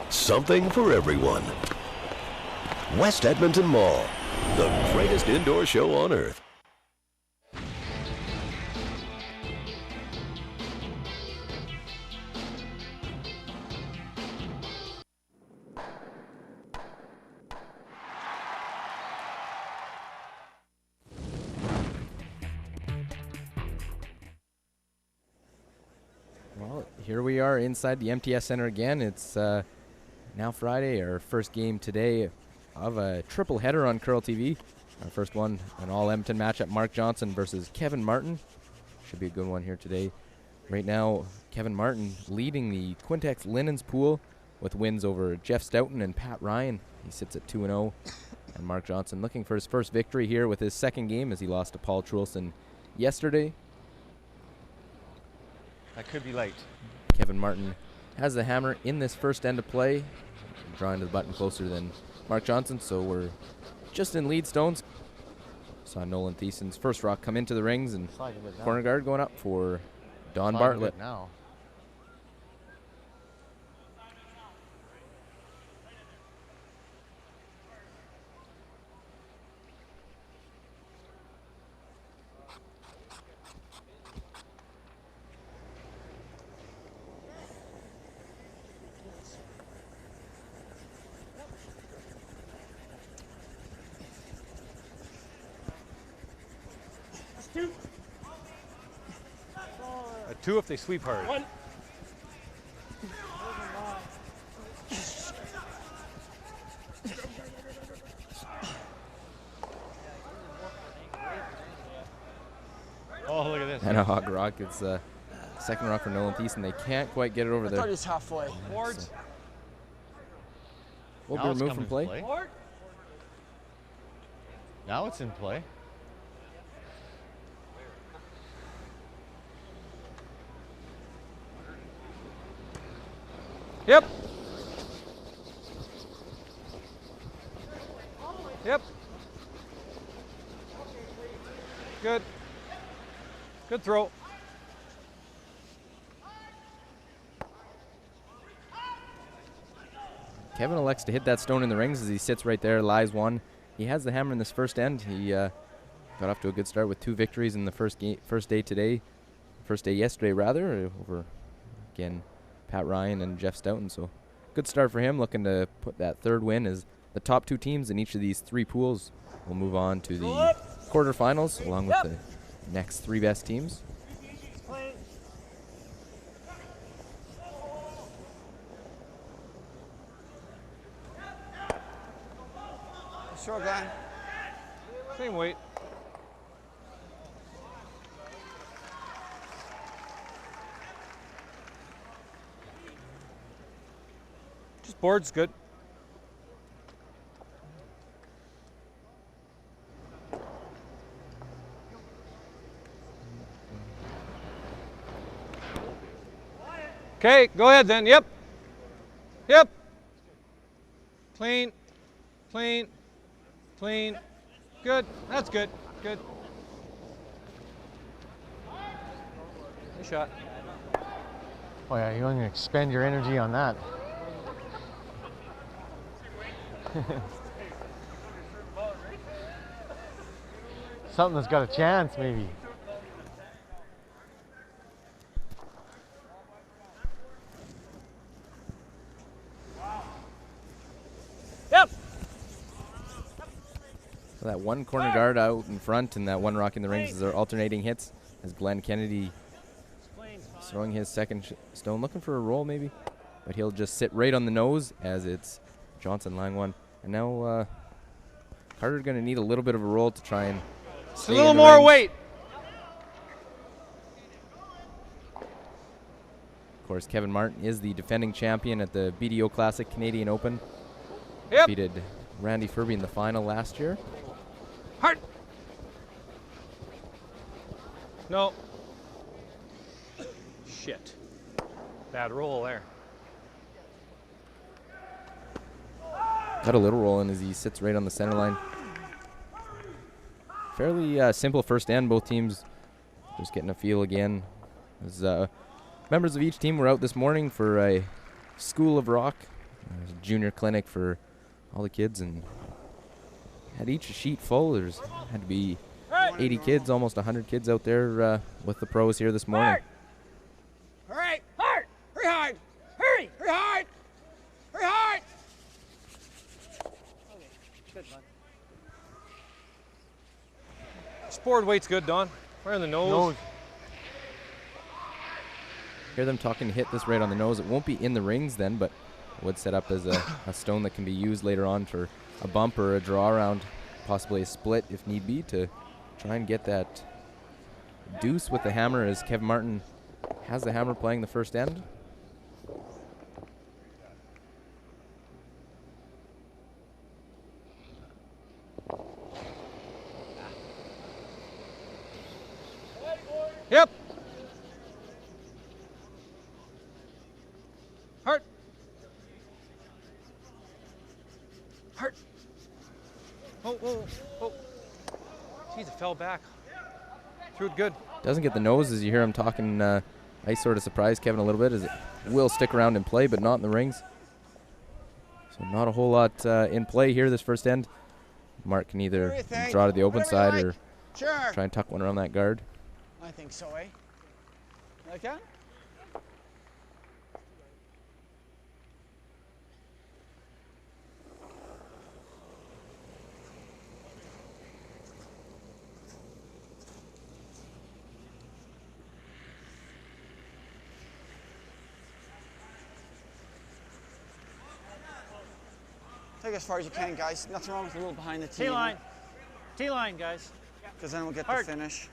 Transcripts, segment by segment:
Something for everyone. West Edmonton Mall, the greatest indoor show on earth. Well, here we are inside the MTS Center again. It's now Friday, our first game today of a triple header on Curl TV. Our first one, an all-Edmonton matchup, Mark Johnson versus Kevin Martin. Should be a good one here today. Right now, Kevin Martin leading the Quintex Linens pool with wins over Jeff Stoughton and Pat Ryan. He sits at 2-0. And Mark Johnson looking for his first victory here with his second game as he lost to Paul Trulson yesterday. That could be late. Kevin Martin has the hammer in this first end of play, drawing to the button closer than Mark Johnson, so we're just in lead stones. Saw Nolan Thiessen's first rock come into the rings, and corner guard going up for Don Bartlett. Now. A 2 if they sweep hard. 1. Oh, look at this. And a hog rock. It's a second rock for Nolan Thiessen. They can't quite get it over I there. thought he was halfway. So will Now be it's removed from coming play. to play. Now it's in play. Yep. Yep. Good. Good throw. Kevin elects to hit that stone in the rings as he sits right there, lies one. He has the hammer in this first end. He got off to a good start with 2 victories in the first day yesterday rather, over again Pat Ryan and Jeff Stoughton. So good start for him, looking to put that third win as the top 2 teams in each of these 3 pools will move on to the quarterfinals along with the next 3 best teams. Short guy. Same weight. Just board's good. Okay, go ahead then. Yep. Yep. Clean. Clean. Clean. Good. That's good. Good. Nice shot. Oh yeah, you're going to expend your energy on that. Something that's got a chance, maybe. Yep. So that one corner guard out in front and that one rock in the rings as they're alternating hits as Glenn Kennedy throwing his second stone, looking for a roll maybe, but he'll just sit right on the nose as it's Johnson lying one. And now Carter's going to need a little bit of a roll to try and Just a little more weight. Of course, Kevin Martin is the defending champion at the BDO Classic Canadian Open. Yep. Defeated Randy Furby in the final last year. Hard. No. Shit. Bad roll there. Got a little roll in as he sits right on the center line. fairly simple first end. Both teams just getting a feel again. As members of each team were out this morning for a School of Rock, a junior clinic for all the kids, and had each a sheet full. There's had to be 80 kids, almost 100 kids out there with the pros here this morning. All right. Hard. Hurry hard. Hurry. Hurry hard. Hurry hard. Good, bud. Sport weight's good, Don. Right on the nose. Hear them talking hit this right on the nose. It won't be in the rings then, but would set up as a stone that can be used later on for a bump or a draw around, possibly a split if need be, to try and get that deuce with the hammer, as Kevin Martin has the hammer playing the first end. Yep. Hard. Hard. Oh. Jeez, it fell back. Threw it good. Doesn't get the nose, as you hear him talking. I sort of surprised Kevin a little bit, as it will stick around and play, but not in the rings. So not a whole lot in play here this first end. Mark can either draw to the open side or try and tuck one around that guard. I think so, eh? Like that? Take it as far as you can, guys. Nothing wrong with a little behind the tee. T-line. T-line, guys. Because then we'll get Hard. the finish.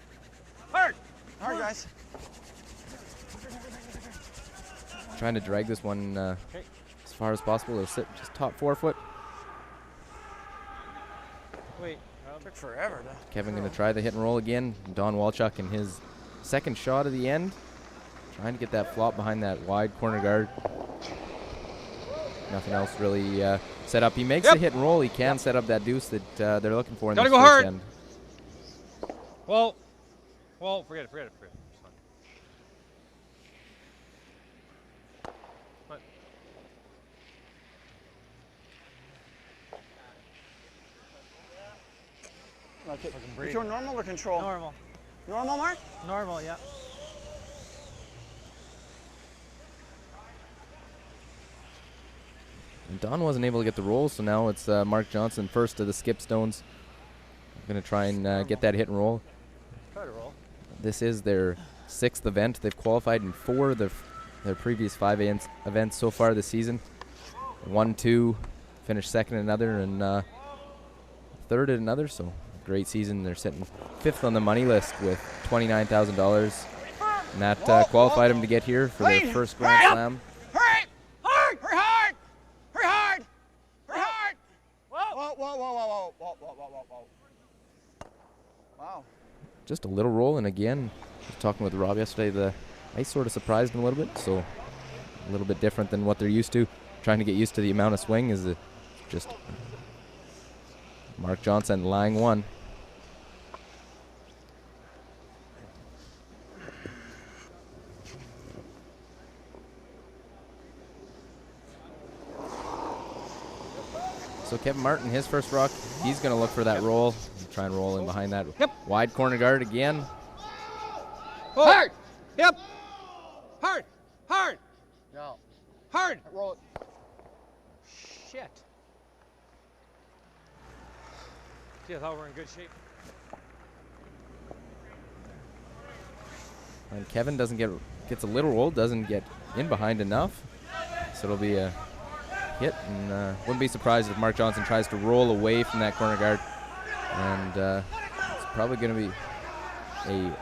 Hard. Hard, guys. Trying to drag this one as far as possible, or sit just top 4 foot. Wait. Took forever to. Kevin going to try the hit and roll again. Don Walchuk in his second shot of the end, trying to get that flop behind that wide corner guard. Nothing else really set up. He makes the hit and roll. He can set up that deuce that they're looking for in Gotta this go first hard. end. Well, forget it. It's fine. What? Okay. Is your normal or control? Normal. Normal, Mark? Normal, yeah. And Don wasn't able to get the roll, so now it's Mark Johnson first to the skip stones. Going to try and get that hit and roll. Try to roll. This is their 6th event. They've qualified in 4 of their previous 5 events so far this season. 1, 2, finished second in another, and third in another. So great season. They're sitting 5th on the money list with $29,000, and that qualified them to get here for their first Grand Slam. Hurry! Hard! Hurry hard! Hurry hard! Hurry hard! Whoa! Wow. Just a little roll, and again, talking with Rob yesterday, the ice sort of surprised him a little bit, so a little bit different than what they're used to. Trying to get used to the amount of swing is just Mark Johnson lying one. So Kevin Martin, his first rock, he's going to look for that roll. Try and roll in behind that wide corner guard again. Oh. Hard! Yep! Hard! Hard! No. Hard! Roll it. Shit. Gee, I thought we were in good shape. And Kevin gets a little roll, doesn't get in behind enough. So it'll be a hit, and wouldn't be surprised if Mark Johnson tries to roll away from that corner guard. And it's probably going to be a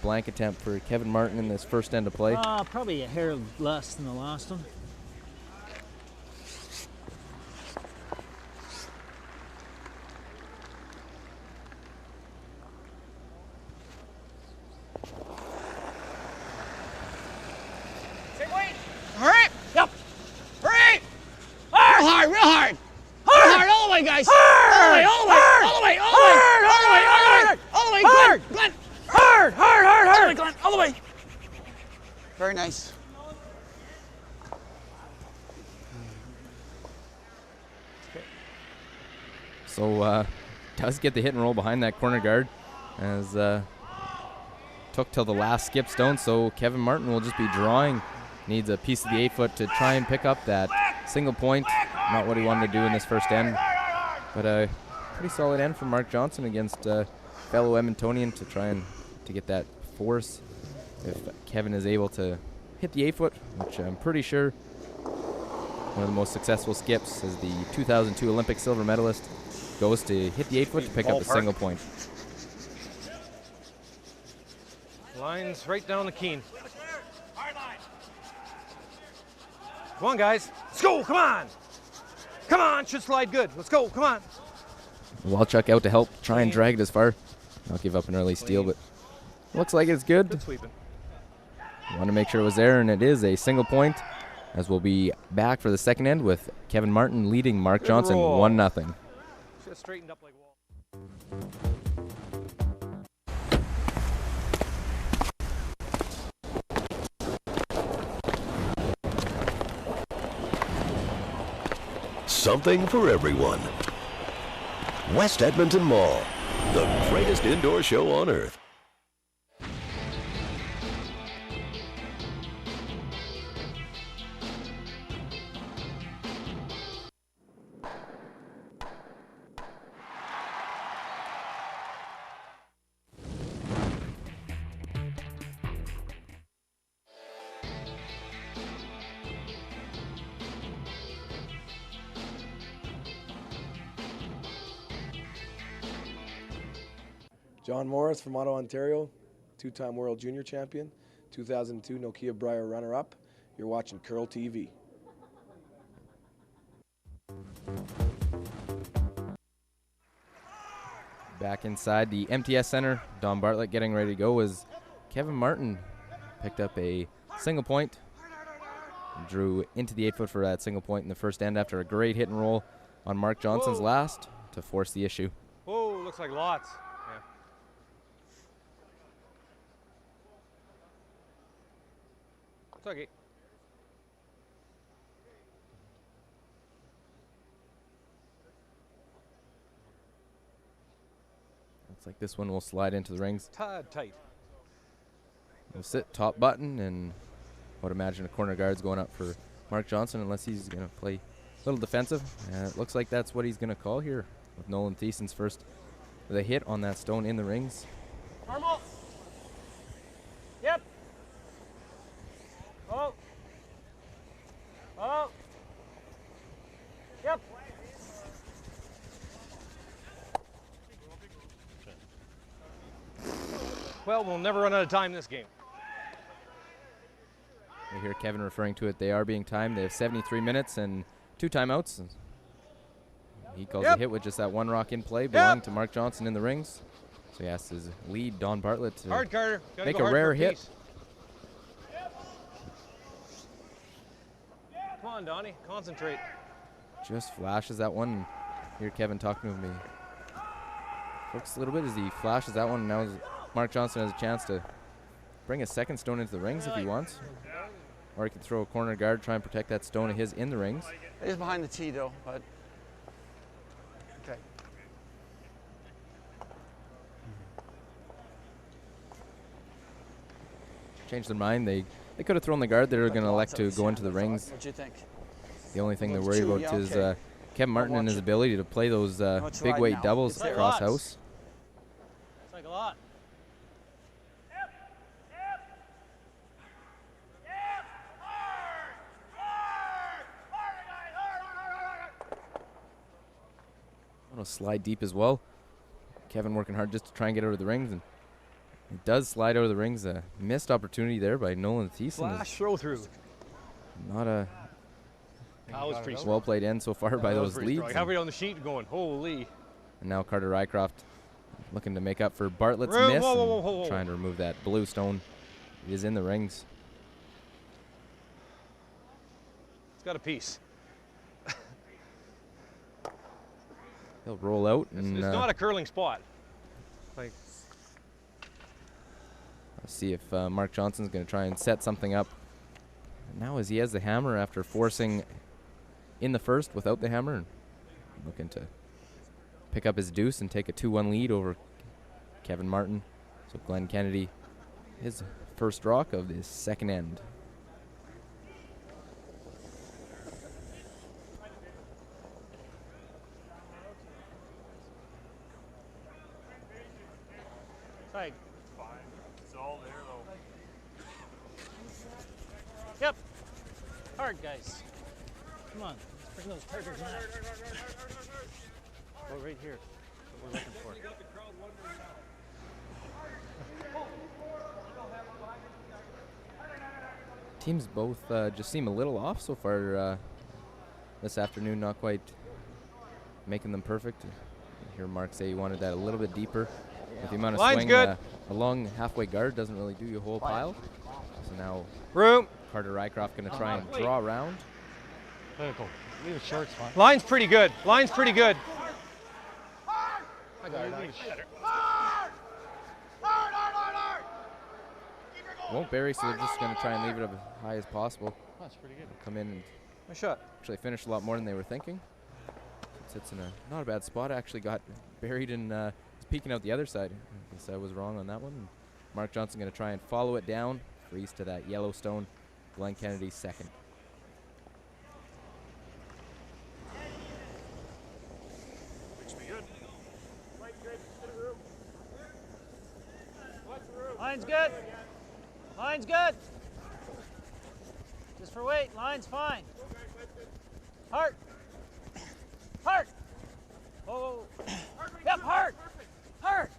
blank attempt for Kevin Martin in this first end of play. Probably a hair less than the last one. Hurry! Yep! Hurry! Hard! Real hard! Real hard! All the way, guys! All the way! All the way! All the way! All the way! All the way! All the way. Very nice. So does get the hit and roll behind that corner guard, as took till the last skip stone. So Kevin Martin will just be drawing. Needs a piece of the 8-foot to try and pick up that single point. Not what he wanted to do in this first end, but a pretty solid end from Mark Johnson against fellow Edmontonian to try and to get that force. If Kevin is able to hit the 8-foot, which I'm pretty sure one of the most successful skips as the 2002 Olympic silver medalist goes to hit the 8-foot to pick up a single point. Lines right down the keen. Come on, guys. Let's go. Come on. Come on. Should slide good. Let's go. Come on. Walchuk out to help try and drag it as far. Not give up an early steal, but looks like it's good. Good sweeping. Want to make sure it was there, and it is a single point, as we'll be back for the second end with Kevin Martin leading Mark Johnson roll. 1-0. Should have straightened up like wall. Something for everyone. West Edmonton Mall, the greatest indoor show on earth. John Morris from Ottawa, Ontario, two-time World Junior Champion, 2002 Nokia Brier runner-up. You're watching Curl TV. Back inside the MTS Center, Don Bartlett getting ready to go as Kevin Martin picked up a single point. Drew into the 8-foot for that single point in the first end after a great hit and roll on Mark Johnson's last to force the issue. Whoa, looks like lots. Yeah. It's okay. Looks like this one will slide into the rings. Tight. We'll sit top button, and I would imagine a corner guard's going up for Mark Johnson unless he's going to play a little defensive. It looks like that's what he's going to call here with Nolan Thiessen's first the hit on that stone in the rings. Normal. Yep. Oh. Oh. Yep. Well, we'll never run out of time this game. You hear Kevin referring to it. They are being timed. They have 73 minutes and 2 timeouts. He calls a hit with just that one rock in play belonging to Mark Johnson in the rings. So he asks his lead, Don Bartlett, to Hard, Carter. Gotta make go a hard rare for hit. piece. Come on, Donnie. Concentrate. Just flashes that one. Hear Kevin talking to me. Looks a little bit as he flashes that one. Now Mark Johnson has a chance to bring a second stone into the rings if he wants. Or he can throw a corner guard, try and protect that stone of his in the rings. It is behind the tee, though, but okay. Change their mind. They could have thrown the guard. They're going to elect to go into the rings. What do you think? The only thing they're worried Two, about yeah, is okay. Kevin Martin and his ability to play those Let's big ride weight now. doubles It's like across lots. house. It's like a lot. Want to slide deep as well. Kevin working hard just to try and get out of the rings, and it does slide out of the rings. A missed opportunity there by Nolan Thiessen. Flash throw through. Not a That was pretty strong. well played end so far by That was those pretty leads. strong. I have it on the sheet going, holy. And now Carter Rycroft looking to make up for Bartlett's Whoa, miss, whoa, and whoa, whoa, whoa. trying to remove that blue stone. It is in the rings. It's got a piece. He'll roll out, It's and not a curling spot. Like, a See if Mark Johnson's going to try and set something up. And now as he has the hammer after forcing in the first without the hammer, and looking to pick up his deuce and take a 2-1 lead over Kevin Martin. So Glenn Kennedy, his first rock of his second end. Sorry. Fine. It's all there though. Yep. Hard, guys. Come on. Let's bring those turtles out. Oh, right here. That's what we're looking for. Teams both just seem a little off so far this afternoon, not quite making them perfect. I hear Mark say he wanted that a little bit deeper. With the amount of Line's swing, good. A long halfway guard doesn't really do you a whole pile. So now Room. Carter Rycroft going to try and draw around. Critical. Leave it short, it's fine. Line's pretty good. Line's pretty good. I got it. Won't bury, so they're just going to try and leave it up as high as possible. That's pretty good. Come in and Nice shot. actually finish a lot more than they were thinking. Sits in a not a bad spot. Actually got buried in, he's peeking out the other side. I guess I was wrong on that one. And Mark Johnson going to try and follow it down. Freeze to that Yellowstone. Glenn Kennedy second. Line's good. Line's good. Just for weight. Line's fine. Heart. Heart. Oh. Yep, heart. Heart.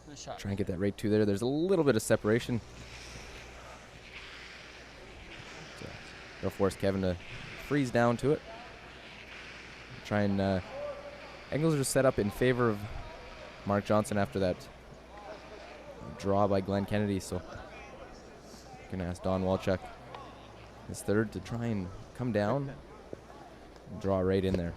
Nice shot. Try and get that right to there. There's a little bit of separation. So they'll force Kevin to freeze down to it. Try and angles are set up in favor of Mark Johnson after that draw by Glenn Kennedy. So gonna ask Don Walchuk, his third, to try and come down and draw right in there.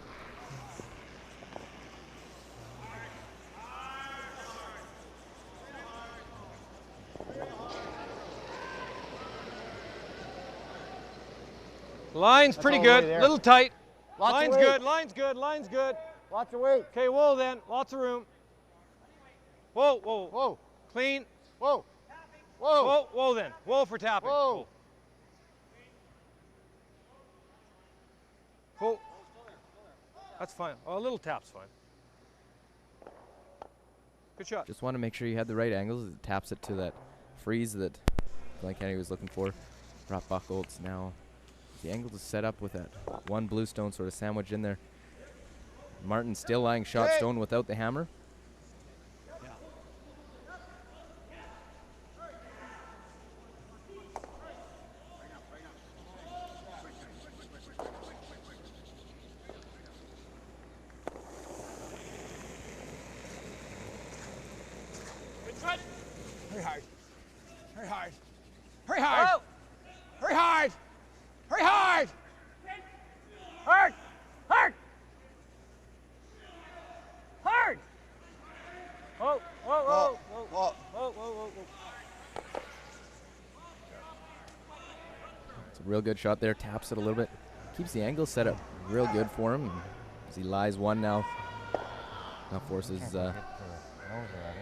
Line's That's pretty all the way good. there. Little tight. Lots of Line's weight. good. Line's good. Line's good. Lots of weight. Okay, whoa then. Lots of room. Whoa, whoa. Whoa. Clean. Whoa. Whoa. Whoa, whoa then. Whoa for tapping. Whoa. Whoa. That's fine. Oh, a little tap's fine. Good shot. Just want to make sure you had the right angles. It taps it to that freeze that Glenn Kennedy was looking for. Rock Buchholz now. The angle is set up with that one bluestone sort of sandwich in there. Martin still lying shot stone without the hammer. Hurry hard. Hurry hard. Hurry hard. Hurry hard. Hurry hard. Hard. Hard. Hard. Whoa, whoa, whoa, whoa, whoa, whoa, whoa, whoa. It's a real good shot there. Taps it a little bit. Keeps the angle set up real good for him. As he lies one now. Now forces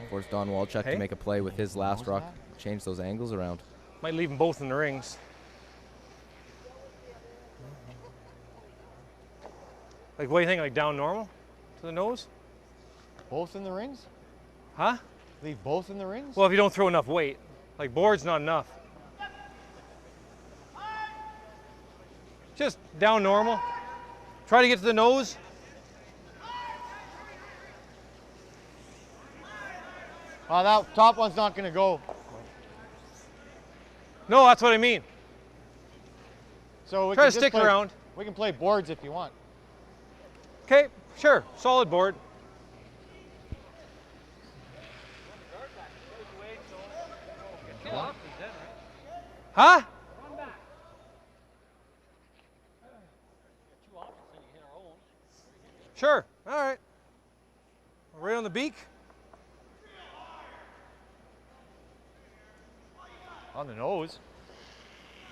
force Don Walchuk Hey? to make a play with his last rock. Change those angles around. Might leave them both in the rings. Like, what do you think? Like down normal to the nose? Both in the rings? Huh? Leave both in the rings? Well, if you don't throw enough weight. Like, board's not enough. Just down normal. Try to get to the nose. That top one's not going to go. No, that's what I mean. So we Try can to just stick play, around. We can play boards if you want. Okay, sure. Solid board. Huh? Sure. All right. Right on the beak. On the nose?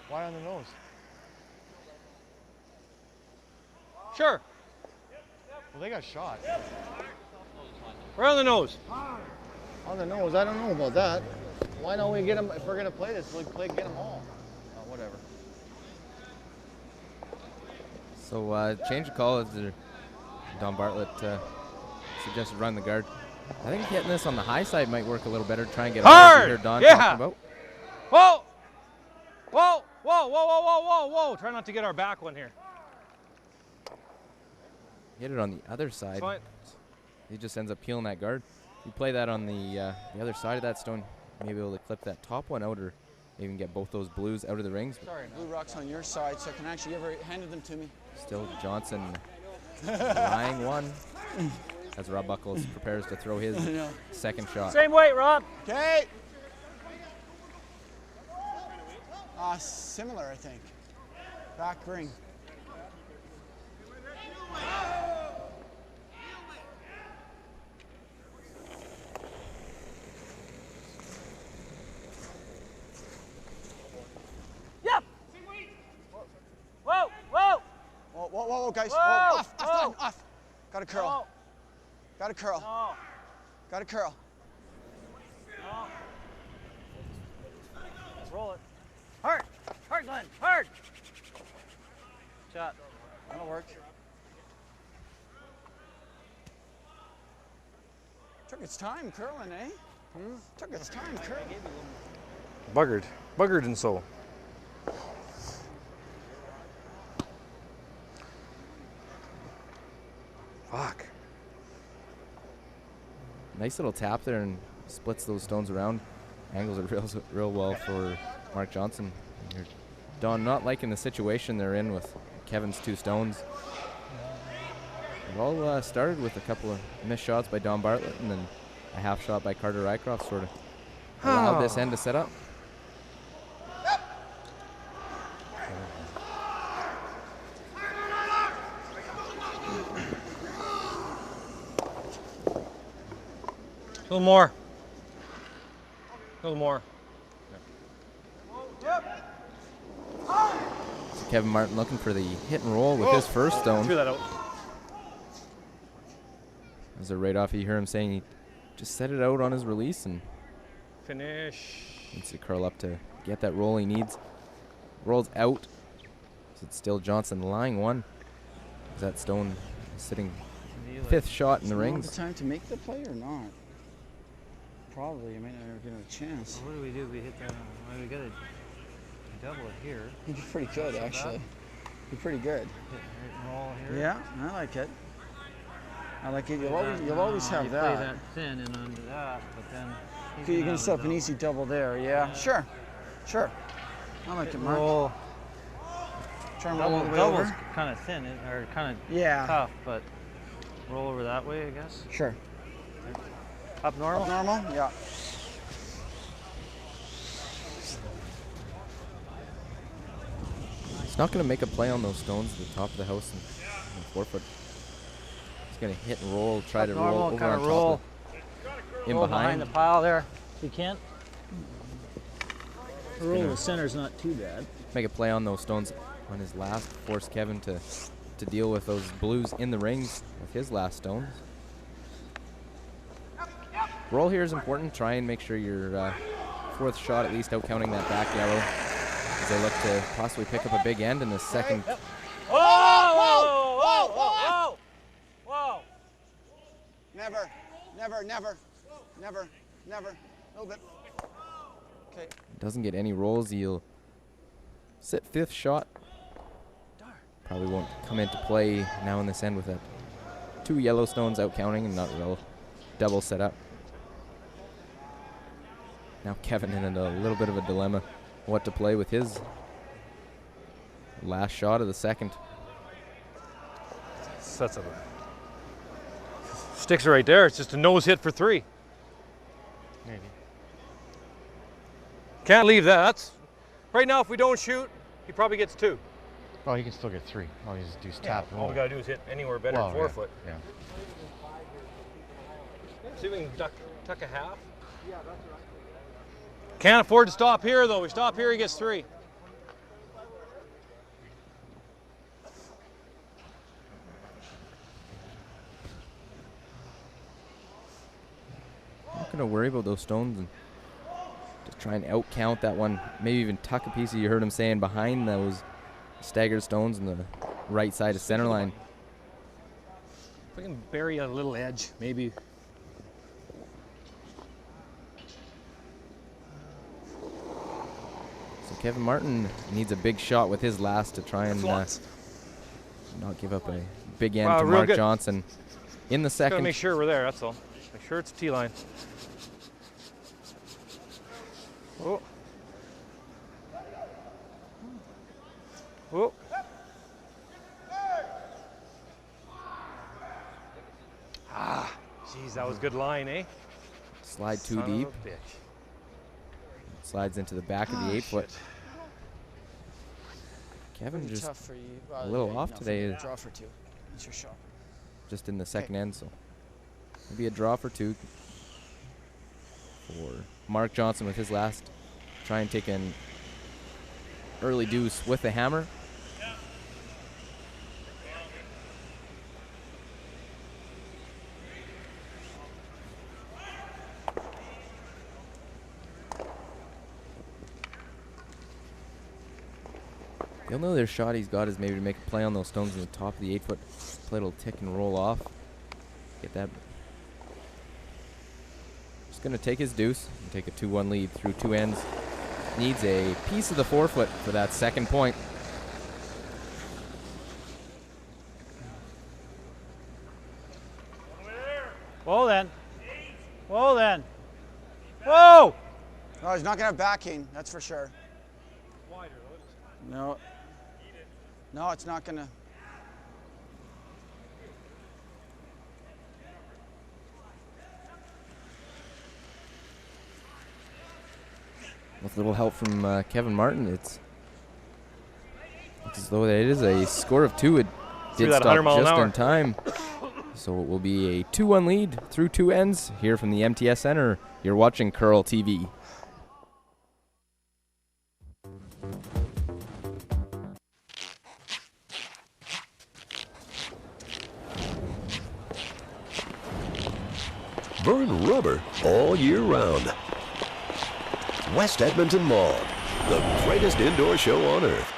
Why on the nose? Sure. Well, they got shot. Right on the nose. On the nose? I don't know about that. Why don't we get them, if we're going to play this, we'll get them all. Oh, whatever. So change of call as Don Bartlett suggested run the guard. I think hitting this on the high side might work a little better. Try and get hard. Here, Don Yeah. talking about. Whoa! Whoa! Whoa! Whoa! Whoa! Whoa! Whoa! Whoa! Try not to get our back one here. Hit it on the other side. It's fine. He just ends up peeling that guard. You play that on the other side of that stone, maybe able to clip that top one out or even get both those blues out of the rings. Sorry, blue rock's on your side, so I can actually ever handed them to me. Still Johnson lying one as Rob Buckles prepares to throw his second shot. Same weight, Rob. Okay. Similar, I think. Back ring. Yep. Whoa, whoa. Whoa, guys. Whoa, Off. Got a curl. No. Got a curl. No. Got a curl. No. Let's roll it. Hard, Glenn, hard. Shot. That'll work. Took its time curling, eh? Took its time curling. Buggered and so. Fuck. Nice little tap there and splits those stones around. Angles it real well for Mark Johnson. Don not liking the situation they're in with Kevin's two stones. It all started with a couple of missed shots by Don Bartlett and then a half shot by Carter Rycroft sort of allowed this end to set up. A little more. A little more. So Kevin Martin looking for the hit and roll with his first stone. Threw that out. As a right off, you hear him saying he just set it out on his release and Finish. needs to curl up to get that roll he needs. Rolls out. So it's still Johnson lying one. Is that stone sitting fifth shot in the The rings? time to make the play or not? Probably. I might not ever get a chance. What do we do? We hit the. Well, we got to double it here. You'd be pretty good, actually. Be pretty good. Hit and roll here. Yeah, I like it. I like it. You'll always have you that. play that thin and under that, but then. Okay, you can set up an easy double there. Yeah, sure. I like it, Mark. Roll. Try and roll all the way Double's over. kind of thin, or kind of Yeah. tough, but roll over that way, I guess. Sure. Up normal. Normal? Yeah. He's not going to make a play on those stones at the top of the house and 4 foot. He's going to hit and roll, try Up to normal, roll over kinda on top roll. of in Roll behind. the pile there. If you can't. The roll in the center's not too bad. Make a play on those stones on his last. Force Kevin to deal with those blues in the rings with his last stones. Roll here is important. Try and make sure your fourth shot at least out counting that back yellow as they look to possibly pick up a big end in the second. Whoa! Never. A little bit. Okay. Doesn't get any rolls. He'll sit fifth shot. Probably won't come into play now in this end with that 2 yellow stones out counting and not real double set up. Now Kevin in a little bit of a dilemma what to play with his last shot of the second. That's a sticks are right there. It's just a nose hit for 3. Maybe. Can't leave that. That's right now. If we don't shoot, he probably gets 2. Oh, he can still get 3. All he has to do is tap. and All roll. we gotta do is hit anywhere better than 4 foot. Yeah. See if we can tuck a half. Can't afford to stop here, though. We stop here, he gets 3. Not going to worry about those stones and just try and out-count that one. Maybe even tuck a piece of, you heard him saying, behind those staggered stones on the right side of center line. If we can bury a little edge, maybe. So Kevin Martin needs a big shot with his last to try and not give up a big end to Mark Johnson in the second. Gotta make sure we're there, that's all. Make sure it's T-line. Oh. Oh. Ah, geez, that was good line, eh? Slide too deep. Slides into the back of the 8-foot. Kevin just tough for you. a little off today. Draw for 2. It's your shot. Just in the second end, so maybe a draw for 2 for Mark Johnson with his last. Try and take an early deuce with the hammer. You'll know their shot he's got is maybe to make a play on those stones in the top of the 8-foot. Play a little tick and roll off. Get that. Just going to take his deuce and take a 2-1 lead through 2 ends. Needs a piece of the 4-foot for that second point. Whoa then. Whoa then. Whoa! Oh, he's not going to have backing, that's for sure. No. No, it's not going to. With a little help from Kevin Martin, it's as though it is a score of 2. It did stop just in time. So it will be a 2-1 lead through 2 ends here from the MTS Center. You're watching Curl TV. Burn rubber all year round. West Edmonton Mall, the greatest indoor show on earth.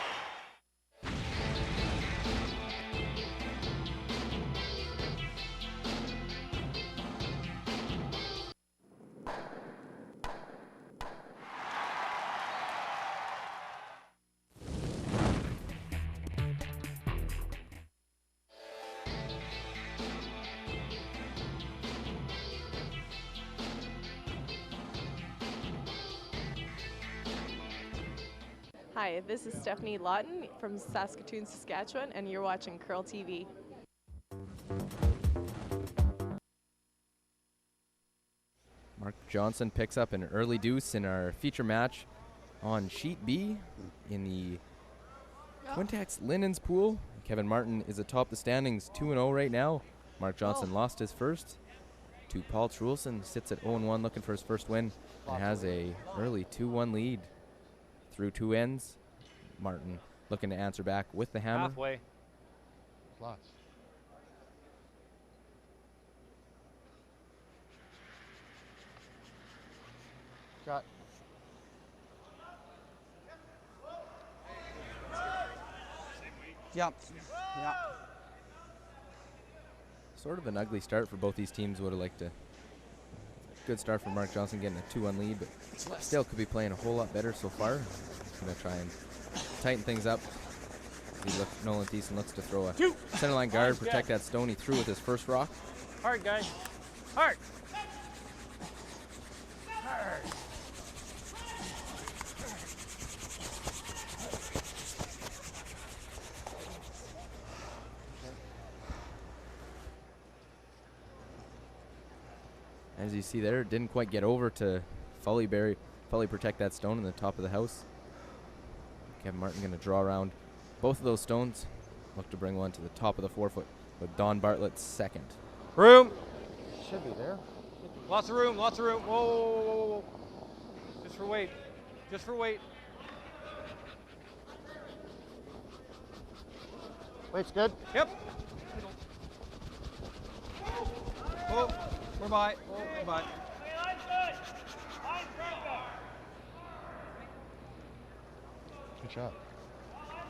Hi, this is Stephanie Lawton from Saskatoon, Saskatchewan, and you're watching Curl TV. Mark Johnson picks up an early deuce in our feature match on Sheet B in the Quintax Linens pool. Kevin Martin is atop the standings 2-0 right now. Mark Johnson lost his first to Paul Trulson, sits at 0-1 looking for his first win and has a early 2-1 lead through 2 ends. Martin looking to answer back with the hammer. Halfway. Lots. Shot. Yep. Yeah. Sort of an ugly start for both these teams. Would have liked to. Good start for Mark Johnson getting a 2-1 lead, but still could be playing a whole lot better so far. Going to try and tighten things up. Nolan Thiessen looks to throw a centerline guard, protect that stone. He threw with his first rock. Hard, guys. Hard. Hard. As you see there, it didn't quite get over to Foley protect that stone in the top of the house. Kevin Martin going to draw around both of those stones. Look to bring one to the top of the 4-foot with Don Bartlett's second. Room. Should be there. Lots of room, lots of room. Whoa, whoa, whoa, whoa, whoa. Just for weight. Just for weight. Weight's good. Yep. Oh, we're by. Oh, we're by. Good shot.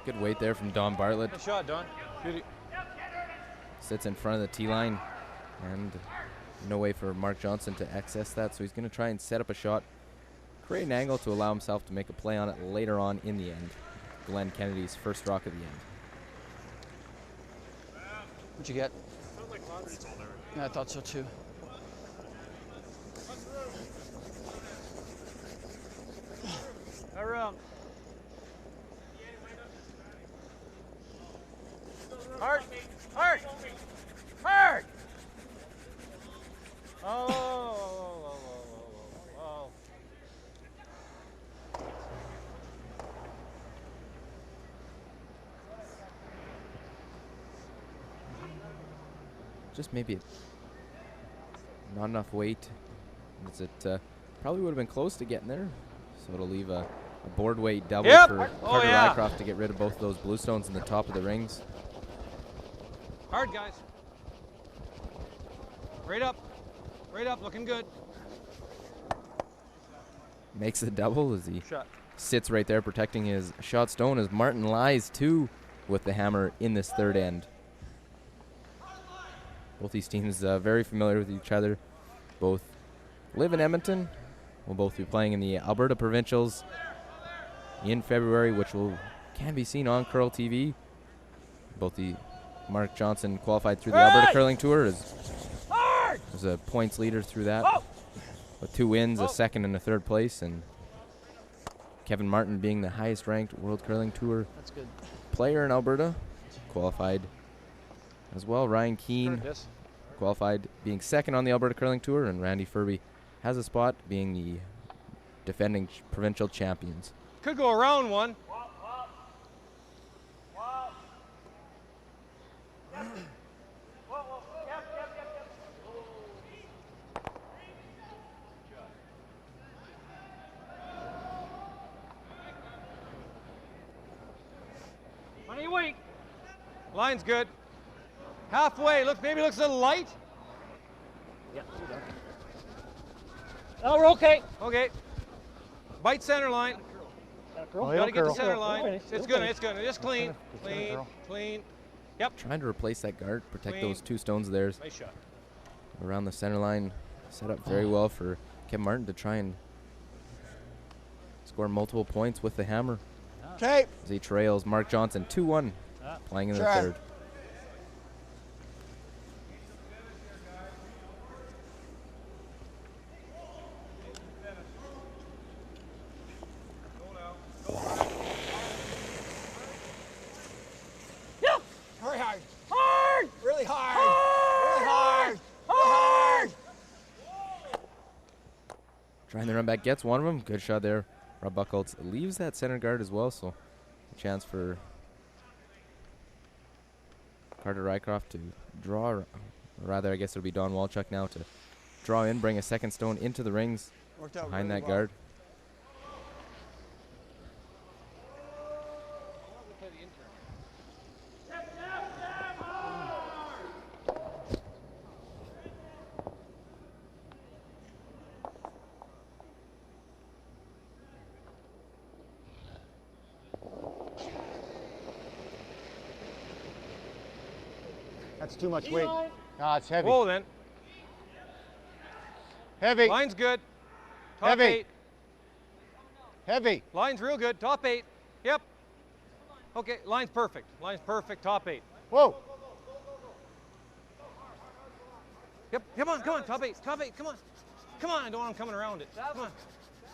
Good weight there from Don Bartlett. Good shot, Don. Beauty. Sits in front of the T-line, and no way for Mark Johnson to access that, so he's going to try and set up a shot, create an angle to allow himself to make a play on it later on in the end. Glenn Kennedy's first rock of the end. What'd you get? Yeah, I thought so too. Around. Hard. Hard. Hard. Oh. Just maybe not enough weight. As it probably would have been close to getting there. So it'll leave a board weight double for Carter Rycroft to get rid of both of those bluestones in the top of the rings. Hard, guys. Right up. Right up, looking good. Makes the double as he Shot. sits right there protecting his shot stone as Martin lies too with the hammer in this third end. Both these teams very familiar with each other. Both live in Edmonton. We'll both be playing in the Alberta Provincials in February, which can be seen on Curl TV. Both the Mark Johnson qualified through the Alberta Curling Tour as a points leader through that, with 2 wins, a second and a third place, and Kevin Martin being the highest ranked World Curling Tour player in Alberta, qualified as well. Ryan Keane qualified being second on the Alberta Curling Tour, and Randy Furby has a spot being the defending provincial champions. Could go around one. Money weight. Line's good. Halfway. Look, maybe looks a little light. Yeah. Oh, we're okay. Okay. Bite center line. Gotta get the center line. It's gonna. Just clean. Clean. Yep. Trying to replace that guard, protect those 2 stones of theirs. Nice shot. Around the center line, set up very well for Kevin Martin to try and score multiple points with the hammer. Okay. As he trails Mark Johnson 2-1, playing in the third. Hurry hard. Hard. Really hard. Really hard. Really hard. Trying to run back, gets one of them. Good shot there. Rob Buchholz leaves that center guard as well, so a chance for Carter Rycroft to draw, or rather I guess it'll be Don Walchuk now to draw in, bring a second stone into the rings behind that guard. That's too much weight. No, it's heavy. Whoa, then. Heavy. Line's good. Top Heavy. 8. Heavy. Line's real good. Top 8. Yep. Okay, line's perfect. Line's perfect. Top 8. Whoa. Yep. Come on. Top 8. Top 8. Come on. Come on. I don't want him coming around it. Come on.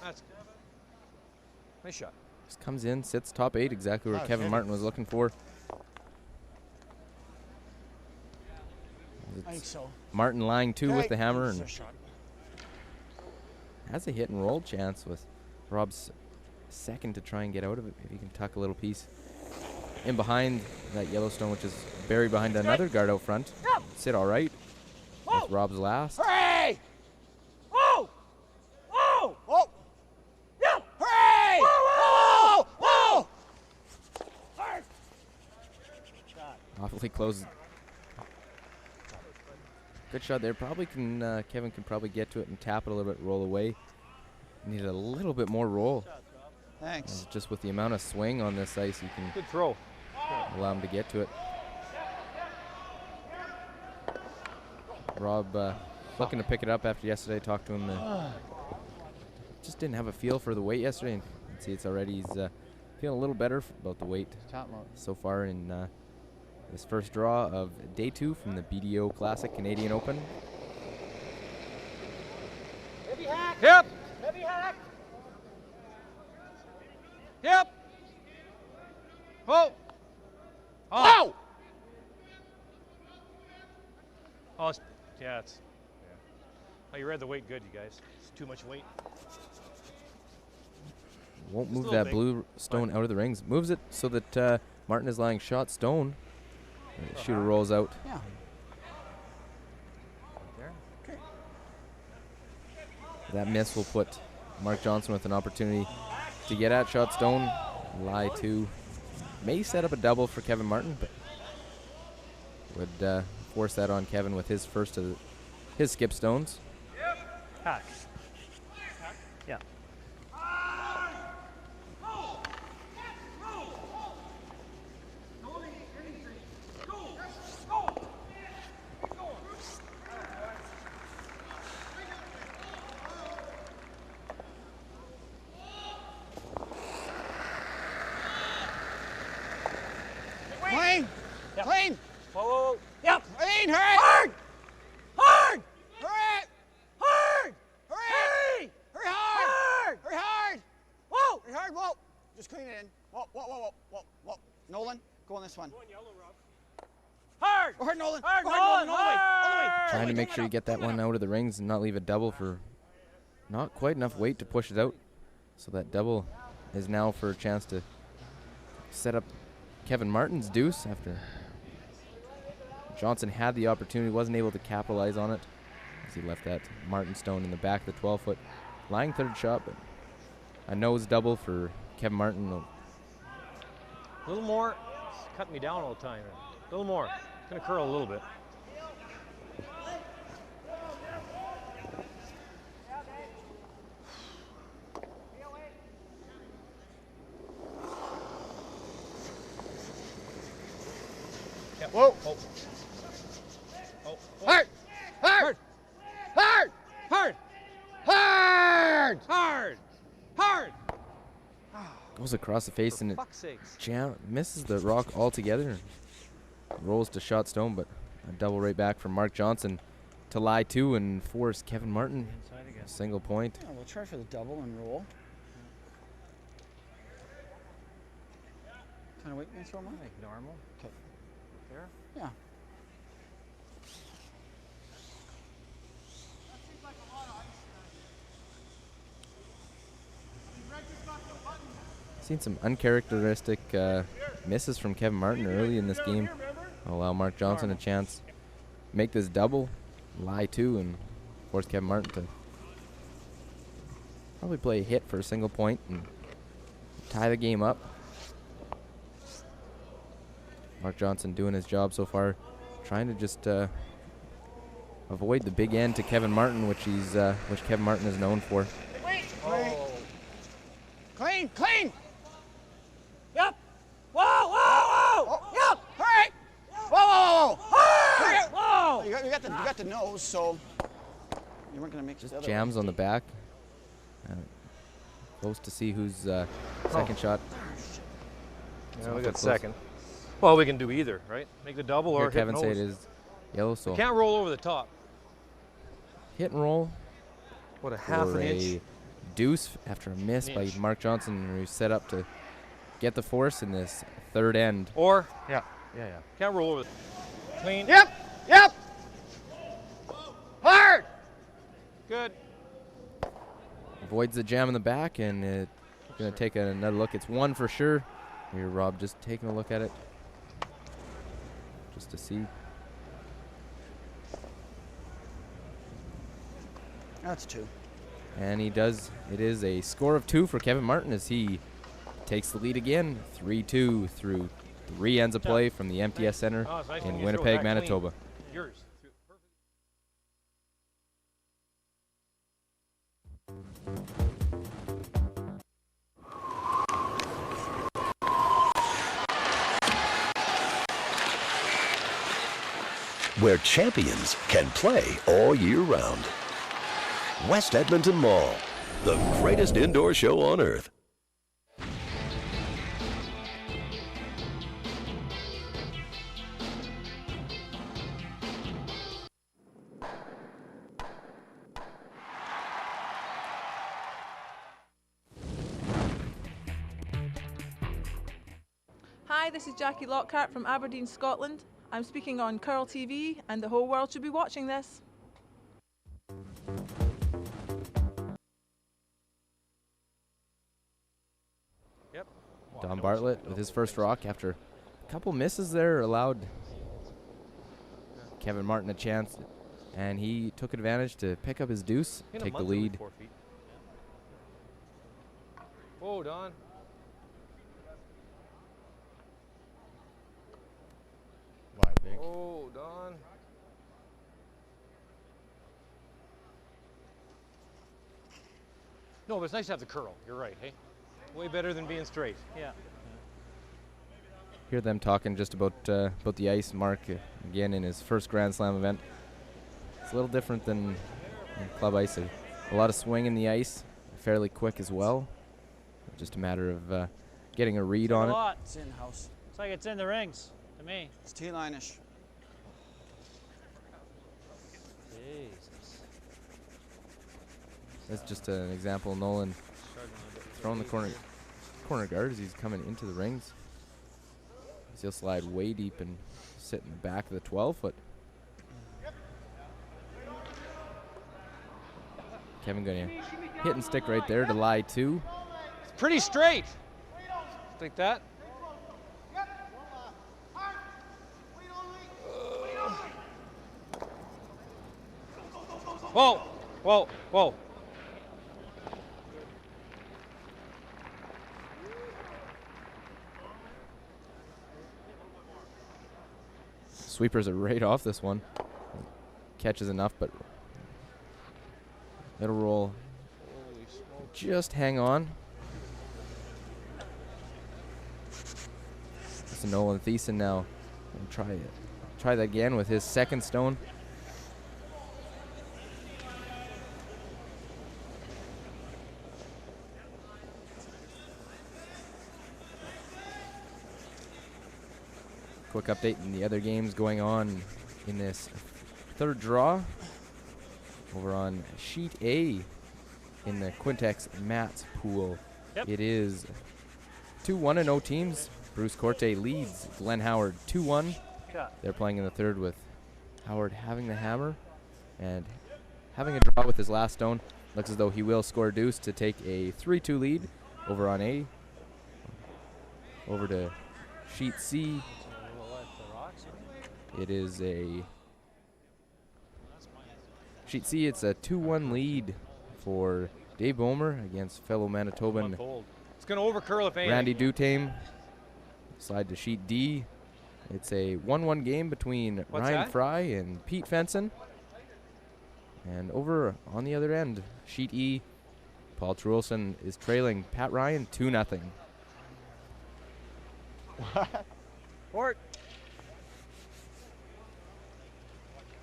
That's nice shot. Just comes in, sits top 8, exactly where Kevin Martin was looking for. I think so. Martin lying 2 with the hammer, and That's a shot. has a hit and roll chance with Rob's second to try and get out of it. Maybe he can tuck a little piece in behind that Yellowstone, which is buried behind another guard out front. Sit all right with Rob's last. Hurry! really close. Good shot there. Probably can Kevin can probably get to it and tap it a little bit, roll away. Needed a little bit more roll. Thanks. Just with the amount of swing on this ice, you can Good throw. allow him to get to it. Rob looking to pick it up after yesterday. Talked to him. Just didn't have a feel for the weight yesterday. And you can see it's already he's feeling a little better about the weight so far in this first draw of day 2 from the BDO Classic Canadian Open. Heavy hack. Yep. Heavy hack. Yep. Oh. Oh! Oh, it's, yeah, it's. Yeah. Oh, you read the weight good, you guys. It's too much weight. Won't Just a move little that big. blue stone out of the rings. Moves it so that Martin is lying shot stone. The shooter rolls out. Yeah. That miss will put Mark Johnson with an opportunity to get at shot stone. Lie 2. May set up a double for Kevin Martin, but would force that on Kevin with his first of his skip stones. Hack. Yeah. Clean. Yep. Clean. Whoa, whoa, whoa. Yep. Clean. Hurry. Hard. Hard. Hurry. Hard. Hurry. Hurry hard. Hard. Hurry hard. Whoa. Hurry hard. Whoa. Just clean it in. Whoa, whoa, whoa, whoa, whoa, whoa. Nolan, go on this one. Hard. Go hard, Nolan. Hard, Go hard, Nolan. All the way. All the way. Trying to make sure you get that one out of the rings and not leave a double for not quite enough weight to push it out. So that double is now for a chance to set up Kevin Martin's deuce after Johnson had the opportunity, wasn't able to capitalize on it as he left that Martin stone in the back of the 12-foot. Lying third shot, but a nose double for Kevin Martin. A little more. It's cutting me down all the time. A little more. It's going to curl a little bit. Yep. Whoa. Oh. Oh. Oh. Hard. Hard. Hard. Hard. Hard. Hard. Hard. Goes across the face and it Fuck's sakes. misses the rock altogether. Rolls to shot stone, but a double right back from Mark Johnson to lie 2 and force Kevin Martin Inside again. a single point. Yeah, we'll try for the double and roll. Kind of weight you throw, Mark? Like normal. Okay. There. Yeah. Seen some uncharacteristic misses from Kevin Martin early in this game. Allow Mark Johnson a chance. Make this double, lie 2, and force Kevin Martin to probably play a hit for a single point and tie the game up. Mark Johnson doing his job so far, trying to just avoid the big end to Kevin Martin, which Kevin Martin is known for. Oh. Clean. Clean. Yep. Whoa, whoa, whoa. Yep. Hurry. Whoa, whoa, whoa, whoa. Hurry. Whoa. You got the nose, so you weren't gonna make Just the other jams one. on the back. Close to see who's second shot. Yeah, we awful got close. second. Well, we can do either, right? Make the double Here or hit Kevin say it nose. is yellow, so Can't roll over the top. hit and roll What, a half for an a inch? deuce after a miss by Inch. Mark Johnson, who's set up to get the force in this third end. Or, Yeah. can't roll over. Clean. Yep. Hard. Good. Avoids the jam in the back, and it's going to take another look. It's one for sure. Here, Rob, just taking a look at it, just to see. That's 2. And he does. It is a score of 2 for Kevin Martin as he takes the lead again, 3-2 through 3 ends of play from the MTS Center Oh, it's nice when in you throw Winnipeg, that clean. Manitoba. Yours. Where champions can play all year round. West Edmonton Mall, the greatest indoor show on earth. Hi, this is Jackie Lockhart from Aberdeen, Scotland. I'm speaking on Curl TV, and the whole world should be watching this. Yep. Don Bartlett with his first rock after a couple misses there allowed Kevin Martin a chance, and he took advantage to pick up his deuce, In a take the month, it'll be lead. 4 feet. Whoa, Don. Oh, Don. No, but it's nice to have the curl. You're right, hey? Way better than being straight. Yeah. Hear them talking just about the ice. Mark, again, in his first Grand Slam event. It's a little different than in club ice. A lot of swing in the ice, fairly quick as well. Just a matter of getting a read on A it. lot. It's in-house. It's like it's in the rings to me. It's T-line-ish. Jesus. That's just an example. Nolan throwing the corner guard as he's coming into the rings. He'll slide way deep and sit in the back of the 12-foot. Kevin gonna hit and stick right there to lie 2. It's pretty straight. Like that. Whoa, whoa, whoa. Sweepers are right off this one. Catches enough, but it'll roll. Just hang on. It's Nolan Thiessen now. And try that again with his second stone. Quick update in the other games going on in this third draw. Over on sheet A in the Quintex Mats pool. Yep. It is 2-1-0 teams. Bruce Corte leads Glenn Howard 2-1. Cut. They're playing in the third with Howard having the hammer and having a draw with his last stone. Looks as though he will score deuce to take a 3-2 lead over on A. Over to sheet C. It is a sheet C. It's a 2-1 lead for Dave Bomer against fellow Manitoban It's going to overcurl if anything. Randy Dutame. Slide to sheet D. It's a 1-1 game between What's Ryan that? Fry and Pete Fenson. And over on the other end, sheet E, Paul Truelson is trailing Pat Ryan 2-0. Fort.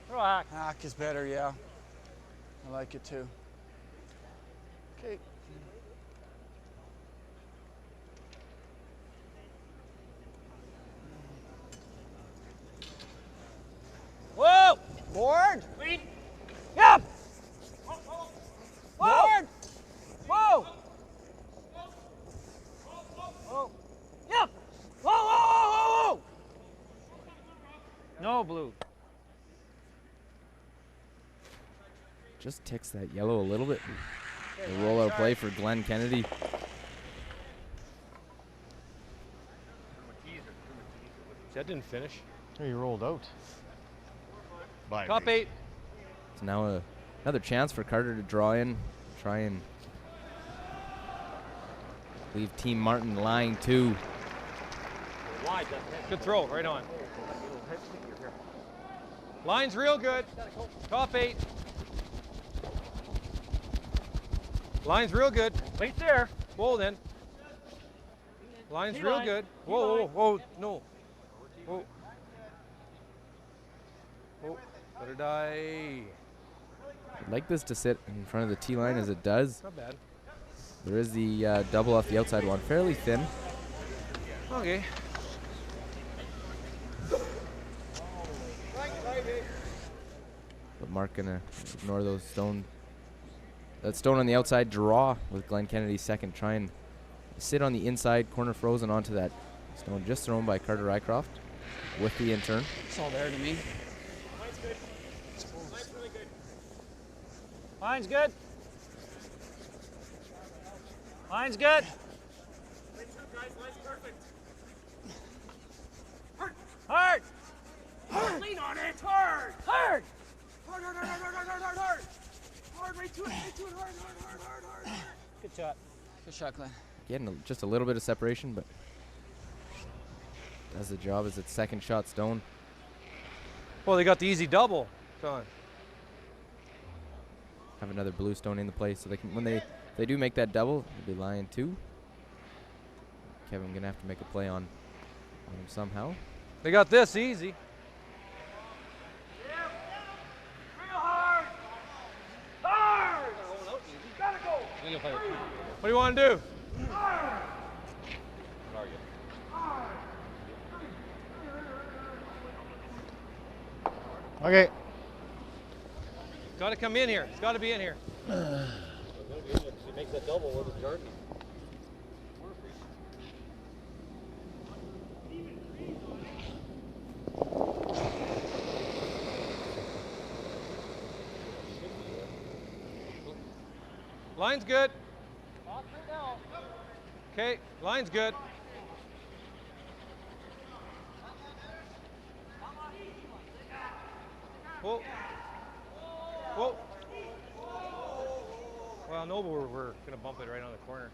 Throw a hack. Hack is better, yeah. I like it too. Okay. Whoa! Board! Lead. Yep! Board! Whoa! Whoa! Yep! Whoa, whoa, whoa, whoa, whoa! No blue. Just ticks that yellow a little bit. The rollout play for Glenn Kennedy. That didn't finish. He rolled out. Top 8. So now another chance for Carter to draw in, try and leave Team Martin lying 2. Good throw, right on. Line's real good. Top 8. Line's real good. Wait there. Whoa, then. Line's real D-line. good. Whoa, whoa, whoa, no. Whoa. Whoa. What did I? I'd like this to sit in front of the T line as it does. Not bad. There is the double off the outside one, fairly thin. Okay. But Mark gonna ignore those stone. That stone on the outside, draw with Glenn Kennedy's second. Try and sit on the inside, corner frozen onto that stone just thrown by Carter Rycroft with the intern. It's all there to me. Line's good. Line's good. Hard. Hard. Lean on it. Hard. Hard. Hard, hard, hard, hard, hard, hard, hard, hard. Hard, right to it, right to it. Hard, hard, hard, hard, hard, hard. Good shot. Good shot, Glenn. Getting just a little bit of separation, but does the job as its second shot stone. Well, they got the easy double. Come on. Have another blue stone in the play, so they can when they do make that double, they'll be line 2. Kevin gonna have to make a play on him somehow. They got this easy. What do you want to do? Okay. Got to come in here. It's got to be in here. He makes that double with his garden. Line's good. Okay, line's good. Whoa. Whoa. Well, no, we're going to bump it right on the corner.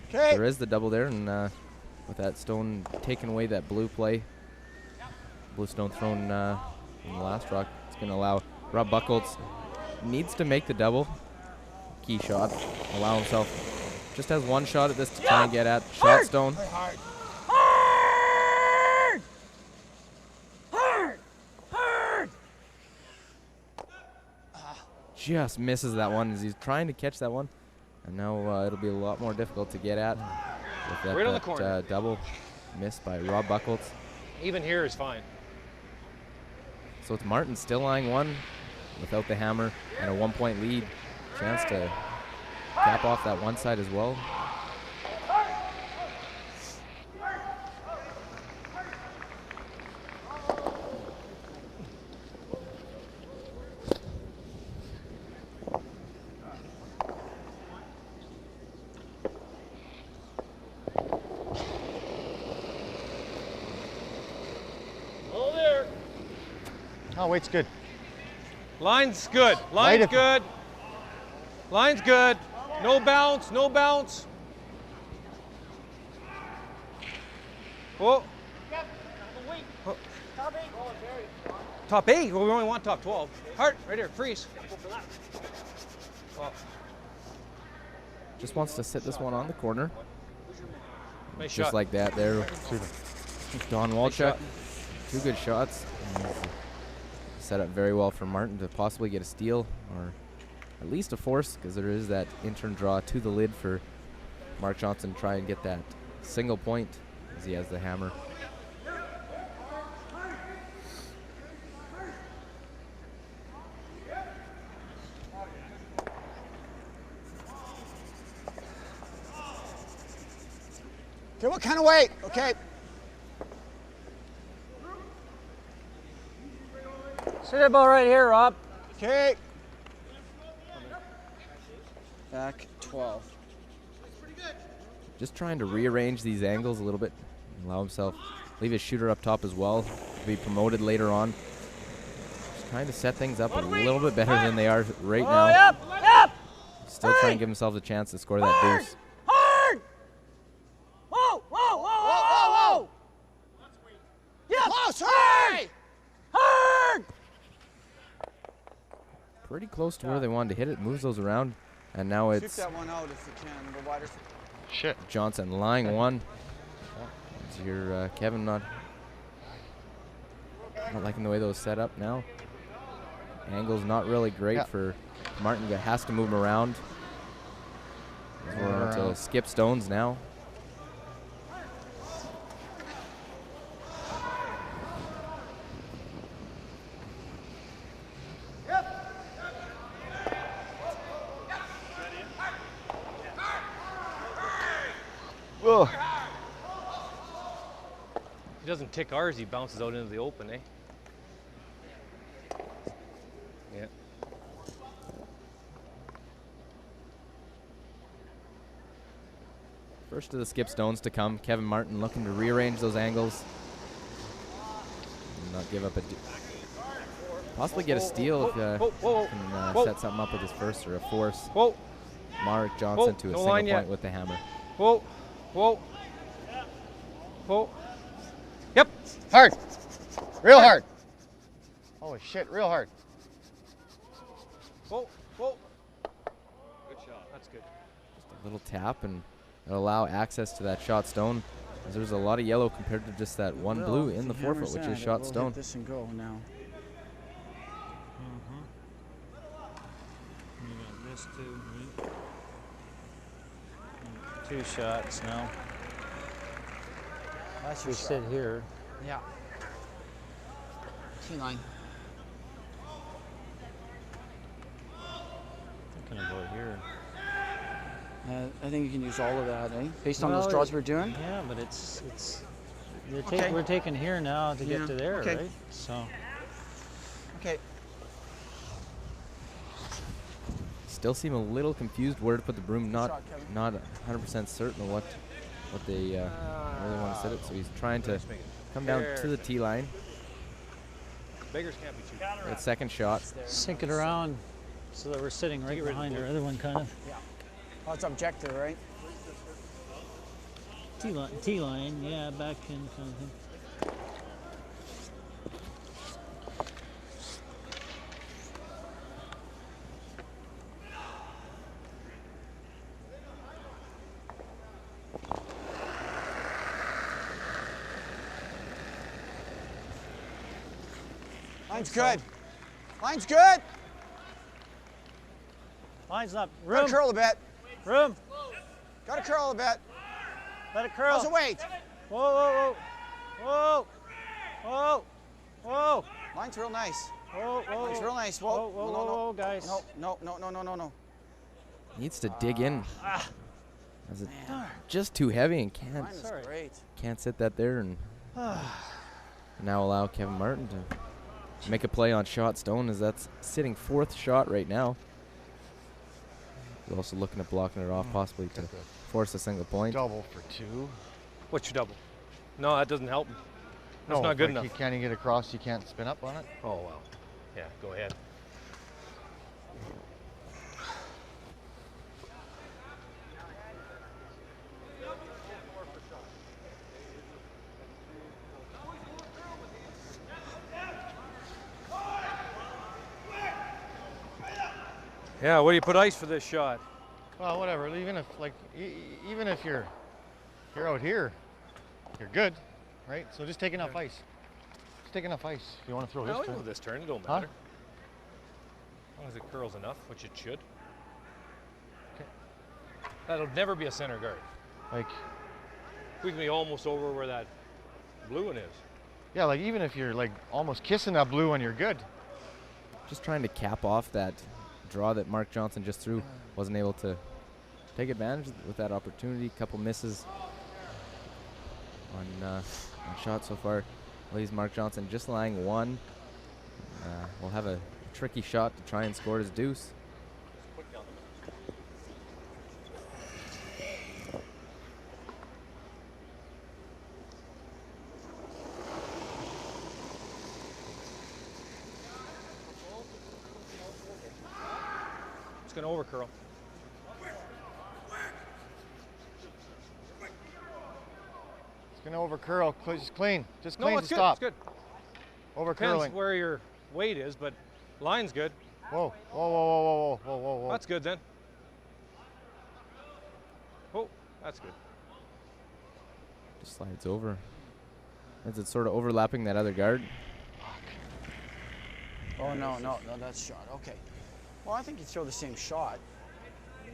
Okay. There is the double there, and with that stone taking away that blue play, blue stone thrown in the last rock, it's going to allow Rob Buckholz needs to make the double. Key shot, allow himself, just has one shot at this to try and get at shot stone. Hard. Hard. Hard. Hard. Just misses that one as he's trying to catch that one. And now it'll be a lot more difficult to get at. With that, Right on the corner. Double missed by Rob Buckholz. Even here is fine. So it's Martin still lying 1 without the hammer and a 1-point lead. Chance to cap off that one side as well. Oh, weight's good. Line's good. Line's good. Line's good. No bounce. No bounce. Whoa. Oh. Top 8? Well, we only want top 12. Hart, right here. Freeze. Oh. Just wants to sit this one on the corner. Nice Just shot. like that there. Don Walchuk. 2 good shots. Set up very well for Martin to possibly get a steal or at least a force, because there is that intern draw to the lid for Mark Johnson to try and get that single point as he has the hammer. Okay, what kind of weight? Okay. Sit about right here, Rob. Okay. Back 12. Just trying to rearrange these angles a little bit, allow himself, leave his shooter up top as well, to be promoted later on. trying to set things up a little bit better than they are right now. Yep. Still trying to give themselves a chance to score that deuce. Hard. Whoa. Yeah. Close. Hard. Hard. Pretty close to where they wanted to hit it. Moves those around. And now Shoot it's that one out if you can. Go wider. Shit. Johnson lying one. As your Kevin not liking the way those set up now. Angle's not really great for Martin. Has to move him around. We're on to Skip Stones now. Whoa. He doesn't tick ours, he bounces out into the open, eh? Yeah. First of the Skip Stones to come. Kevin Martin looking to rearrange those angles. And not give up possibly get a steal if can set something up with his first or a force. Mark Johnson to a single point with the hammer. Yep. Hard. Real hard. Holy shit, real hard. Good shot. That's good. Just a little tap and it'll allow access to that shot stone. As there's a lot of yellow compared to just that one blue in the forefoot, which is shot stone. Hit this and go now. You got this too, right? 2 shots now. That's We your sit shot. here. Yeah. T9. Thinking about here. I think you can use all of that, eh? Based on those Well, draws we're doing. Yeah, but it's Okay. we're taking here now to get to there, Okay. right? So Okay. Still seem a little confused where to put the broom. Not shot, Kevin. not 100% certain of what they where they want to set it. So he's trying to come down to the tee line. Beggars can't be choosers. That second shot. sink it around so that we're sitting right behind our other one, kind of. Yeah. Oh, it's objective, right? T line, yeah, back in kind of thing. Line's good. Line's good. Line's up. Gotta Room. curl a bit. Room. Gotta curl a bit. Let it curl. How's the weight? Whoa. Line's real nice. Whoa. Line's real nice. Whoa. Whoa, guys. No. Needs to dig in. As it just too heavy and Line is great. can't sit that there and now allow Kevin Martin to make a play on shot stone, as that's sitting 4th shot right now. He's also looking at blocking it off, possibly to force a single point. Double for 2. What's your double? No, that doesn't help him. That's not good enough. Can't get across, you can't spin up on it. Oh, well. Yeah, go ahead. Yeah, what do you put ice for this shot? Well, whatever. Even if you're out here, you're good, right? So just take enough ice. Just take enough ice. If you want to throw No, this we turn. move this turn. It don't Huh? matter. As long as it curls enough, which it should. Okay. That'll never be a center guard. Like, We can be almost over where that blue one is. yeah, like even if you're like almost kissing that blue one, you're good. Just trying to cap off that draw that Mark Johnson just threw. Wasn't able to take advantage with that opportunity. Couple misses on shots so far. Leaves Mark Johnson just lying 1. We'll have a tricky shot to try and score his deuce. It's going to over curl. It's going to over curl. Just clean. Just No, clean it's to good. stop. It's good. Over Depends curling. where your weight is, but line's good. Whoa, whoa, whoa, whoa, whoa, whoa, whoa, whoa. That's good then. Oh, that's good. Just slides over. As it's sort of overlapping that other guard. Oh, no, that's shot. Okay. Well, I think you throw the same shot.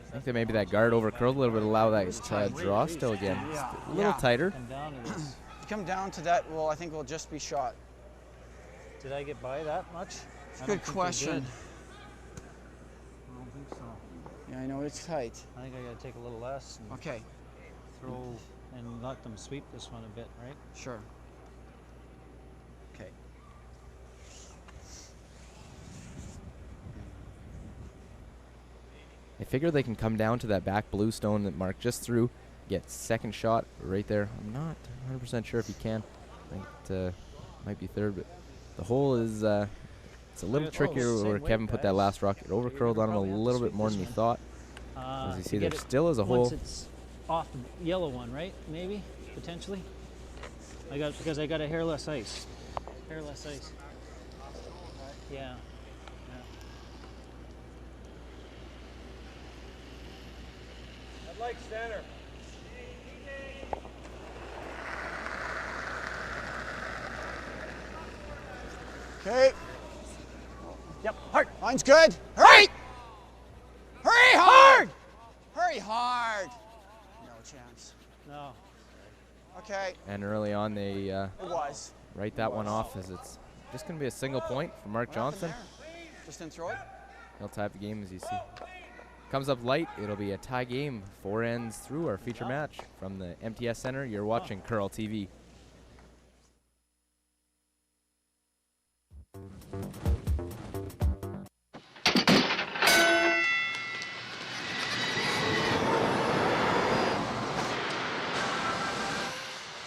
I think that maybe that guard over curled a little bit, allow that draw still again. Yeah. Just a little tighter. Come down to this. You come down to that, well, I think we'll just be shot. Did I get by that much? I don't Good think I question. did. I don't think so. Yeah, I know it's tight. I think I got to take a little less and Okay. throw and let them sweep this one a bit, right? Sure. Okay. I figure they can come down to that back blue stone that Mark just threw, get second shot right there. I'm not 100% sure if he can. I think it might be third, but the hole is it's a little trickier where Kevin put that last rock. It over curled on him a little bit more than he thought. As you see, there still is a hole. Once it's off the yellow one, right? Maybe, potentially. Because I got a hairless ice. Hairless ice. Yeah. I'd like center. Okay. Yep, hard. Line's good. Hurry! Hurry hard! Hurry hard! No chance. No. Okay. And early on, they It was. write that one off as it's just going to be a single point for Mark Johnson. Just didn't throw it? He'll tie up the game as you see. Comes up light. It'll be a tie game. 4 ends through our feature match from the MTS Center. You're watching Curl TV.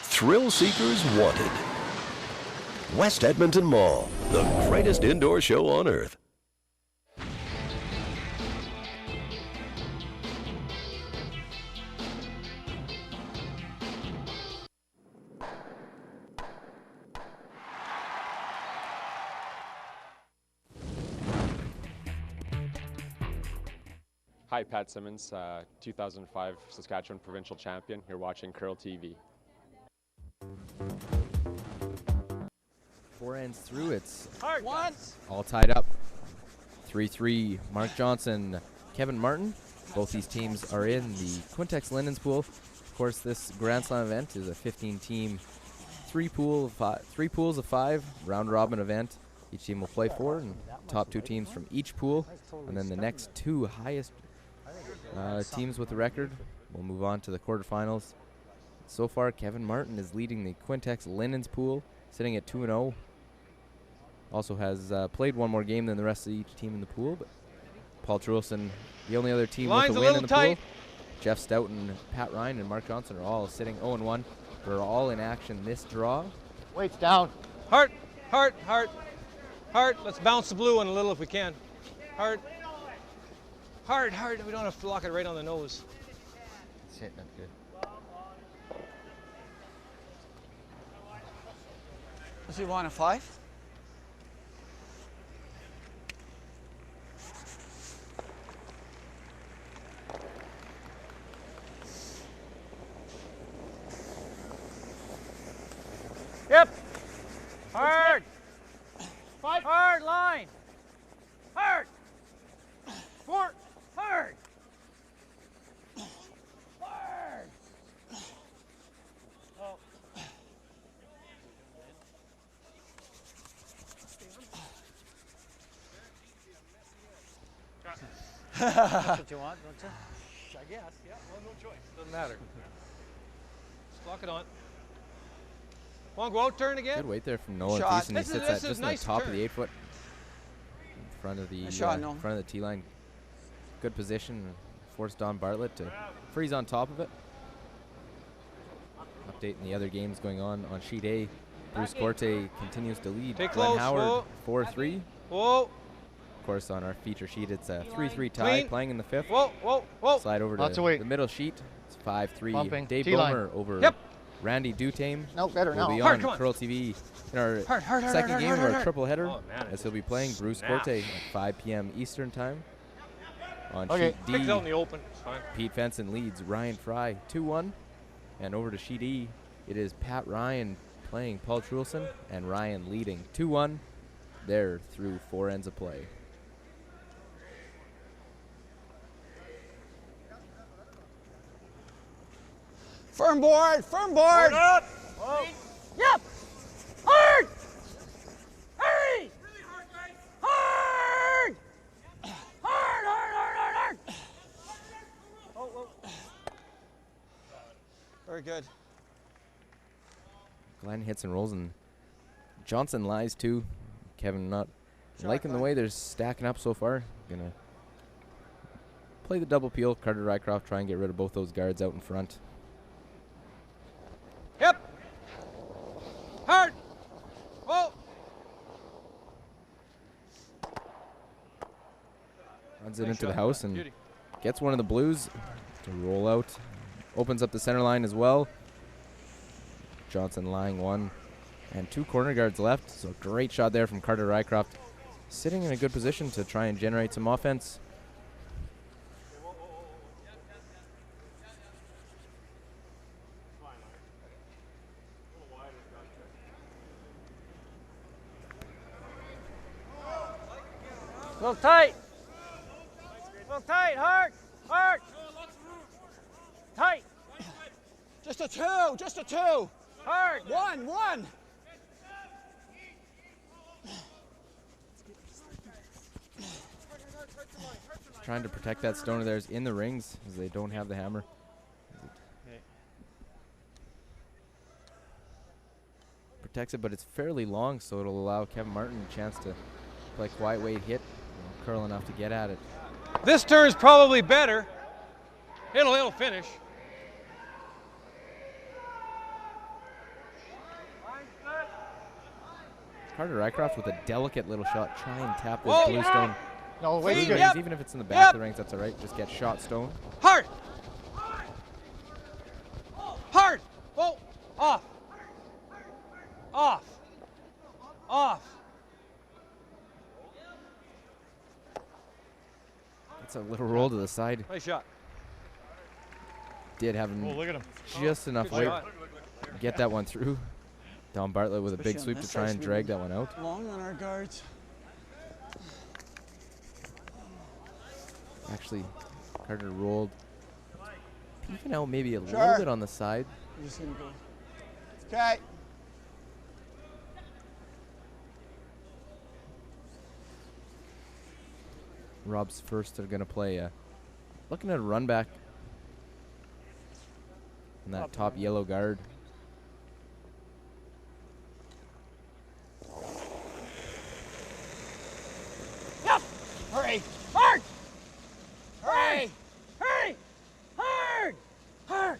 Thrill seekers wanted. West Edmonton Mall, the greatest indoor show on earth. Hi, Pat Simmons, 2005 Saskatchewan Provincial Champion. You're watching Curl TV. 4 ends through. It's Hard. all tied up. 3-3. Mark Johnson, Kevin Martin. Both these teams are in the Quintex Linens pool. Of course, this Grand Slam event is a 15-team, three pools of 5 round-robin event. Each team will play 4, and top 2 teams from each pool, and then the next 2 highest teams with the record will move on to the quarterfinals. So far, Kevin Martin is leading the Quintex Linens pool, sitting at 2-0. Also has played 1 more game than the rest of each team in the pool, but Paul Truelson, the only other team with a win in the pool. Jeff Stout and Pat Ryan and Mark Johnson are all sitting 0-1. They're all in action this draw. Weights down. Hard, hard, hard, hard. Let's bounce the blue one a little if we can. Hard. Hard, hard. We don't have to lock it right on the nose. That's it, that's good. Does he want a 5? Yep. Hard. 5. Hard line. Hard. 4. Hard. Hard. Oh. That's what you want, don't you? I guess, yeah. Well, no choice. Doesn't matter. Just lock it on. Come on, go out, turn again. Good weight there from Nolan Shot. Thiessen. He This sits is at just nice on the top turn. of the 8-foot in front of the Nice shot, Nolan. front of the tee line. Good position. Forced Don Bartlett to freeze on top of it. Update in the other games going on sheet A. Bruce Corte continues to lead. Stay Glenn close, Howard whoa. 4-3. Whoa. Of course, on our feature sheet, it's a 3-3 tie, Clean. playing in the 5th. Whoa, whoa, whoa. Slide over Lots to of weight. the middle sheet. It's 5-3. Bumping. Dave T-line. Bomer over Yep. Randy Dutame. No, better will now. be Hard, on come on. Curl TV in our Hard, second game of our hard. triple header, Oh, man, as he'll be playing Bruce snap. Corte at 5 p.m. Eastern time. On Okay. sheet Pick it out in D, the open. It's fine. Pete Fenson leads Ryan Fry 2-1. And over to sheet E, it is Pat Ryan playing Paul Trulson, and Ryan leading 2-1 there through 4 ends of play. Firm board, firm board. Up. Yep. Hard. Hurry. Hard. Hard, hard, hard. Very good. Glenn hits and rolls, and Johnson lies too. Kevin not liking the way they're stacking up so far. Gonna play the double peel. Carter Rycroft try and get rid of both those guards out in front. Yep. Hard. Whoa. Runs it Nice into the shot. house and Beauty. gets one of the Blues to roll out. Opens up the center line as well. Johnson lying one. And 2 corner guards left. So great shot there from Carter Rycroft. Sitting in a good position to try and generate some offense. A little tight. A little tight, hard, hard. Tight. Just a 2, just a 2. Hard. 1. Trying to protect that stone of theirs in the rings as they don't have the hammer. Protects it, but it's fairly long, so it'll allow Kevin Martin a chance to play quiet weight hit, curl enough to get at it. This turn's probably better. It'll finish. Carter Rycroft with a delicate little shot. Try and tap this Whoa. blue stone. No, Blue wait. rings, Yep. even if it's in the back of the rings, that's all right. Just get shot stone. Hard. Hard. Whoa. Off. Off. Off. It's a little roll to the side. Nice shot. Did have him Oh, look at him. just enough Good weight. shot. Get that one through. Don Bartlett with a big Especially on sweep to this try ice, and we drag need that one out. Long on our guards. Actually, Carter rolled. Peeking out maybe a little Sure. bit on the side. I'm just gonna go. Okay. Rob's first are going to play. Looking at a run back. And that top yellow guard. Yep. Hurry. Hard. Hurry. Hurry. Hard. Hard.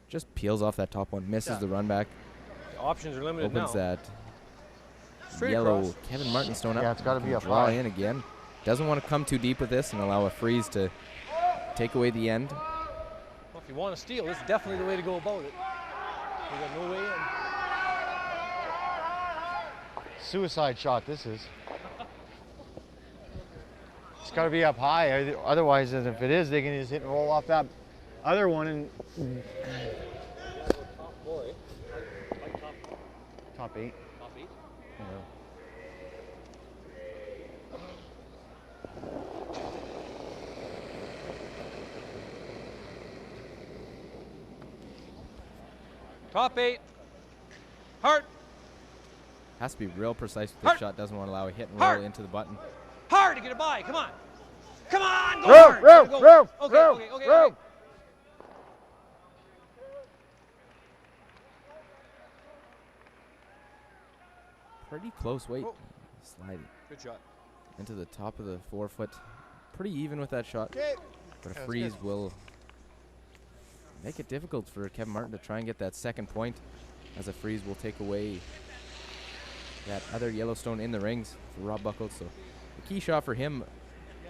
Just peels off that top one. Misses the run back. The options are limited Opens now. that Straight yellow across. Kevin Martin stone up. Yeah, it's gotta be a draw fly. in again. Doesn't want to come too deep with this and allow a freeze to take away the end. Well, if you want to steal, this is definitely the way to go about it. We got no way in. Suicide shot, this is. It's got to be up high. Otherwise, if it is, they can just hit and roll off that other one and. Top 8. Yeah. Top 8. Hard. Has to be real precise with this Hard. shot. Doesn't want to allow a hit and roll Hard. into the button. Hard to get it by. Come on. Come on. Go Row, hard. row, Go. row, Okay, row, okay, okay, row. okay. Pretty close weight. Oh. Sliding Good shot. into the top of the forefoot. Pretty even with that shot. Okay. But a That's freeze good. will make it difficult for Kevin Martin to try and get that second point, as a freeze will take away that other Yellowstone in the rings for Rob Buckles. So the key shot for him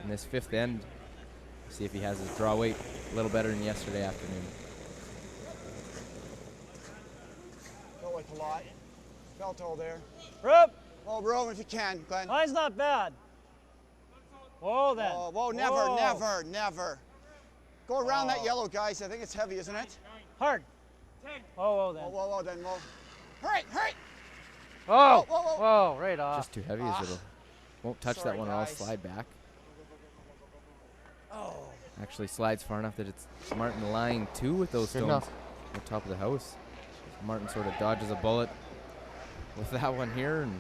in this fifth end. See if he has his draw weight a little better than yesterday afternoon. Felt like a lot. Felt all there. Rope. Oh, row if you can, Glenn. Line's not bad. Whoa, then. Oh, whoa, never, Whoa. never, never. Go around that yellow, guys. I think it's heavy, isn't it? Hard. Whoa, then. Whoa, then, whoa. Hurry, hurry. Whoa, whoa. whoa, right off. Just too heavy as it'll won't touch Sorry, that one or I'll guys. slide back. Oh. Actually slides far enough that it's Martin lying two with those Good stones enough. on top of the house. Martin sort of dodges a bullet with that one here and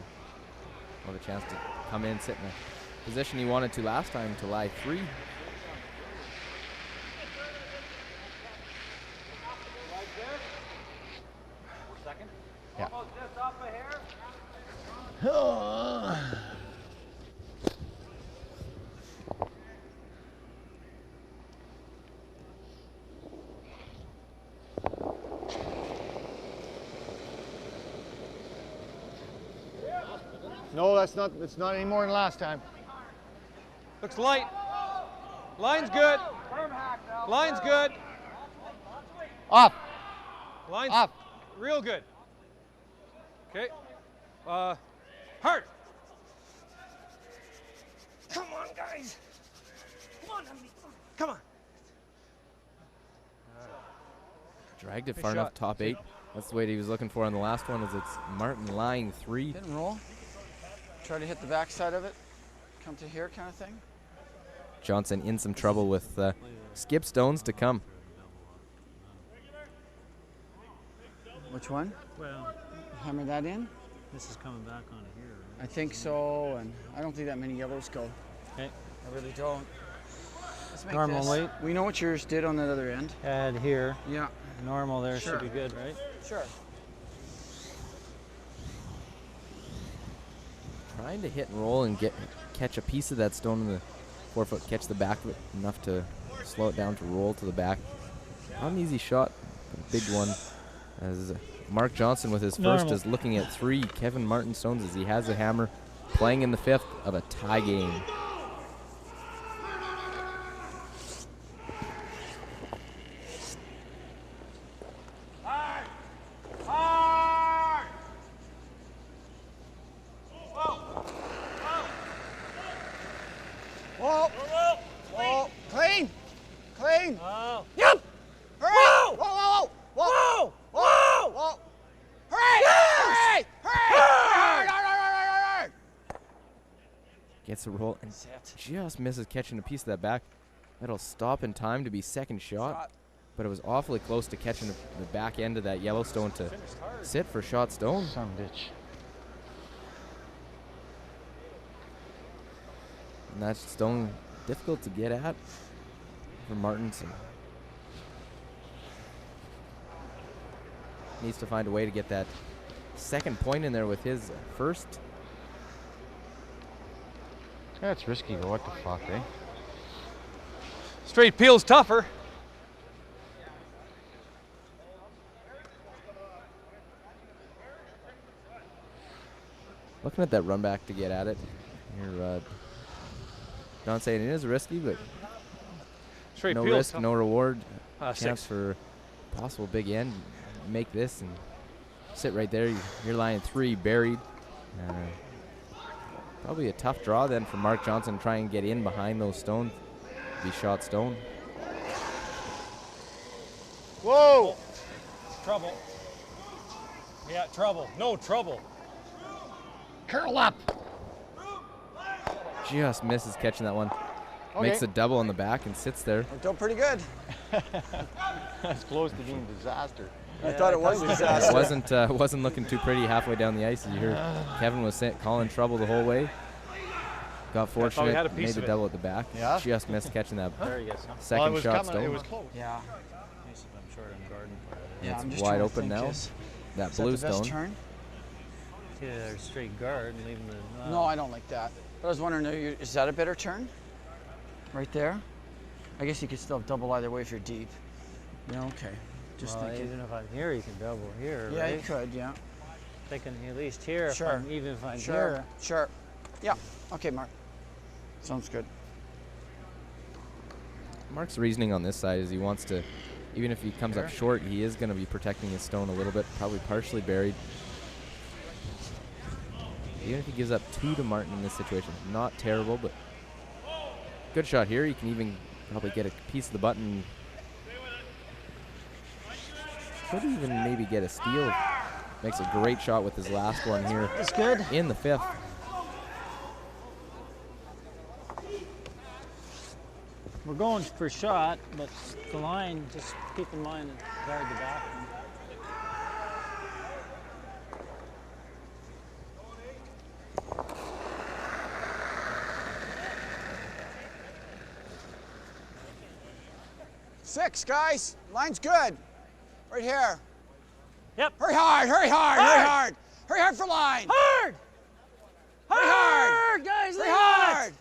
will have a chance to come in, sit in the position he wanted to last time to lie three. Yeah. No, that's not. It's not any more than last time. Looks light. Line's good. Line's good. Up. Line's Up. real good. Okay. Hard. Come on, guys. Come on. Dragged it Nice far enough, shot. top eight. That's the weight he was looking for on the last one, is it's Martin lying three. Didn't roll. Try to hit the backside of it. Come to here kind of thing. Johnson in some trouble with skip stones to come. Which one? Well, Hammer that in? this is coming back on here. I think so, and I don't think that many yellows go. Okay. I really don't. Let's make Normal this. weight. We know what yours did on that other end. Add here. Yeah. Normal there Sure. should be good, right? Sure. Trying to hit and roll and catch a piece of that stone in the 4 foot, catch the back of it enough to slow it down to roll to the back. Not an easy shot, but a big one. As Mark Johnson with his first Normal. is looking at three Kevin Martin stones as he has a hammer, playing in the fifth of a tie game. Whoa. Whoa. Clean. Clean. Oh. Yep. Hurry. Whoa. Whoa. Whoa. Whoa. Whoa. Hurry. Hurry. Hurry. Gets a roll and just misses catching a piece of that back. That'll stop in time to be second shot, but it was awfully close to catching the back end of that Yellowstone to sit for shot stone. Son of a bitch. And that stone difficult to get at for Martinson. Needs to find a way to get that second point in there with his first. That's risky, but what the fuck, eh? Straight peel's tougher. Looking at that run back to get at it. Here, Don saying it is risky, but Straight no peel's risk, tough. no reward. Six. Chance for possible big end. Make this and sit right there. You're lying three, buried. Probably a tough draw then for Mark Johnson to try and get in behind those stones. Be shot stone. Whoa! Trouble. Yeah, trouble. No trouble. Curl up. Just misses catching that one. Okay. Makes a double on the back and sits there. Worked out pretty good. That's close to being disaster. I thought it was disaster. Wasn't looking too pretty halfway down the ice. As you heard, Kevin was calling trouble the whole way. Got fortunate, had a piece made the of it. double at the back. Yeah. Just missed catching that There you go. second Well, it was shot coming, stone. it was close. Yeah. Nice if I'm short on garden. Yeah, It's I'm just wide trying to open think now. is That that blue the best stone. turn? Yeah, they're straight guard and leaving the. No, I don't like that. But I was wondering, is that a better turn? Right there? I guess you could still have double either way if you're deep. Yeah, okay. Just Well, thinking. even if I'm here, you can double here, Yeah, right? you could, yeah. I can at least hear if Sure. I'm, even if I'm Sure. here. Sure. Yeah. Okay, Mark. Sounds good. Mark's reasoning on this side is he wants to, even if he comes up short, he is going to be protecting his stone a little bit, probably partially buried. Even if he gives up 2 to Martin in this situation, not terrible, but good shot here. He can even probably get a piece of the button. Could even maybe get a steal. Makes a great shot with his last one here. That's good. In the 5th. We're going for shot, but the line, just keep in mind and guard the back. Six, guys. Line's good. Right here. Yep. Hurry hard, hurry hard, hurry hard. Hurry hard for line. Hard! Hurry hard. Guys, Hurry hard.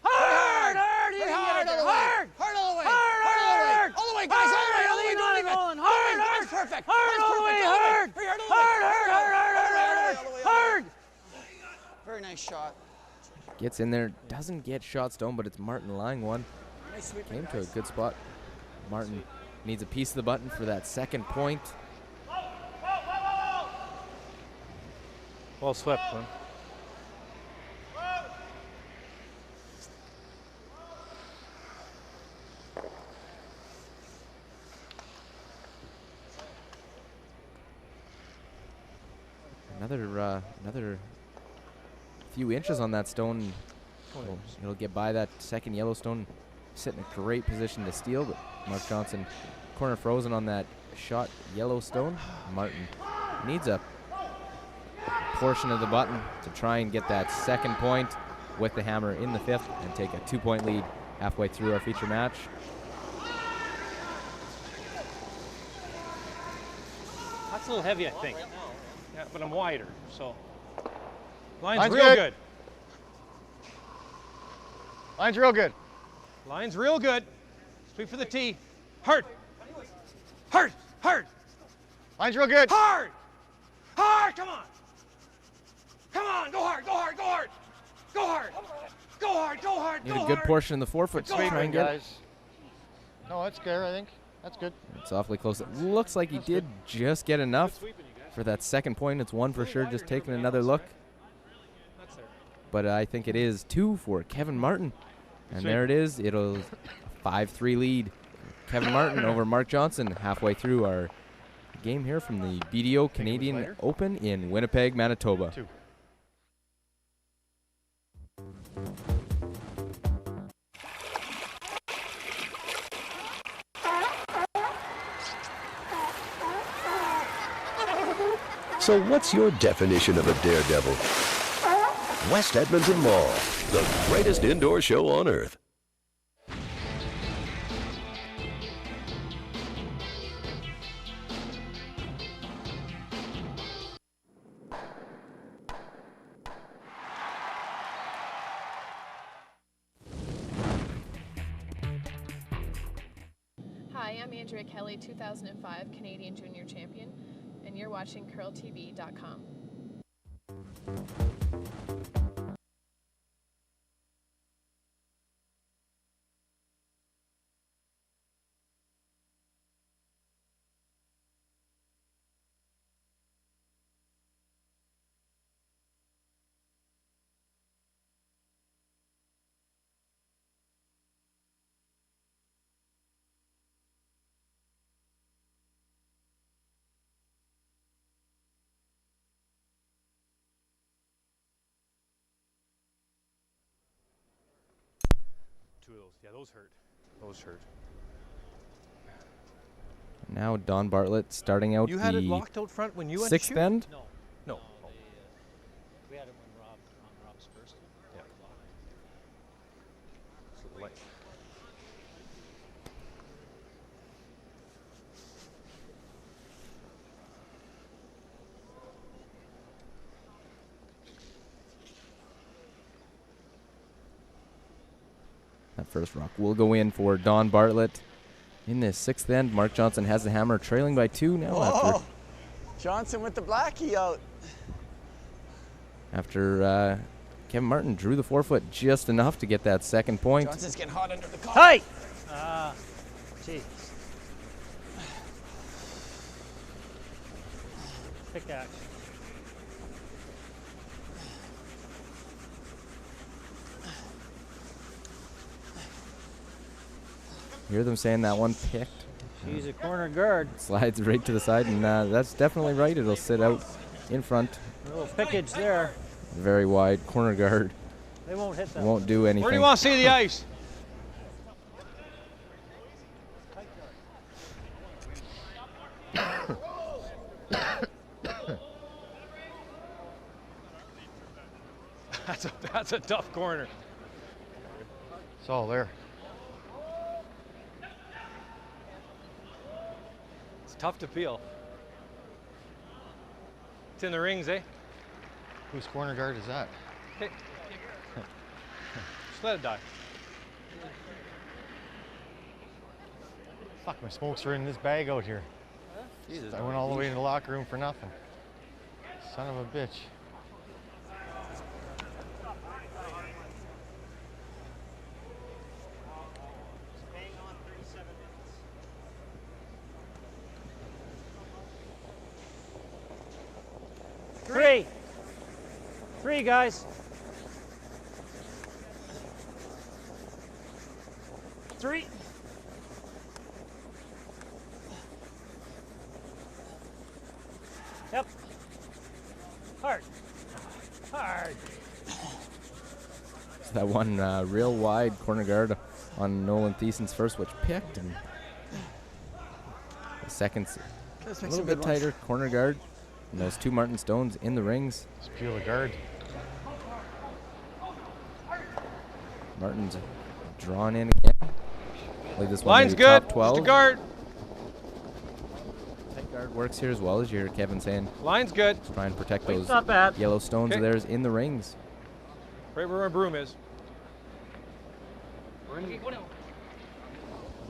Hard! Hard! Hurry hard all the way. Hard! Hard all the way. Hard! Hard all the way. Hard! All the way, guys. All the way. All the way. Don't leave it. Hard! Hard! That's perfect. Hard all the way. Hard! Hurry hard all the way. Hard! Hard! Hard! Very nice shot. Gets in there, doesn't get shot stone, but it's Martin lying one. Nice sweeping, Came to a guys. good spot. Martin needs a piece of the button for that second point. Well swept, Glenn. Another few inches on that stone. It'll get by that second Yellowstone. Sit in a great position to steal, but Mark Johnson corner frozen on that shot Yellowstone. Martin needs a portion of the button to try and get that second point with the hammer in the 5th and take a 2-point lead halfway through our feature match. That's a little heavy, I think. Yeah, but I'm wider, so. Line's Line's real good. good. Line's real good. Line's real good. Sweep for the tee. Hard. Hard. Hard. Line's real good. Hard. Hard. Come on. Come on. Go hard. Go hard. Go hard. Go hard. Go hard. Go hard. Need a good portion in the 4-foot to try and Sweeping, get it. guys. No, that's good, I think. That's good. It's awfully close. It looks like he did just get enough for that second point. It's 1 for sure, just taking another look. But I think it is 2 for Kevin Martin. And there it is. It'll 5-3 lead. Kevin Martin over Mark Johnson halfway through our game here from the BDO Canadian Open in Winnipeg, Manitoba. So what's your definition of a daredevil? West Edmonton Mall, the greatest indoor show on earth. Hi, I'm Andrea Kelly, 2005 Canadian Junior Champion, and you're watching CurlTV.com. Two of those. Yeah, those hurt. Those hurt. Now Don Bartlett starting out You had it the locked out front when you went to 6th shoot? end. No. We had it when Rob's first. Yeah. Like- That first rock will go in for Don Bartlett. In this 6th end, Mark Johnson has the hammer trailing by 2 now after Johnson with the blackie out. after Kevin Martin drew the forefoot just enough to get that second point. Johnson's getting hot under the collar. Tight! Jeez. Pickaxe. Hear them saying that one picked. She's a corner guard. Slides right to the side, and that's definitely right. It'll sit out in front. A little pickage there. Very wide corner guard. They won't hit that. Won't do anything. Where do you want to see the ice? That's a tough corner. It's all there. It's tough to peel. It's in the rings, eh? Whose corner guard is that? Okay. Just let it die. Fuck, my smokes are in this bag out here. Jesus, I went all the way in the locker room for nothing. Son of a bitch. Three, guys. Three. Yep. Hard. So that one real wide corner guard on Nolan Thiessen's first, which picked, and the second's a little bit tighter corner guard. And those two Martin Stones in the rings. Just peel the guard. Martin's drawn in again. I believe this one Line's maybe good. top 12. Just a guard. Tight guard works here as well, as you hear Kevin saying. Line's good. Let's try and protect those not bad. yellow stones of Okay. theirs in the rings. Right where my broom is. I'd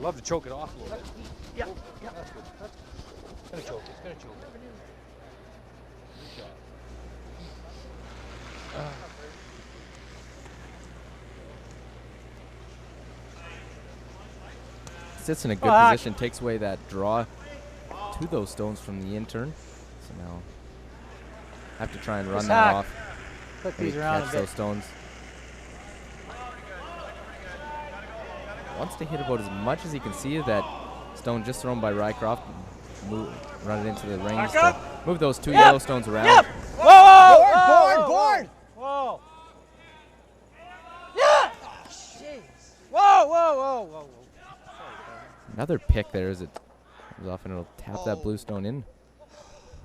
love to choke it off a little bit. Yeah. That's good. It's gonna choke. It's gonna choke. Good job. Sits in a good position, takes away that draw to those stones from the intern. So now have to try and run that off. Put Maybe these around catch a bit. those stones. Wants to hit about as much as he can see of that stone just thrown by Rycroft. Run it into the rings. To move those two yellow stones around. Yep. Whoa! Board! Whoa! Yeah! Jeez. Whoa! Another pick there as it comes off, and it'll tap that blue stone in.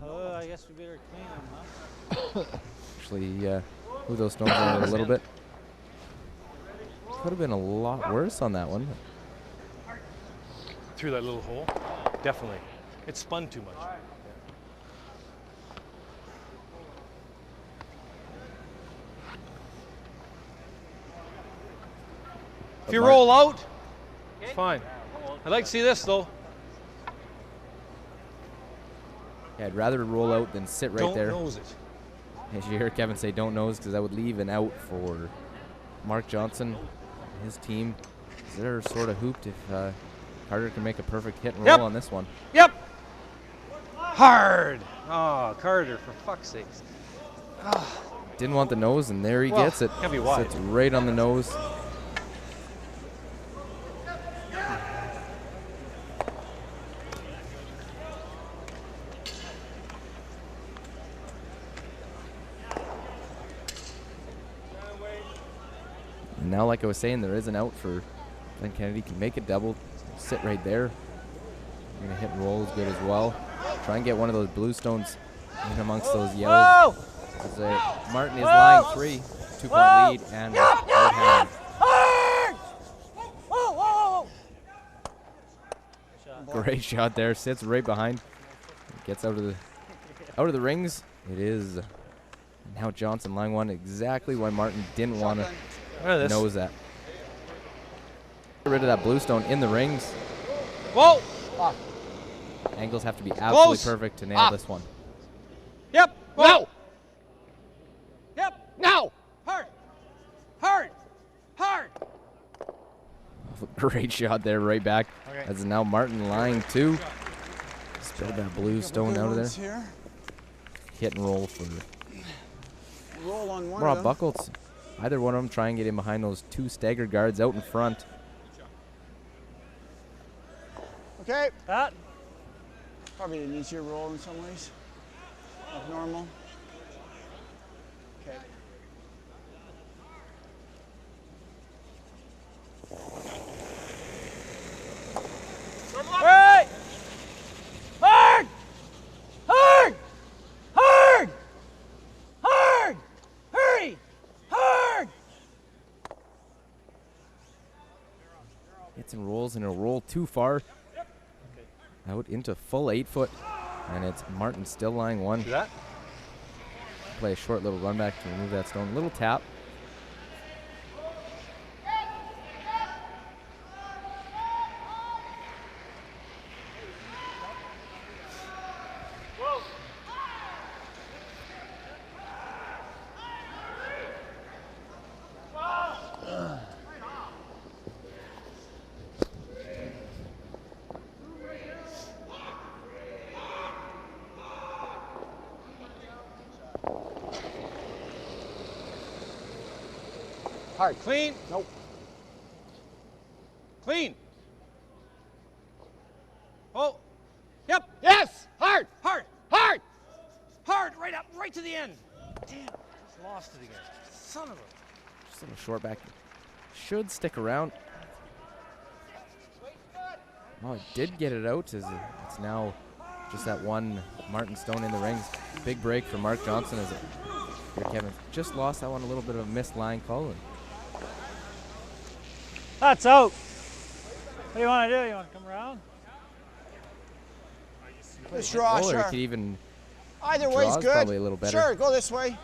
Oh, I guess we better clean them, huh? Actually, move those stones around a little bit. Could have been a lot worse on that one. Through that little hole? Definitely. It spun too much. If you roll out, it's fine. I'd like to see this though. Yeah, I'd rather roll out than sit right there. Don't nose it. As you hear Kevin say, don't nose, because that would leave an out for Mark Johnson and his team. They're sort of hooped if Carter can make a perfect hit and roll on this one. Yep. Hard. Oh, Carter, for fuck's sakes. Didn't want the nose, and there he gets it. Can't be wide. Sits right on the nose. And now, like I was saying, there is an out for Glenn Kennedy. Can make a double, sit right there. You're gonna hit and roll is good as well. Try and get one of those blue stones in amongst those yellows. As, Martin is lying 3, 2-point lead, and right hand. Great shot there. Sits right behind. Gets out of the rings. It is now Johnson line one. Exactly why Martin didn't want to nose that. Get rid of that blue stone in the rings. Whoa! Angles have to be absolutely perfect to nail this one. Yep. Whoa! Yep. Now! Hard! Hard! Hard! Great shot there, right back. Okay. As now Martin lying two. Spilled that blue stone out of there. Here. Hit and roll for Roll on one Rob of them. Buckles. Either one of them try and get in behind those two stagger guards out in front. Okay. That. Probably an easier roll in some ways. Like normal. Okay. Right! Hard! Hard! Hard! Hard! Hurry! Hard! Hits and rolls, and it'll roll too far. Out into full 8 foot. And it's Martin still lying one. See that? Play a short little run back to remove that stone. Little tap. Hard. Clean. Nope. Clean. Oh. Yep. Yes! Hard! Hard. Hard! Hard. Right up. Right to the end. Damn. Just lost it again. Son of a. Just a little short back. Should stick around. Well, it did get it out. As it's now just that one Martin stone in the rings. Big break for Mark Johnson as here Kevin just lost that one. A little bit of a missed line call. And That's out. What do you want to do? You want to come around? Let's draw, or sure. he could even Either draw way's is good. probably a little better. Sure, go this way.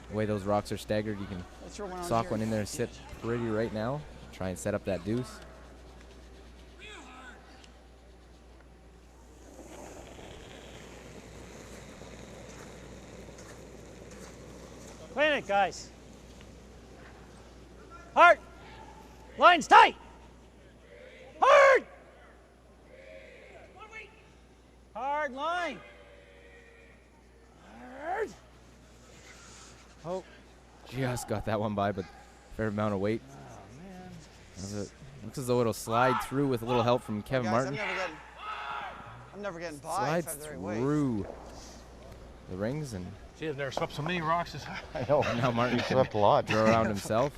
The way those rocks are staggered, you can Let's throw one on sock here. one in there, sit pretty right now. Try and set up that deuce. Clean it, guys. Hard. Line's tight. Hard. Hard line. Hard. Oh, just got that one by, but fair amount of weight. Oh, man. Looks as though it'll slide through with a little help from Kevin Guys, Martin. I'm never getting by. Slides if I have the right weight. through the rings, and Gee, I've never swept so many rocks as I know. now Martin He can swept a lot. throw around himself.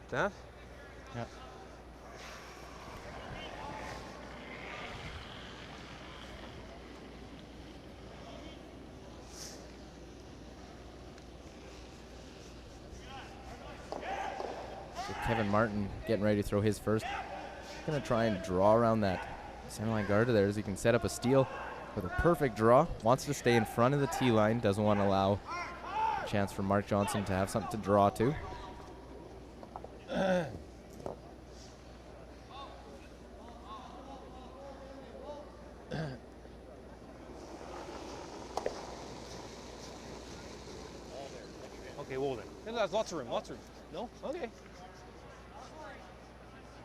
That? Yeah. So Kevin Martin getting ready to throw his first. Gonna try and draw around that center line guard there as he can set up a steal with a perfect draw. Wants to stay in front of the tee line. Doesn't want to allow a chance for Mark Johnson to have something to draw to. Okay, well then. There's lots of room. Lots of room. No? Okay.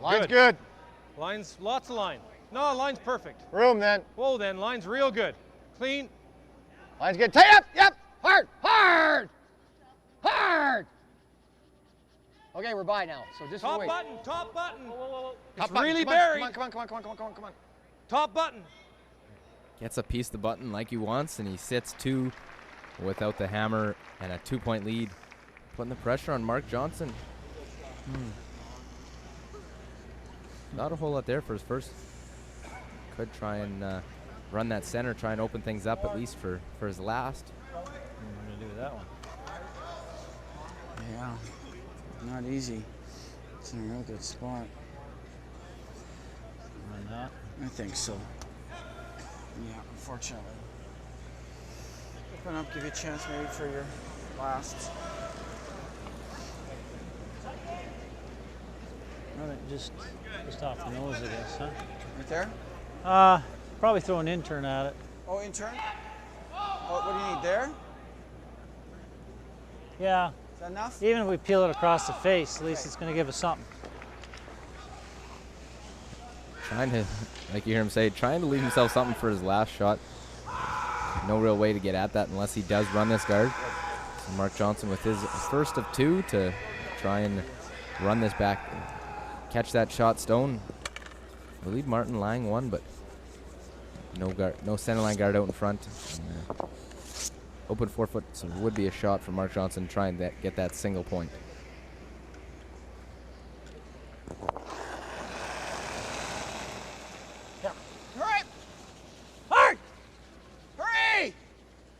Line's good. Line's lots of line. No, line's perfect. Room then. Whoa, then line's real good. Clean. Line's good. Tight up. Yep. Hard. Hard. Hard. Okay, we're by now. So just Top wait. button. Top button. Top It's button. really Come on, buried. Come on, come on, come on, come on, come on, come on. Top button. Gets a piece of the button like he wants, and he sits two without the hammer and a 2-point lead. Putting the pressure on Mark Johnson. Not a whole lot there for his first. Could try and run that center, try and open things up at least for his last. What are we going to do with that one? Yeah, not easy. It's in a real good spot. Run that. I think so. Yeah, unfortunately. Open up, give you a chance maybe for your last. Run it just off the nose, I guess, huh? Right there? Probably throw an intern at it. Oh, intern? Oh, what do you need there? Yeah. Is that enough? Even if we peel it across the face, at least it's going to give us something. Trying to, like you hear him say, trying to leave himself something for his last shot. No real way to get at that unless he does run this guard. So Mark Johnson with his first of 2 to try and run this back, catch that shot stone. I believe Martin Lang won, but no center line guard out in front. Open 4-foot, so it would be a shot for Mark Johnson trying to get that single point. Yeah. All right. Hard! Hurry!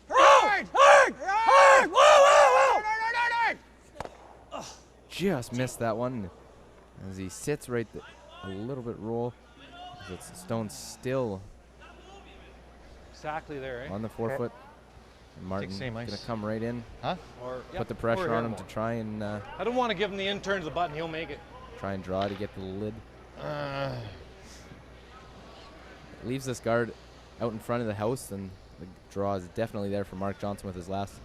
Hard! Hard! Hard! Whoa, whoa, whoa! Just missed that one as he sits right a little bit roll. It's stone still Exactly there, eh? on the 4-foot. And Martin's going to come right in. Huh? Or, Put the pressure on him to try and I don't want to give him the intern to the button. He'll make it. try and draw to get the lid. Leaves this guard out in front of the house, and the draw is definitely there for Mark Johnson with his last.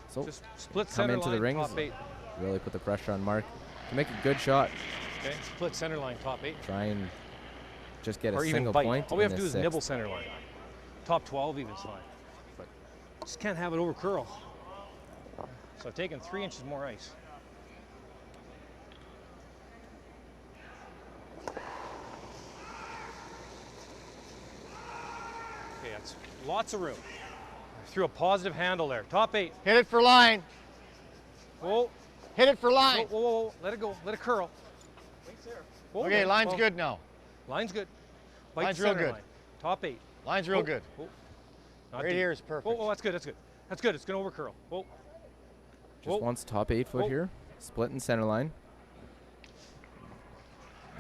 So Just split come center into line, the rings. top 8. Really put the pressure on Mark to make a good shot. Okay, split center line, top 8. Try and just get or a even single bite. point. All we in have to do this is nibble sixth. center line. Top 12 even is fine. But just can't have it over curl. So I've taken 3 inches more ice. Okay, that's lots of room. Threw a positive handle there. Top 8. Hit it for line. Whoa. Hit it for line. Whoa, whoa, whoa. Let it go. Let it curl. Whoa, Okay, there. line's Well, good now. Line's good. Bite Line's the real center good. line. Top 8. Line's real Whoa, good. whoa. Not Right deep. here is perfect. Whoa, whoa, that's good. That's good. That's good. It's going to over curl. Whoa. Just wants top 8 foot Whoa. here. Split in center line.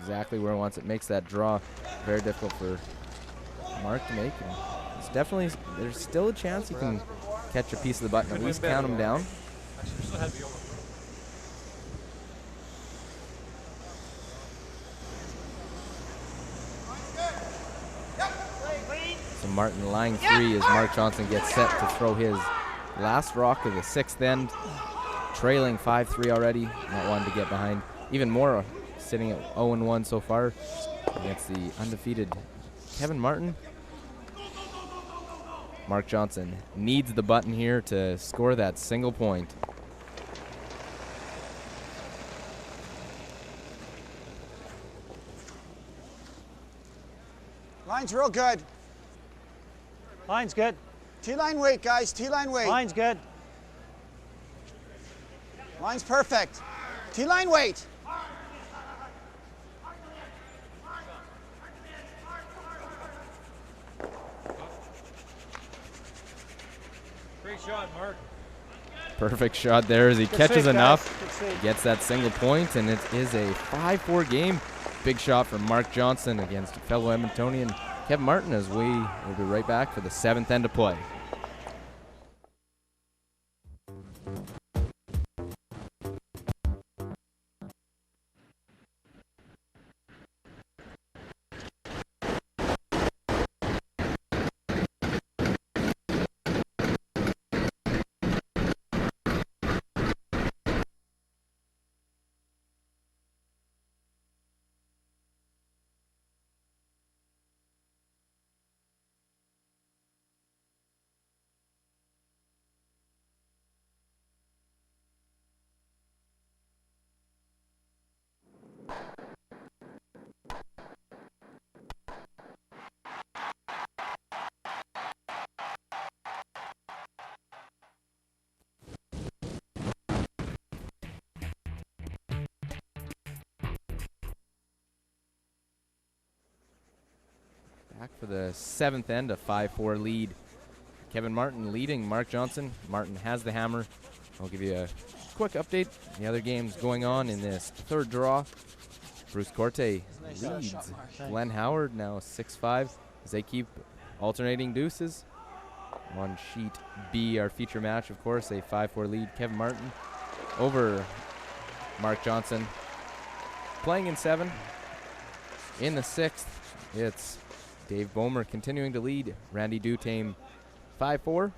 Exactly where he wants it. Makes that draw very difficult for Mark to make. And it's definitely, there's still a chance he can catch a piece of the button. At least count him down. So Martin lying 3 as Mark Johnson gets set to throw his last rock of the 6th end. Trailing 5-3 already. Not wanting to get behind. Even more sitting at 0-1 so far against the undefeated Kevin Martin. Mark Johnson needs the button here to score that single point. Line's real good. Line's good. T-line weight, guys. T-line weight. Line's good. Line's perfect. T-line weight. Great shot, Mark. Perfect shot there as he Good catches save, enough, guys. Good save. gets that single point, and it is a 5-4 game. Big shot from Mark Johnson against fellow Edmontonian Kevin Martin as we will be right back for the 7th end of play. Back for the 7th end, a 5-4 lead. Kevin Martin leading Mark Johnson. Martin has the hammer. I'll give you a quick update. The other games going on in this 3rd draw. Bruce Corte leads Glenn Howard now 6-5 as they keep alternating deuces. On sheet B, our feature match, of course, a 5-4 lead. Kevin Martin over Mark Johnson. playing in 7. In the 6th, it's Dave Bomer continuing to lead Randy Dutame 5-4.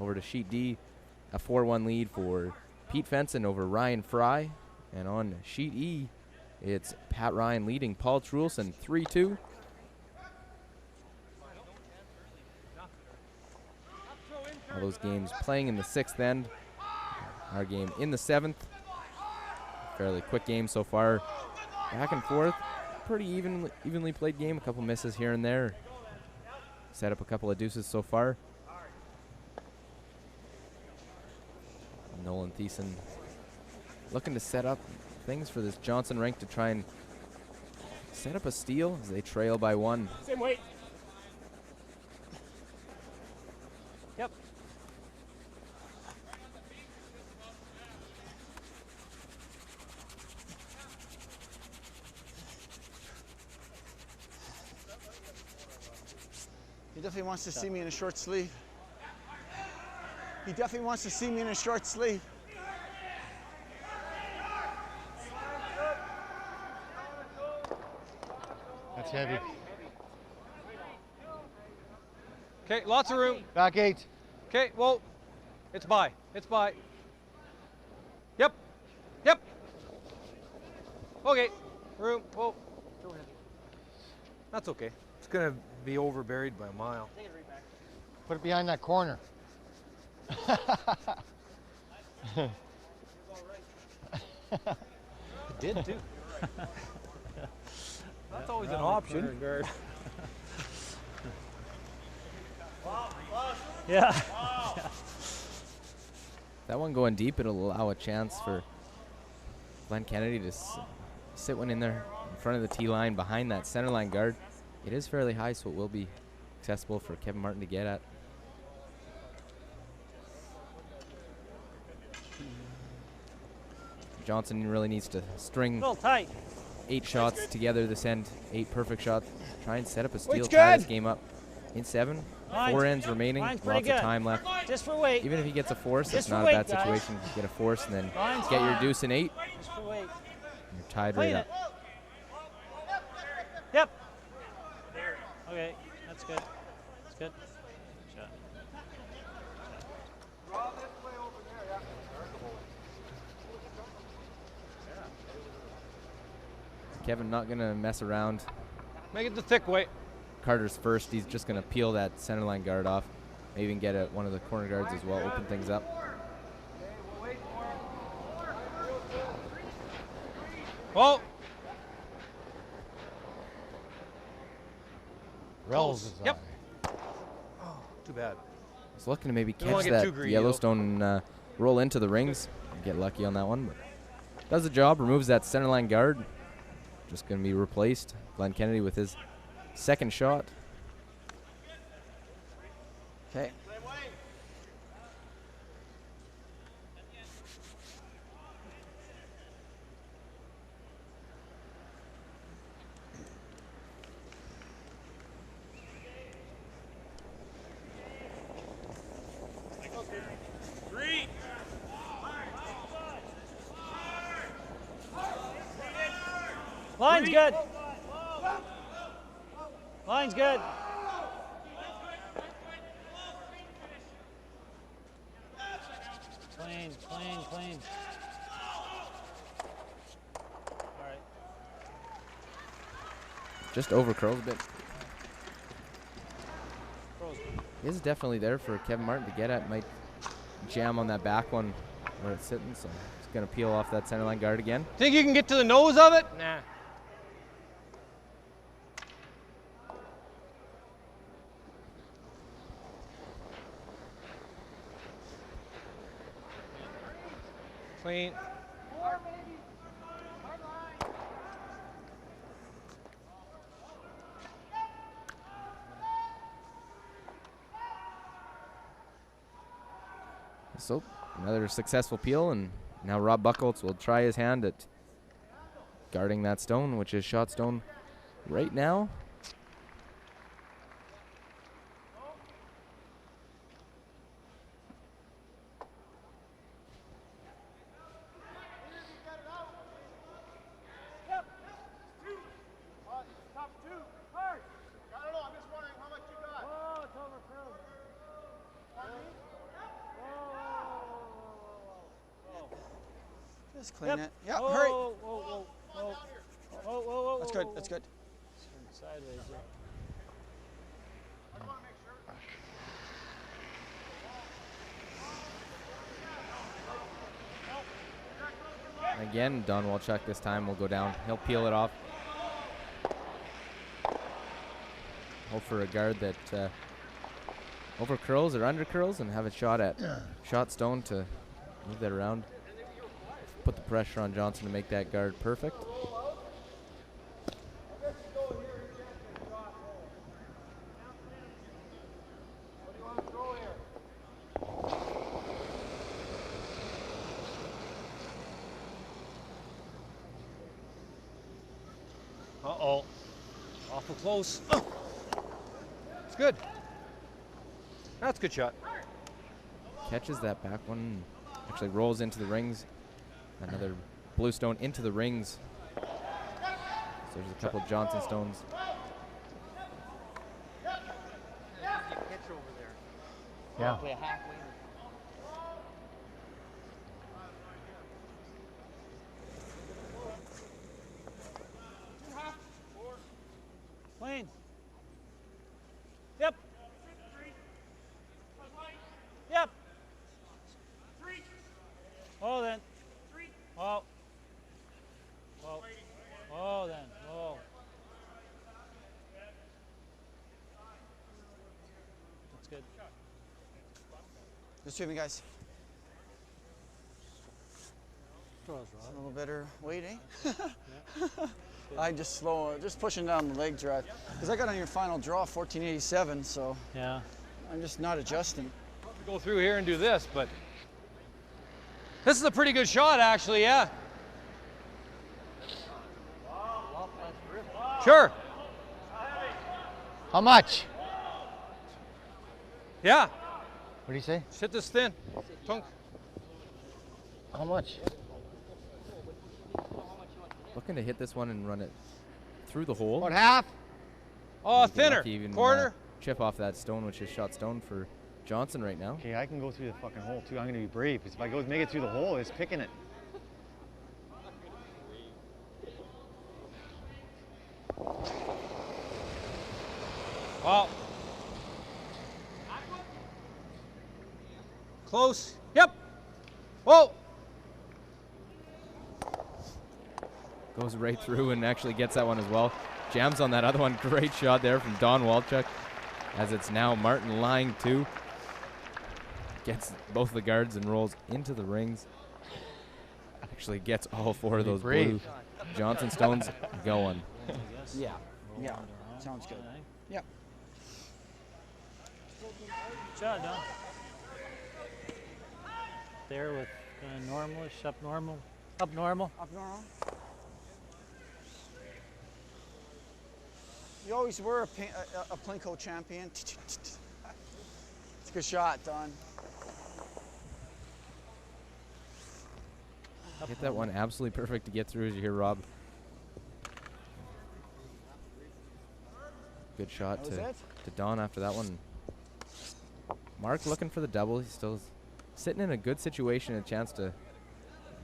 Over to sheet D, a 4-1 lead for Pete Fenson over Ryan Fry. And on sheet E, it's Pat Ryan leading Paul Trulson 3-2. All those games playing in the 6th end. Our game in the 7th. Fairly quick game so far. Back and forth. Pretty evenly played game. A couple misses here and there. Set up a couple of deuces so far. Nolan Thiessen looking to set up things for this Johnson rank to try and set up a steal as they trail by 1. Same weight. Yep. He definitely wants to see me in a short sleeve. He definitely wants to see me in a short sleeve. That's heavy. Okay, lots of room. Back 8. Okay, whoa. It's by. It's by. Yep. Yep. Okay. Room. Whoa. Go ahead. That's okay. It's going to be overburied by a mile. Put it behind that corner. It did too. That's always an option. Yeah. That one going deep, it'll allow a chance for Glenn Kennedy to sit one in there in front of the tee line behind that center line guard. It is fairly high, so it will be accessible for Kevin Martin to get at. Johnson really needs to string 8 shots together this end, 8 perfect shots. Try and set up a steal, tie this game up in 7. 4 ends remaining, lots of time left. Just for weight. Even if he gets a force, that's Just not for a bad weight, guys. situation. Get a force and then Line's get your fine. deuce in 8. Just for weight. You're tied right up. Yep. Okay, that's good. That's good. Shot. Kevin not going to mess around. Make it the thick way. Carter's first. He's just going to peel that center line guard off. Maybe even get at one of the corner guards as well, open things up. Oh. Rells is Yep. Oh, too bad. He's looking to maybe Don't wanna catch get too that greedy, Yellowstone roll into the rings and get lucky on that one. But does the job, removes that center line guard. Just going to be replaced. Glenn Kennedy with his second shot. Okay. Line's good. Line's good. Clean, clean, clean. All right. Just over curls a bit. Is definitely there for Kevin Martin to get at. Might jam on that back one where it's sitting, so it's going to peel off that center line guard again. Think you can get to the nose of it? Nah. Clean. So another successful peel, and now Rob Buchholz will try his hand at guarding that stone, which is shot stone right now. Just clean it. Yep, Whoa, hurry. Whoa, whoa, whoa, whoa, whoa, whoa, whoa. That's whoa, good. whoa. That's good. Sideways there. Again, Don Walchuk this time will go down. He'll peel it off. Hope for a guard that over curls or under curls and have a shot at shot stone to move that around. Put the pressure on Johnson to make that guard perfect. Uh-oh. Awful close. Oh. It's good. That's a good shot. Catches that back one. Actually rolls into the rings. Another blue stone into the rings. So there's a couple Johnson stones. Yeah. Lane. Yep. Yep. Oh, then. Oh. Oh. Oh, then. Oh. That's good. Good swimming, guys. Draws, A Rob. little better weight, eh? I just just pushing down the leg drive. Because I got on your final draw 1487, so Yeah. I'm just not adjusting. Go through here and do this, but this is a pretty good shot, actually, yeah. Sure. How much? Yeah. What do you say? Hit this thin. Tunk. How much? Looking to hit this one and run it through the hole. About half? Oh, Make it thinner. lucky even, Quarter. Chip off that stone, which is shot stone for Johnson right now. Okay, I can go through the fucking hole too. I'm gonna be brave because if I make it through the hole, it's picking it. Wow. Close. Yep. Whoa. Goes right through and actually gets that one as well. Jams on that other one. Great shot there from Don Walchuk. As it's now Martin lying too. Gets both the guards and rolls into the rings. Actually gets all four of those blue Johnson stones going. Yeah. Yeah. Sounds good. Yep. Good shot, Don. There with normalish, up normal. Up normal. Up normal. You always were a Plinko champion. It's a good shot, Don. Hit that one absolutely perfect to get through as you hear Rob. Good shot to Don after that one. Mark looking for the double. He's still sitting in a good situation, a chance to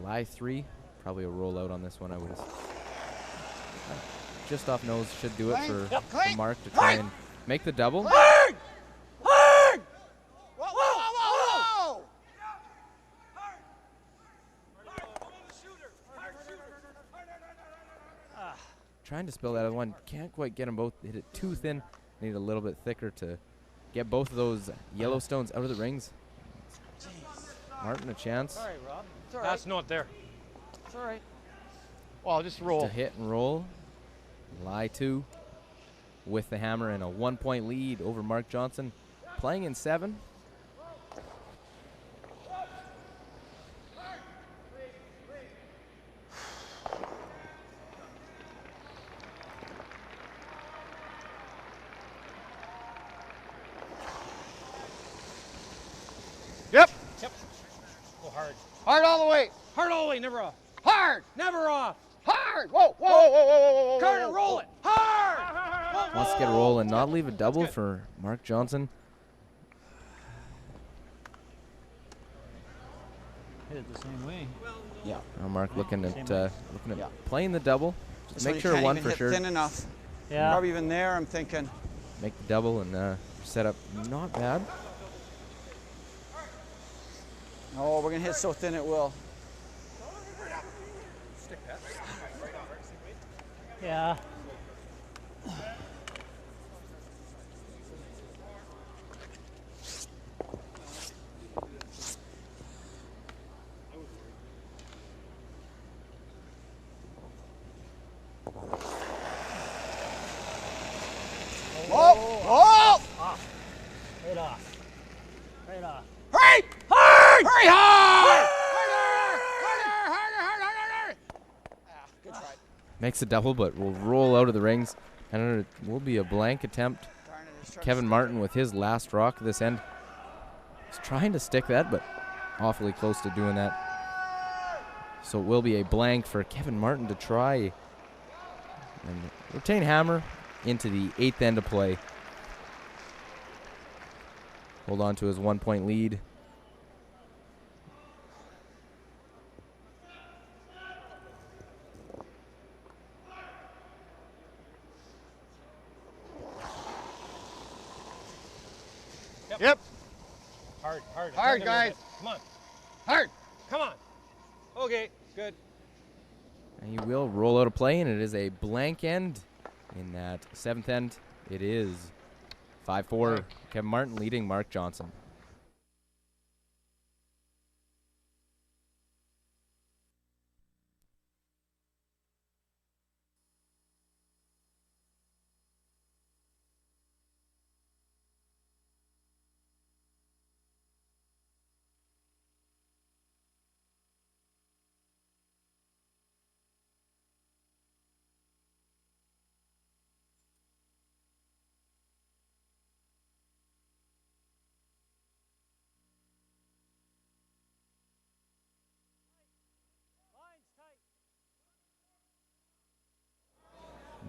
lie three. Probably a rollout on this one, I would have. Just off nose should do it for Mark to try and make the double. Hard! Hard! Whoa, whoa, whoa, whoa! Trying to spill that other one. Can't quite get them both. Hit it too thin. Need a little bit thicker to get both of those yellow stones out of the rings. Martin a chance. Sorry, Rob. It's all right. That's not there. It's all right. Well, just roll. To hit and roll. Lie two with the hammer and a 1 point lead over Mark Johnson. Playing in 7. Yep. Yep. Go hard. Hard all the way. Hard all the way, never off. Hard. Never off. Hard. Whoa, whoa, whoa, whoa, whoa, whoa. Carter, roll it. Hard. Wants to get a roll and not leave a double for Mark Johnson. Hit it the same way. Yeah. Now Mark looking at Yeah. playing the double. Just This make one sure you can't one even for hit sure. thin enough. Yeah. Probably even there, I'm thinking. Make the double and set up not bad. Oh, we're going to hit so thin it will. Yeah. Oh! Off. Right off. Right off. Hurry! Hard! Hurry hard! Harder! Ah, good try. Makes a double, but will roll out of the rings. And it will be a blank attempt. Kevin Martin with his last rock this end. He's trying to stick that, but awfully close to doing that. So it will be a blank for Kevin Martin to try and retain hammer into the 8th end of play. Hold on to his 1-point lead. Yep. Hard. Hard, Turn it a little guys. bit. Come on. Hard. Come on. Okay, good. And he will roll out a play, and it is a blank end in that 7th end. It is 5-4. Kevin Martin leading Mark Johnson.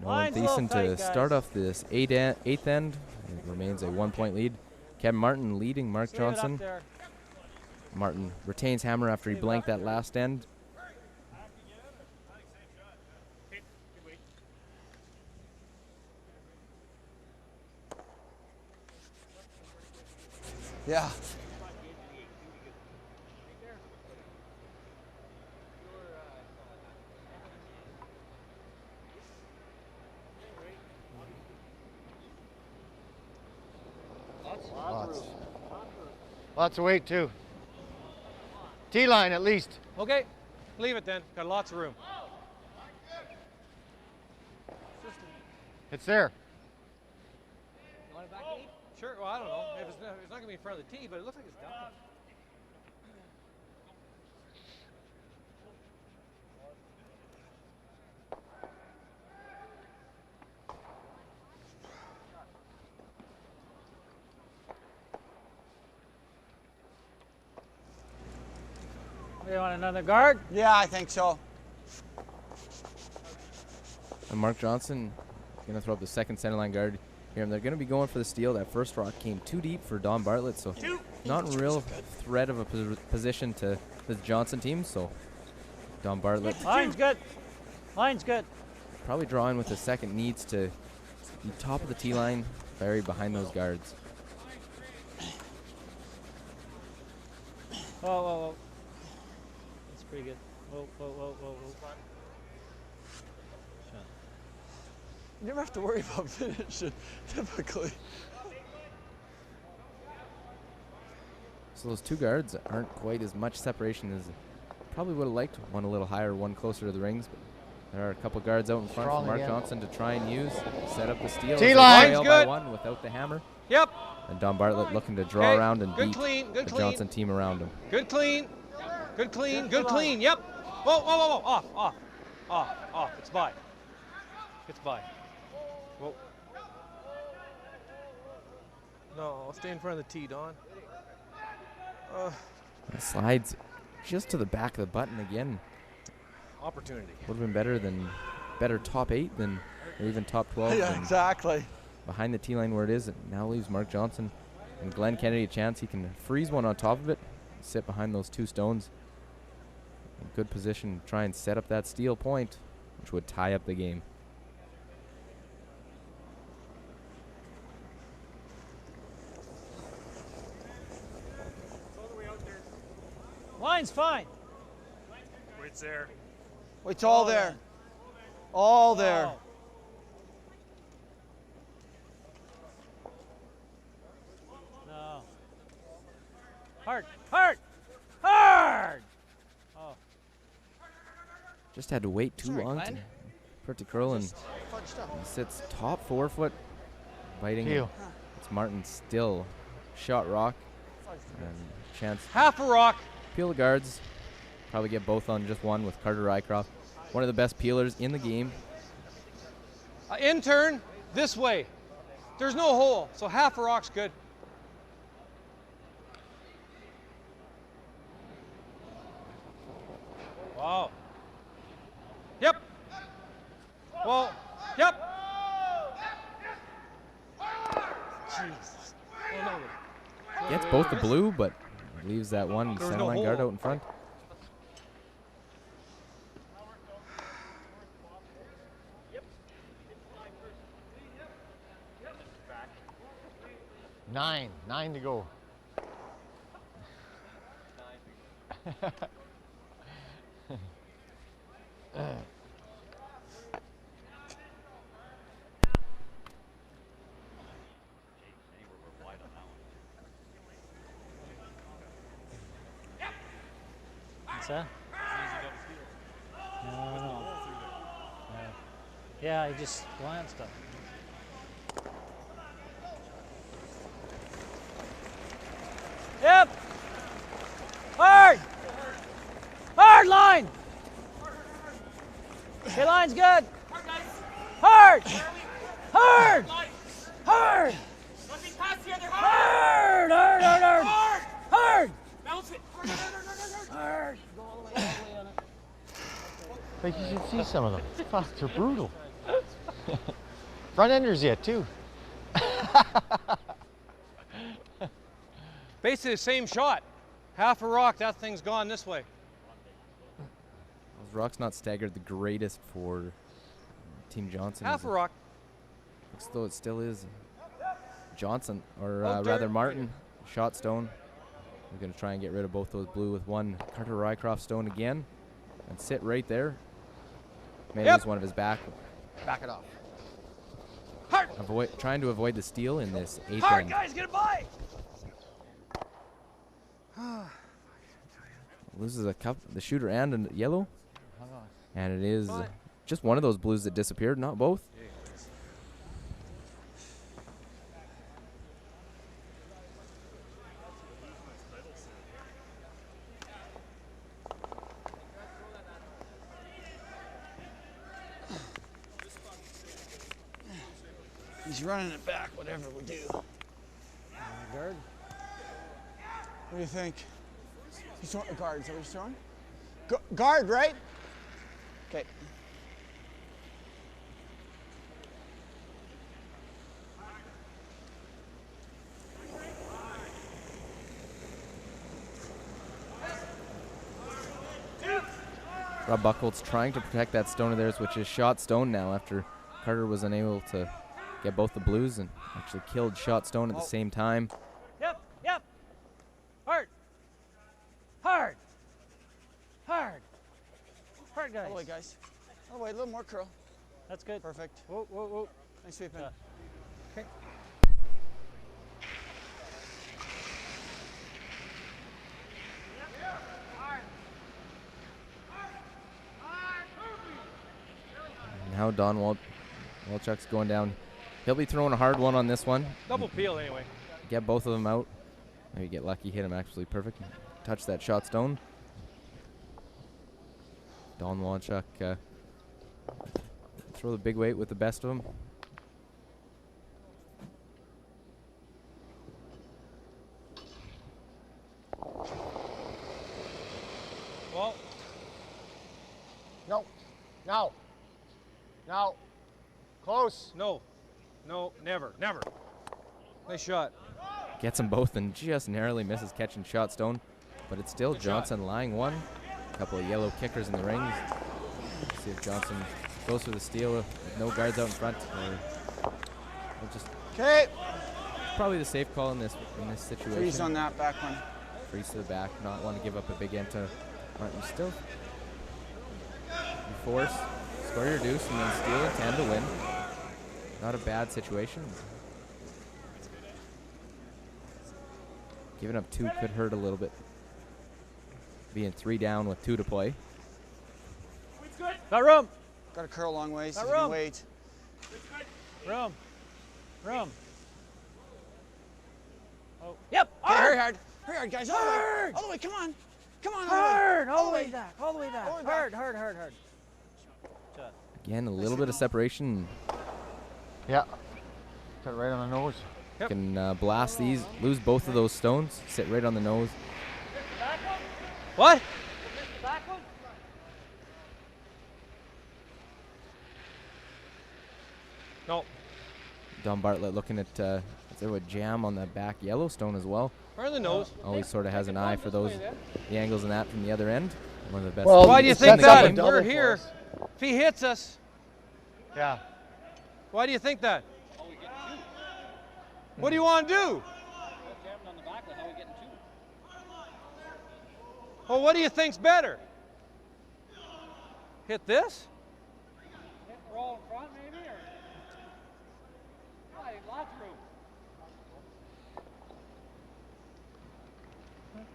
Nolan Line's a little Thiessen tight, to start off this 8th end. It remains a 1-point lead. Kevin Martin leading Mark Save it up Johnson. there. Martin retains hammer after he Save it blanked up that there. last end. Yeah. Lots of weight too. T-line at least. Okay, leave it then. Got lots of room. It's there. Sure, well, I don't know. If it's not going to be in front of the tee, but it looks like it's down. You want another guard? Yeah, I think so. And Mark Johnson going to throw up the second center line guard here. And they're going to be going for the steal. That first rock came too deep for Don Bartlett, so not in real threat of a position to the Johnson team. So Don Bartlett Line's good. Line's good. probably drawing with the second, needs to be top of the tee line, buried behind those guards. Whoa, whoa, whoa. That's pretty good. Whoa, whoa, whoa, whoa, whoa. You never have to worry about finishing, typically. So those two guards aren't quite as much separation as probably would have liked. One a little higher, one closer to the rings. But there are a couple guards out in front Strong for Mark again. Johnson to try and use. Set up the steal. T-line. Trail by Good. one without the hammer. Yep. And Don Bartlett looking to draw Okay. around and Good beat clean, good the clean. Johnson team around him. Good clean. Good clean. Good clean. Yep. Whoa, whoa, whoa, whoa. Off. It's by. It's by. Whoa. No, stay in front of the tee, Don. It slides just to the back of the button again. Opportunity. Would have been better top 8 than or even top 12. Yeah, than exactly. behind the tee line where it is. It now leaves Mark Johnson and Glenn Kennedy a chance. He can freeze one on top of it, sit behind those two stones. good position to try and set up that steal point, which would tie up the game. Line's fine. Wait's there. Wait's all there. All there. No. Hard. Hard. Hard. Oh. Just had to wait too long for it to curl, and sits top 4 foot, biting. Peel. It's Martin still shot rock, and chance. Half a rock. Peel the guards. Probably get both on just one with Carter Rycroft. One of the best peelers in the game. Intern, this way. There's no hole, so half a rock's good. Wow. Yep. Well, yep. Jesus. Oh, no. Gets both the blue, but leaves that one There was center no line guard hole. out in front. Nine to go. What's that? No. Yeah, I just glanced up. Yep. Hard. Hard line. Okay, line's good. Hard. Hard. Hard. Hard. Hard. Hard. Hard. Hard. Bounce it. Hard. Go all the way on it. Like you should see some of them. Fuck, they're brutal. Front enders yet too. Basically the same shot. Half a rock, that thing's gone this way. Those rocks not staggered the greatest for Team Johnson. Half a rock. Looks though it still is Johnson, or Oh, rather dirt. Martin, shot stone. We're going to try and get rid of both those blue with one Carter Rycroft stone again and sit right there. May Yep. lose one of his back. Back it off. Trying to avoid the steal in this 8th Hard, round. guys, get it by. Loses a cup, the shooter and a yellow. Hang on. And it is Fine. just one of those blues that disappeared, not both. He's running it back, whatever we do. Guard. What do you think? He's throwing a guard. Is that what he's throwing? Guard, right? Okay. Rob Buchholz trying to protect that stone of theirs, which is shot stone now after Carter was unable to get both the blues and actually killed shot stone at the same time. Yep. Yep. Hard. Hard. Hard. Hard, guys. All the way, guys. All the way, a little more curl. That's good. Perfect. Whoa, whoa, whoa. Nice sweep in. Okay. Now Don Walchuk's going down. He'll be throwing a hard one on this one. Double peel anyway. Get both of them out. Maybe get lucky, hit him actually perfect. Touch that shot stone. Don Walchuk throw the big weight with the best of them. Well, No. No. No. Close. no. No, never, never. Nice shot. Gets them both and just narrowly misses catching shot stone. But it's still Good shot. Johnson lying one. A couple of yellow kickers in the rings. See if Johnson goes for the steal with no guards out in front. Or we'll just probably the safe call in this situation. Freeze on that back one. Freeze to the back. Not want to give up a big end to Martin still. You force, score your deuce, and then steal it, 10 to win. Not a bad situation. Giving up 2 could hurt a little bit. Being 3 down with 2 to play. Got room. Got to curl a long ways. Got You can room. wait. Room. Room. Oh. Yep. Okay, hurry hard. Hurry hard, guys. All the way. All the way. Come on. Come on. Hard. All All the the way. way back. All the way back. All the way Hard, back. hard, hard, hard. Again, a little bit of separation. Yeah. Got right on the nose. You can blast these, lose both of those stones, sit right on the nose. What? No. Don Bartlett looking at if there would jam on the back Yellowstone as well. Right on the nose. Always sort of has an eye for those, the angles in that from the other end. One of the best. Well, why do you think that? game. We're here. If he hits us. Yeah. Why do you think that? What do you want to do? Well, what do you think's better? Hit this? Roll in front, maybe, or lots of room.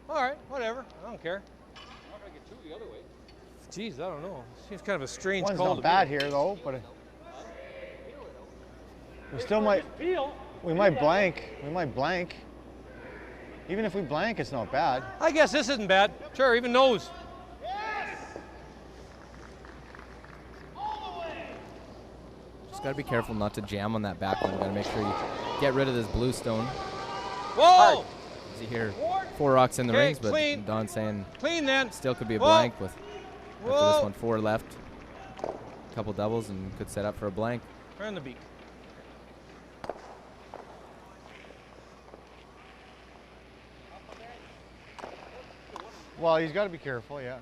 All right, whatever. I don't care. I'm not gonna get 2 the other way. Jeez, I don't know. Seems kind of a strange One's call. not to bad make. here though, but we still might. We might blank. We might blank. Even if we blank, it's not bad. I guess this isn't bad. Sure, even nose. Just gotta be careful not to jam on that back one. Gotta make sure you get rid of this blue stone. Whoa! As you hear 4 rocks in the Okay, rings, but clean. Don's saying Clean then. still could be a Whoa. blank with after Whoa. this one 4 left. Couple doubles and could set up for a blank. Right on the beak. Well, he's got to be careful, yeah.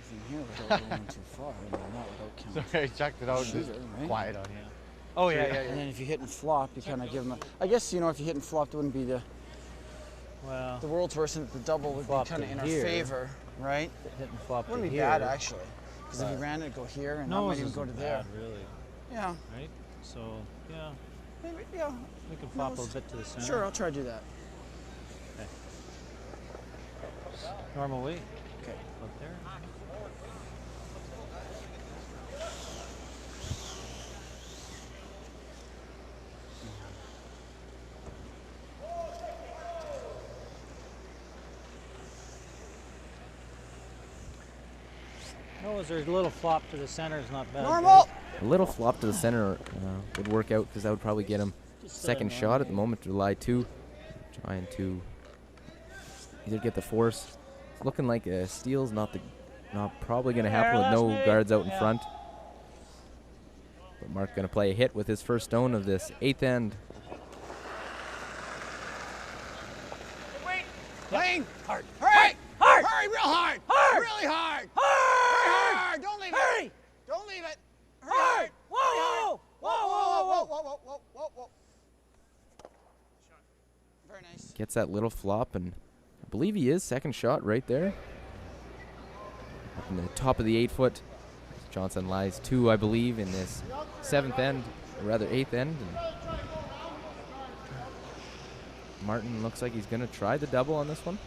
From here without going too far, not without counting. Sorry, checked it out. Just Shooter, right? quiet on here. Oh yeah, yeah, yeah. And then if you hit and flop, you kind of give him a. I guess if you hit and flopped, it wouldn't be the world's worst, and the double would be Flopped kind of it in our here. favor, right? Hit and flop Wouldn't to be here. bad actually, because if you ran it, go here, and that might even go to there. Bad, really. Yeah. Right. So yeah. Maybe, yeah. We can flop a Nose. little bit to the center. Sure, I'll try to do that. Okay. Normal weight. Okay. Up there. Nose or a little flop to the center is not bad. Normal. A little flop to the center would work out because that would probably get him second shot at the moment to lie 2. Trying to either get the force. It's looking like a steal's not probably going to happen with no guards out in front. But Mark going to play a hit with his first stone of this 8th end. Playing hard. Hurry! Hard! Hurry, real hard! Hard! Really hard! Hard! Hard! Don't leave it! Don't leave it! Hard! Whoa! Whoa! Whoa! Whoa! Whoa! Whoa! Whoa! Whoa! Whoa! Very nice. Gets that little flop, and I believe he is second shot right there. Up in the top of the 8-foot. Johnson lies 2, I believe, in this 7th end, or rather 8th end. And Martin looks like he's going to try the double on this one.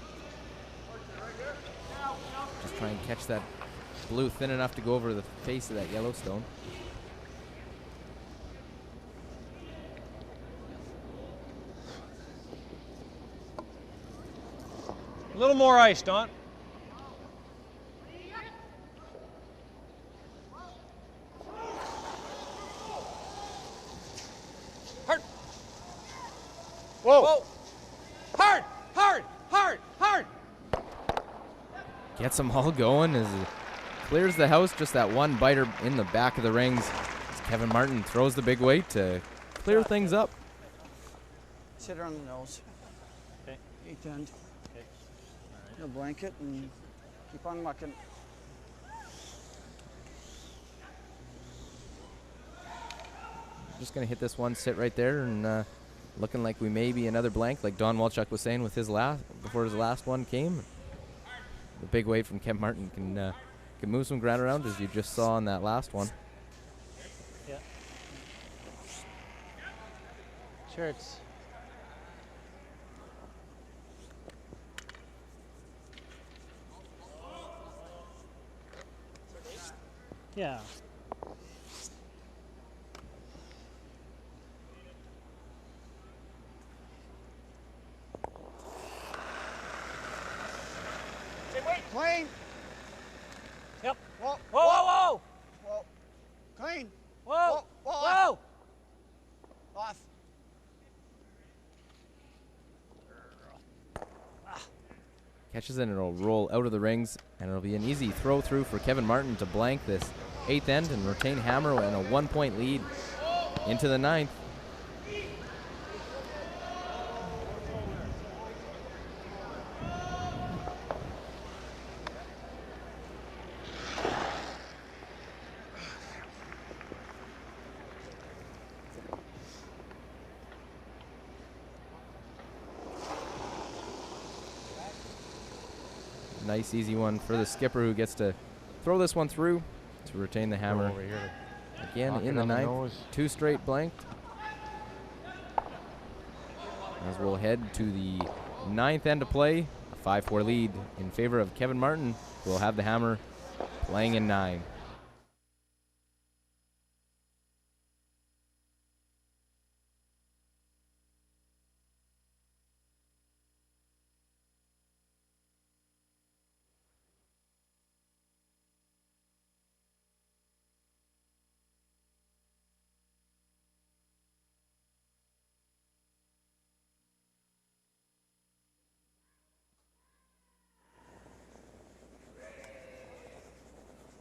Just try and catch that blue thin enough to go over the face of that Yellowstone. A little more ice, Don. Hard. Whoa. Whoa. Hard. Hard. Hard. Hard. Gets them all going as he clears the house. Just that one biter in the back of the rings. As Kevin Martin throws the big weight to clear things up. Hit her on the nose. Okay. 8th end. Okay. Your blanket and keep on mucking. Just going to hit this one, sit right there, and looking like we may be another blank, like Don Walchuk was saying with his before his last one came. The big weight from Kevin Martin can move some ground around, as you just saw on that last one. Yeah. Shirts. Yeah. Clean. Yep. Whoa. Whoa, whoa, whoa. Whoa. Clean. Whoa. Whoa. Whoa. Off. Catches it and it'll roll out of the rings, and it'll be an easy throw through for Kevin Martin to blank this 8th end and retain hammer and a 1-point lead into the 9th. Nice easy one for the skipper, who gets to throw this one through to retain the hammer. Over here. Again Knock in it the on the 9th, nose. 2 straight blanked. As we'll head to the 9th end of play, a 5-4 lead in favor of Kevin Martin, who will have the hammer playing in 9.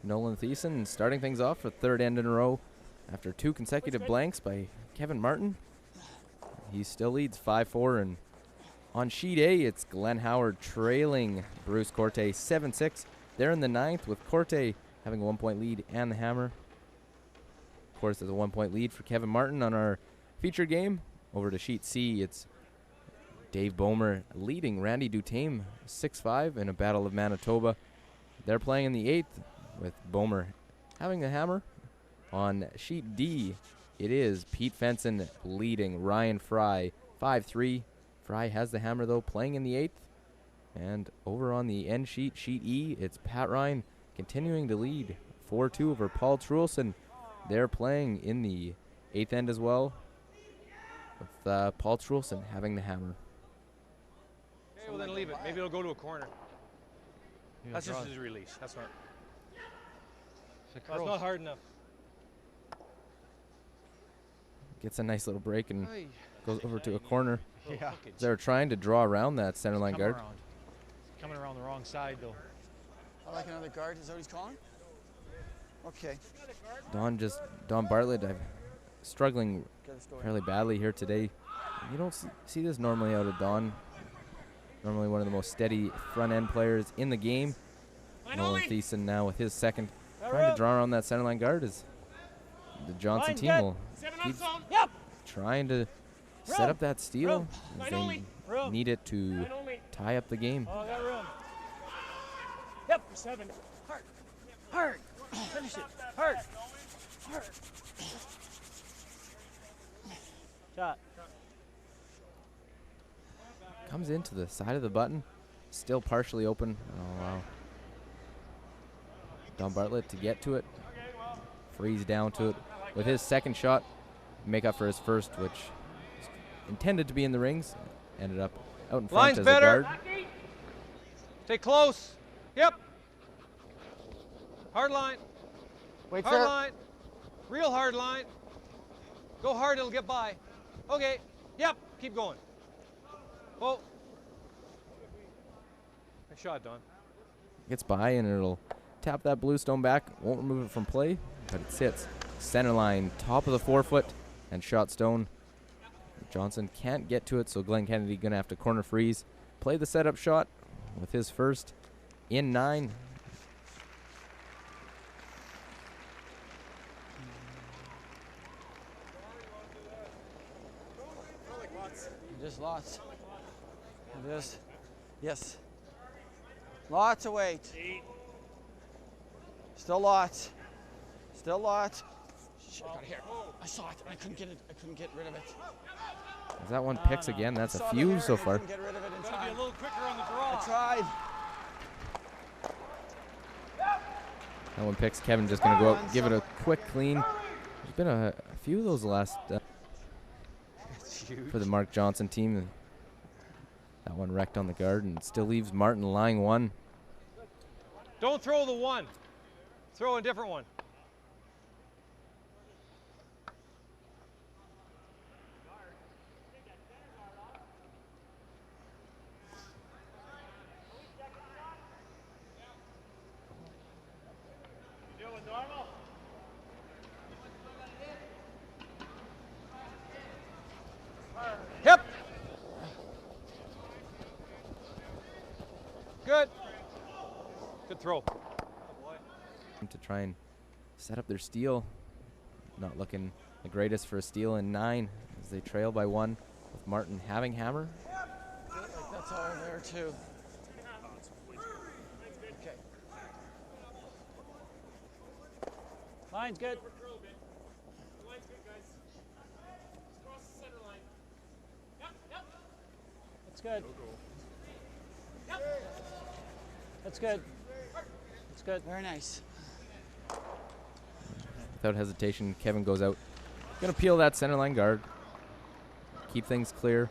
Nolan Thiessen starting things off for 3rd end in a row after 2 consecutive blanks by Kevin Martin. He still leads 5-4, and on sheet A, it's Glenn Howard trailing Bruce Corte 7-6. They're in the 9th with Corte having a 1-point lead and the hammer. Of course, there's a 1-point lead for Kevin Martin on our feature game. Over to sheet C, it's Dave Bomer leading Randy Dutain 6-5 in a battle of Manitoba. They're playing in the 8th with Bomer having the hammer. On sheet D, it is Pete Fenson leading Ryan Fry 5-3. Fry has the hammer, though, playing in the 8th. And over on the end sheet, sheet E, it's Pat Ryan continuing to lead 4-2 over Paul Trulson. They're playing in the 8th end as well, with Paul Trulson having the hammer. Okay, well then leave it. Maybe it'll go to a corner. That's just his release. That's not hard enough. Gets a nice little break and goes over to a corner. Yeah. They're trying to draw around that center line guard. Coming around the wrong side, though. I like another guard. Is that what he's calling? Okay. Don Bartlett, I'm struggling fairly badly here today. You don't see this normally out of Don. Normally one of the most steady front end players in the game. Nolan Thiessen now with his 2nd. Trying to draw around that center line guard as the Johnson team will keep trying to set up that steal, as they need it to tie up the game. Oh, got room. Yep. 7. Hard. Hard. Finish it. Hard. Hard. Shot. Comes into the side of the button, still partially open. Oh, wow. Don Bartlett to get to it. Freeze down to it with his 2nd shot. Make up for his 1st, which is intended to be in the rings. Ended up out in front Line's as better. a guard. Stay close. Yep. Hard line. Wait, hard sir. line. Real hard line. Go hard, it'll get by. Okay. Yep. Keep going. Oh. Nice shot, Don. Gets by and it'll tap that blue stone back. Won't remove it from play, but it sits center line, top of the 4-foot, and shot stone. Johnson can't get to it, so Glenn Kennedy gonna have to corner freeze. Play the setup shot with his first in 9. Just lots. Just, yes. Lots of weight. Still lots. Still lots. Shit, I got it here. I saw it. I couldn't get it. I couldn't get rid of it. As that one picks again, that's a few so far. Get rid of it in Gotta time. be a little quicker on the draw. I tried. That one picks. Kevin just going to go out, give it a quick clean. There's been a few of those last for the Mark Johnson team. That one wrecked on the guard and still leaves Martin lying 1. Don't throw the 1. Throw a different one. Hip. Good. Good throw. To try and set up their steal. Not looking the greatest for a steal in 9 as they trail by 1 with Martin having hammer. Like that's all there too. Okay. Line's good. That's good. That's good. That's good. Very nice. Without hesitation, Kevin goes out. Gonna peel that center line guard. Keep things clear.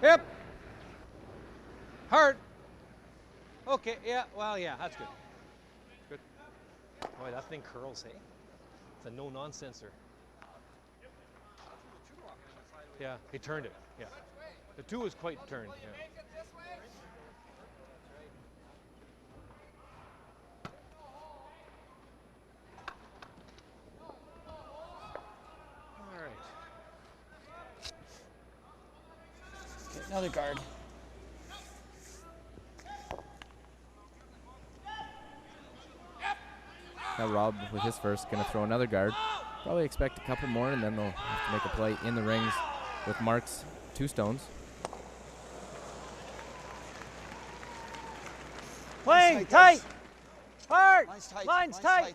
Hip. Hard. Okay, yeah, well, yeah, that's good. Good. Boy, that thing curls, hey? It's a no-nonsenser. Yeah, he turned it, yeah. The 2 was quite turned, yeah. All right. Okay, another guard. Now Rob with his first gonna throw another guard. Probably expect a couple more and then they'll have to make a play in the rings with Mark's 2 stones. Playing tight. Hard. Line's tight. Line's tight.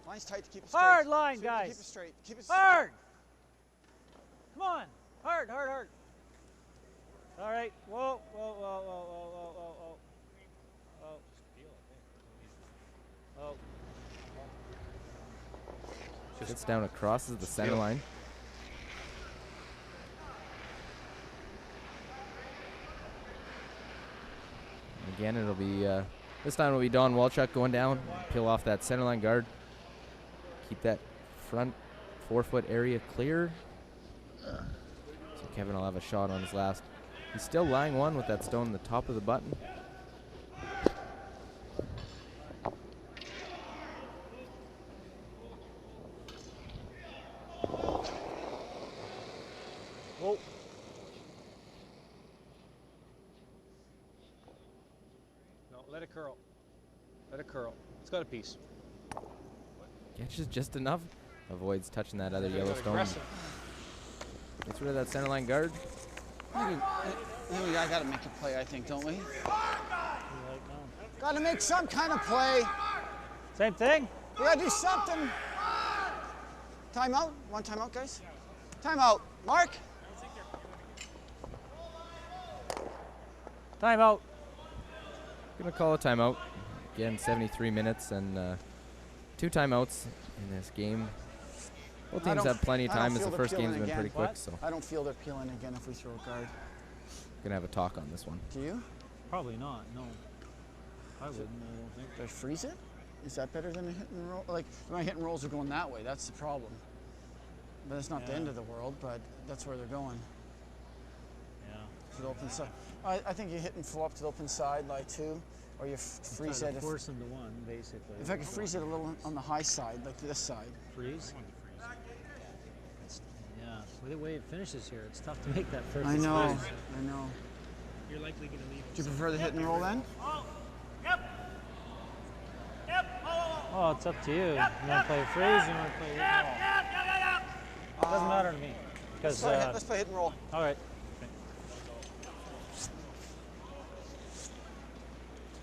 Line's tight to keep it straight. Hard line, Keep guys. it straight. Keep it Hard. Come on. Hard, hard, hard. All right. Whoa, whoa, whoa, whoa, whoa, whoa, whoa, whoa. Oh. Oh. Gets down and crosses the center line. And again, it'll be, this time it'll be Don Walchuk going down, peel off that center line guard. Keep that front 4-foot area clear. So Kevin will have a shot on his last. He's still lying 1 with that stone in the top of the button. Whoa. No, let it curl. Let it curl. It's got a piece. Catches just enough. Avoids touching that other yellow stone. Aggressive. Gets rid of that center line guard. I got to make a play, I think, don't we? Got to make some kind of play. Same thing. We got to do something. Timeout. One timeout, guys. Timeout. Mark. Timeout. Gonna call a timeout. Again, 73 minutes and 2 timeouts in this game. Both teams have plenty of time as the first game's been pretty quick, so I don't feel they're peeling again if we throw a guard. gonna have a talk on this one. Do you? Probably not, no. I wouldn't, I don't think. Do I freeze it? Is that better than a hit and roll? Like, my hit and rolls are going that way. That's the problem. But it's not the end of the world, but that's where they're going. Yeah. To the open side. I think you hit and flow up to the open side, like 2, or you freeze it. Force them to 1, basically. If I could freeze it a little on the high side, like this side. Freeze? Yeah, With the way it finishes here, it's tough to make that perfect I know. split. I know. You're likely going to leave. Do you prefer the hit and roll then? Oh, it's up to you. You want to play a freeze? You want to play hit and roll? It doesn't matter to me. Because Let's play hit and roll. all right.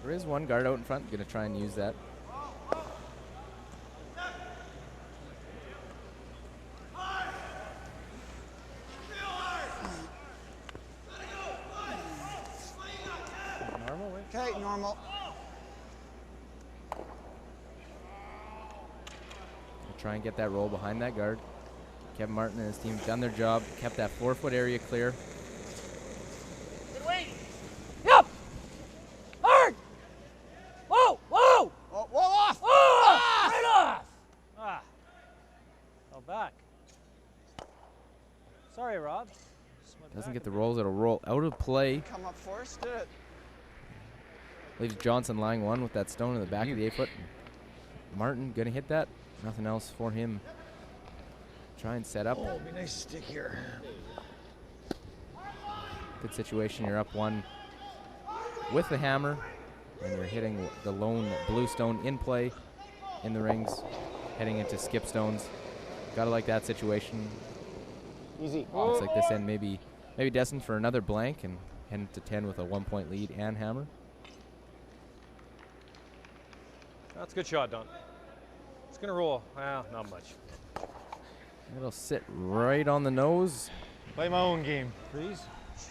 There is one guard out in front. Going to try and use that. Normal, right? Okay, normal. Try and get that roll behind that guard. Kevin Martin and his team done their job, kept that 4-foot area clear. Yep! Hard! Whoa! Whoa! Oh, whoa, off! Oh! Right off! Ah. Fell back. Sorry, Rob. Just went Doesn't back get a the bit. rolls. It'll roll out of play. Come up first, did it. Leaves Johnson lying one with that stone in the back of the 8-foot. Martin gonna hit that. Nothing else for him. Try and set up. Oh, it'd be nice to stick here. Good situation. You're up one with the hammer, and you're hitting the lone blue stone in play in the rings, heading into skip stones. Gotta like that situation. Easy. Looks like this end maybe destined for another blank and heading to 10 with a 1-point lead and hammer. That's a good shot, Don. It's going to roll. Well, not much. It'll sit right on the nose. Play my own game. Freeze.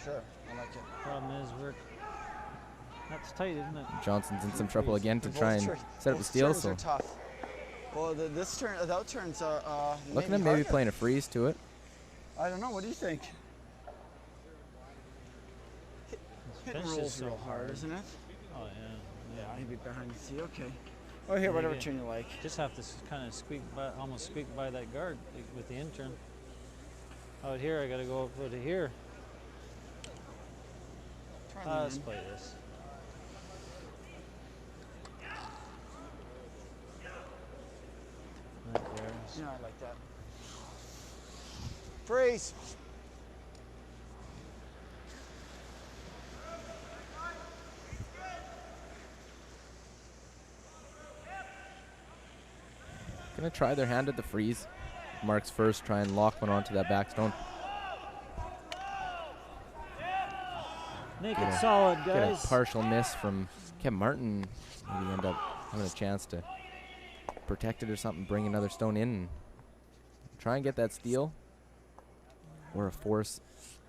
Sure, I like it. Problem is, that's tight, isn't it? Johnson's in some trouble again to Both try and turn- set up the both steal. turns So are tough. Well, this turn, the out turns are looking at maybe harder. playing a freeze to it. I don't know. What do you think? Hit and Finish roll's is so real hard, hard. isn't it? Oh, yeah. Yeah, maybe behind the tee. Okay. Oh, here, whatever Maybe. turn you like. Just have to kind of almost squeak by that guard with the intern. Out here, I got to go over to here. Try lean Let's in. play this. Right there. Yeah, I like that. Freeze. Gonna try their hand at the freeze. Marks first, try and lock one onto that back stone. Make Get it a- solid, Get guys. a partial miss from Kevin Martin. Maybe end up having a chance to protect it or something, bring another stone in, and try and get that steal. Or a force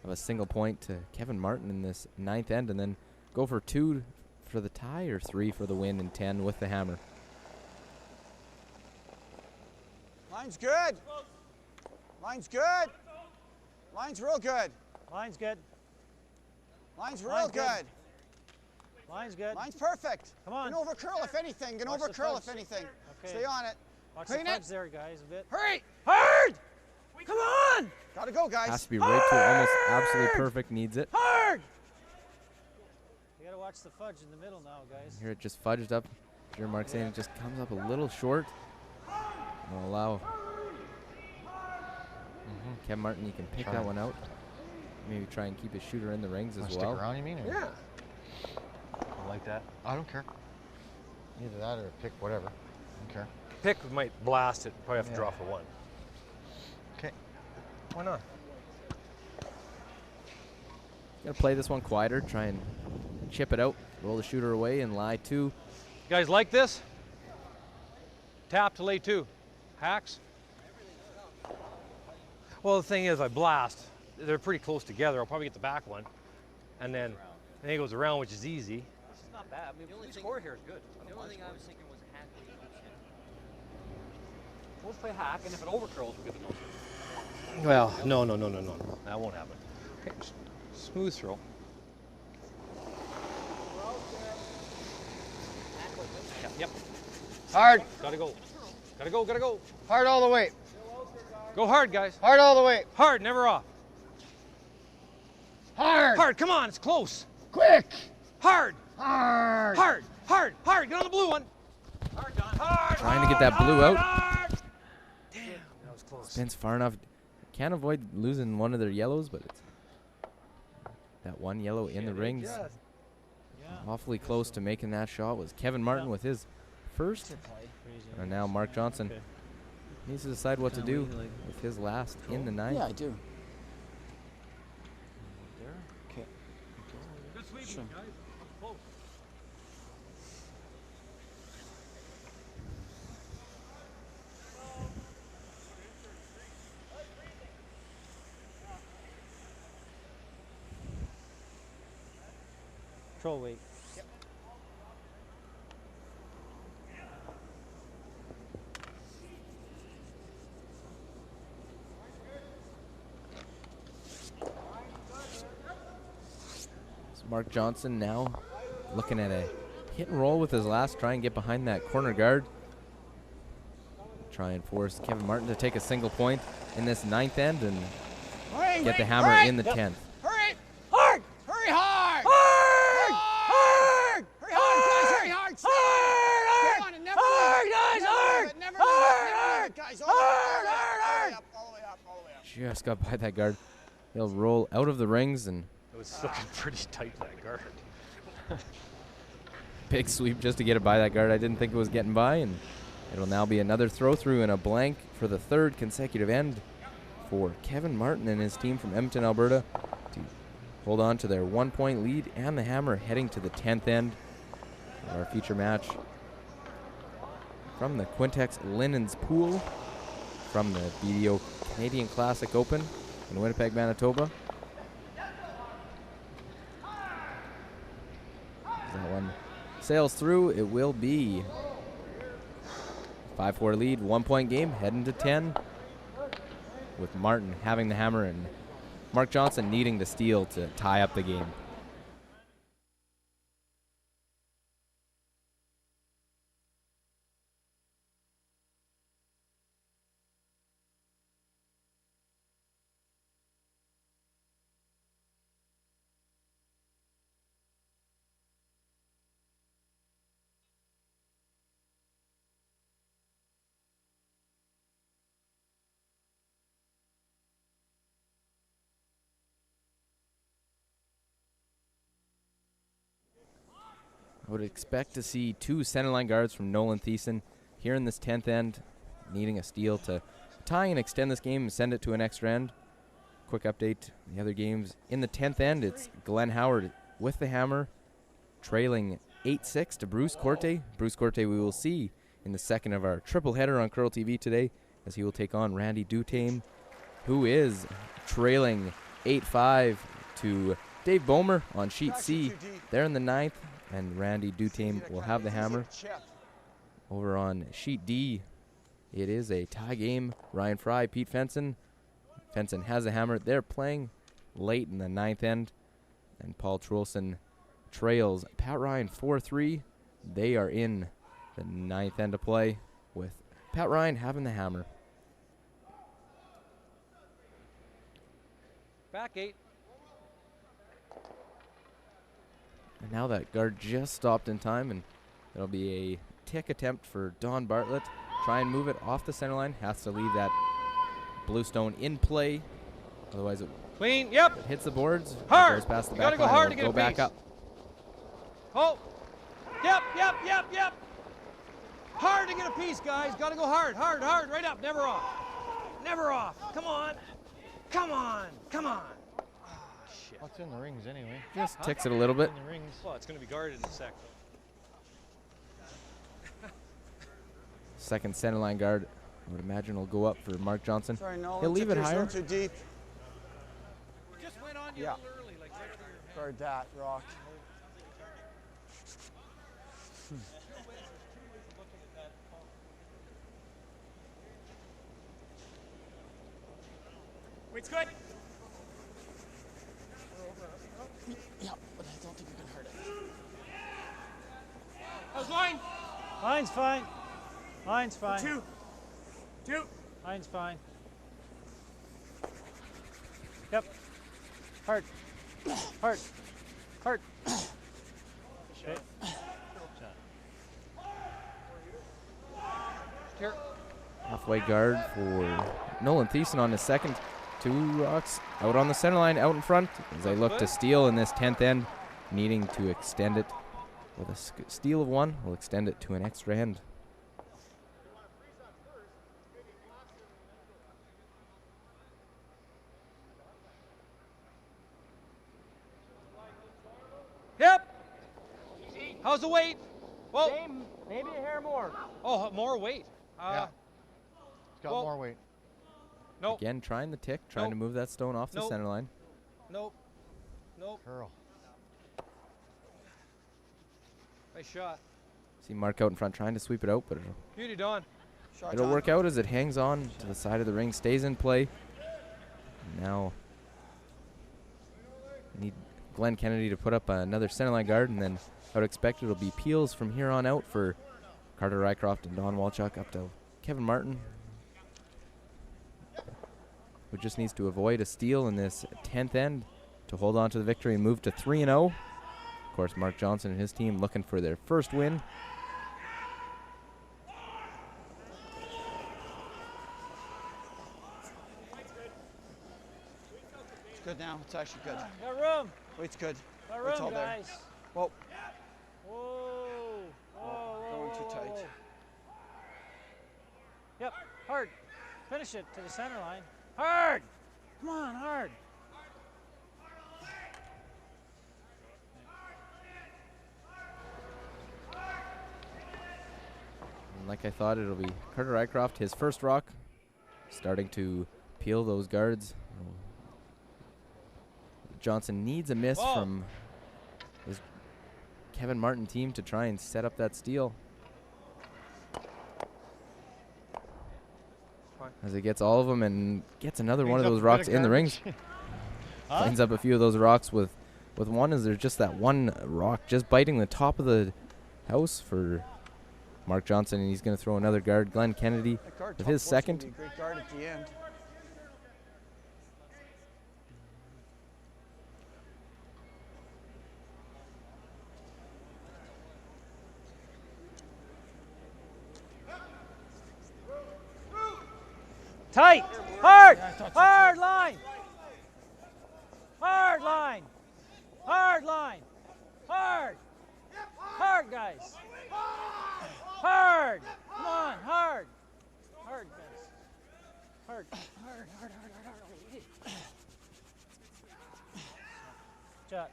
of a single point to Kevin Martin in this 9th end, and then go for 2 for the tie or 3 for the win in 10 with the hammer. Line's good. Line's good. Line's real good. Line's good. Line's real Line's good. good. Line's good. Line's perfect. Come on. Can over curl if anything. Can Watch over the curl if fudge. anything. Okay. Stay on it. Watch Clean the it. fudge there, guys, a bit. Hurry. Hard! Come on! Gotta go, guys. Has to be right to it, almost absolutely perfect, needs it. Hard! You gotta watch the fudge in the middle now, guys. Here it just fudged up. Your Mark saying it just comes up a little short. Will allow Kevin Martin, you can pick that one out. Maybe try and keep his shooter in the rings as Stick well. around, you mean? Or? Yeah. I like that. I don't care. Either that or pick whatever. I don't care. Pick might blast it. Probably have to draw for 1. Okay. Why not? Gotta play this one quieter, try and chip it out, roll the shooter away, and lie 2. You guys like this? Tap to lay 2. Hacks? Well, the thing is, I blast. They're pretty close together. I'll probably get the back one. And then it goes around, which is easy. This is not bad. I mean, the score here is good. The only thing I was thinking was a hack. We'll play hack, and if it overcurls, we'll get the most. Well, no. That won't happen. Okay, smooth throw. Yep. Hard. Gotta go. Gotta go. Hard all the way. Go hard, guys. Hard all the way. Hard, never off. Hard. Hard, come on, it's close. Quick. Hard. Hard. Hard. Get on the blue one. Hard, Don. Hard. Trying to get that blue out. Damn, that was close. Spins far enough Can't avoid losing one of their yellows, but it's that one yellow in the rings. Awfully close to making that shot was Kevin Martin with his first. And now Mark Johnson needs to decide what to do with his last in the ninth. Yeah, I do. Okay. Good sweeping, Sure. guys. Close. Control weight. So Mark Johnson now looking at a hit and roll with his last. Try and get behind that corner guard. Try and force Kevin Martin to take a single point in this ninth end and get the hammer in the 10th. Hurry! Hard! Hurry hard! Hard! Hard! Hurry hard, guys! Hurry hard! Hard! Come on, and never Hard, leave it. guys! Never Hard! leave it. Never leave it. Never leave it, guys. All the way up, all the way up, all the way up. Just got by that guard. He'll roll out of the rings and It was looking pretty tight, that guard. big sweep just to get it by that guard. I didn't think it was getting by, and it'll now be another throw through and a blank for the third consecutive end for Kevin Martin and his team from Edmonton, Alberta, to hold on to their 1 point lead and the hammer heading to the 10th end of our feature match from the Quintex Linens Pool from the BDO Canadian Classic Open in Winnipeg, Manitoba. That one sails through. It will be 5-4 lead, 1 point game, heading to 10, with Martin having the hammer and Mark Johnson needing the steal to tie up the game. I would expect to see two centerline guards from Nolan Thiessen here in this 10th end, needing a steal to tie and extend this game and send it to an extra end. Quick update, the other games in the 10th end, it's Glenn Howard with the hammer, trailing 8-6 to Bruce Corte. Bruce Corte we will see in the second of our triple header on Curl TV today, as he will take on Randy Dutame, who is trailing 8-5 to Dave Bomer on sheet C. They're in the 9th. And Randy Dutame will have the hammer. Over on sheet D, it is a tie game. Ryan Fry, Pete Fenson. Fenson has the hammer. They're playing late in the 9th end. And Paul Trulson trails Pat Ryan 4-3. They are in the 9th end of play with Pat Ryan having the hammer. Back 8. And now that guard just stopped in time, and it'll be a tick attempt for Don Bartlett. Try and move it off the center line. Has to leave that Bluestone in play. Otherwise it Clean, yep. It hits the boards. Hard. Goes past the You back gotta go line. hard to It'll get go a back piece. up. Oh. Yep. Hard to get a piece, guys. Gotta go hard, right up, never off. Never off. Come on. What's in the rings anyway? Just ticks it a little bit. In the rings. Well, it's gonna be guarded in a sec. Second center line guard, I would imagine, will go up for Mark Johnson. Sorry, Nolan. He'll leave it Took yours a higher. little too deep. Just went on you Yeah. a little early, like right through your head. Guard that, Rock. Wait's good. Yeah, but I don't think you can hurt it. How's line? Line's fine. Line's fine. Two. Line's fine. Yep. Hard. Okay. Halfway guard for Nolan Thiessen on his second. 2 rocks out on the center line, out in front, as they look to steal in this 10th end, needing to extend it. With a steal of 1, we'll extend it to an extra end. Yep. How's the weight? Whoa. Same, maybe a hair more. Oh, more weight. Yeah. It's got more weight. Nope. Again, trying the tick, trying to move that stone off the center line. Nope. Nope. Curl. Nice shot. See Mark out in front trying to sweep it out, but Beauty, Don. it'll work out as it hangs on to the side of the ring, stays in play. Now need Glenn Kennedy to put up another centerline guard, and then I would expect it'll be peels from here on out for Carter Rycroft and Don Walchuk up to Kevin Martin, who just needs to avoid a steal in this 10th end to hold on to the victory and move to 3-0. Of course, Mark Johnson and his team looking for their first win. It's good now. It's actually good. Got room. Weight's good. Got Weight's room, all there. guys. Whoa. Whoa. Whoa. Going too tight. Whoa. Yep. Hard. Finish it to the center line. Hard. Come on, hard. And like I thought, it'll be Carter Rycroft, his first rock, starting to peel those guards. Johnson needs a miss from his Kevin Martin team to try and set up that steal. As he gets all of them and gets another one of those rocks in the rings. Cleans up a few of those rocks with one, as there's just that one rock just biting the top of the house for Mark Johnson, and he's going to throw another guard, Glenn Kennedy, with his second. Be a great guard at the end. Tight. Hard. Hard line. Hard line. Hard line. Hard. Hard, guys. Hard. Come on, hard. Hard, guys. Hard. Hard, hard, hard, hard, hard. Shot.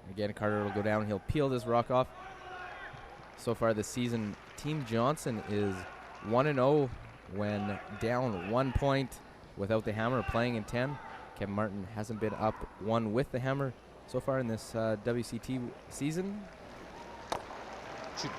Again, Carter will go down. He'll peel this rock off. So far this season, Team Johnson is 1-0 when down 1 point without the hammer, playing in 10. Kevin Martin hasn't been up 1 with the hammer so far in this WCT season. Shoot.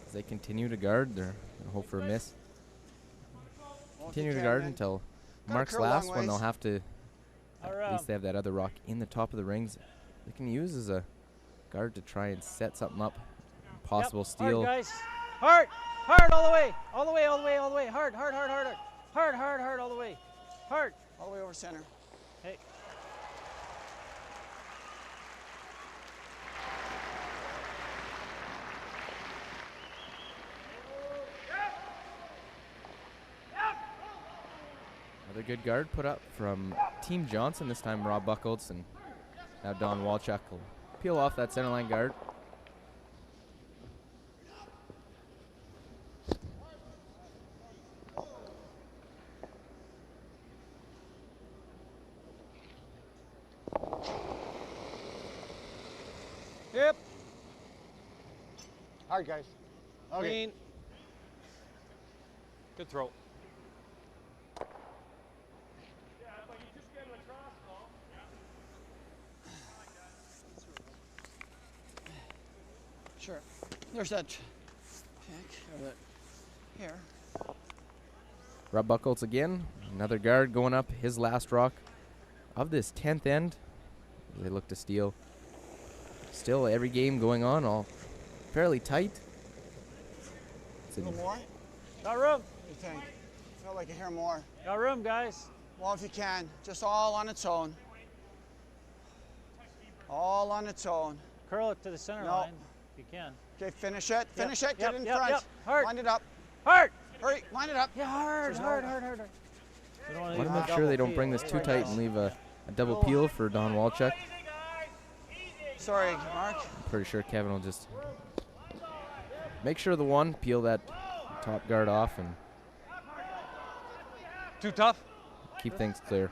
As they continue to guard, they're going to hope for a miss. Continue to guard until Mark's last one. They'll have to, at least they have that other rock in the top of the rings. They can use as a guard to try and set something up. Possible steal. Hard, guys. Hard. Hard all the way. All the way, all the way, all the way. Hard, hard, hard, hard, hard. Hard, hard, hard all the way. Hard. All the way over center. Hey. Another good guard put up from Team Johnson, this time Rob Buchholz, and now Don Walchuk will peel off that centerline guard. Yep. Hard, guys. Okay. Clean. Good throw. Sure. There's that pick. Or that here. Rub Buckles again. Another guard going up his last rock of this 10th end. They look to steal. Still every game going on, all fairly tight. A little more? Got room. What do you think? I feel like I hear more. Got room, guys. Well, if you can, just all on its own. All on its own. Curl it to the center No. line if you can. Okay, finish it. Finish it. Yep, Get in yep, front. yep. Hard. Line it up. Hard. Hurry. Line it up. Yeah, hard, There's no- hard, hard, hard, hard. You don't I wanna want to leave make a sure they double don't bring this peel. too tight and leave a double peel for Don Walchuk. Sorry, Mark. I'm pretty sure Kevin will just make sure the one, peel that top guard off, and Too tough? keep things clear.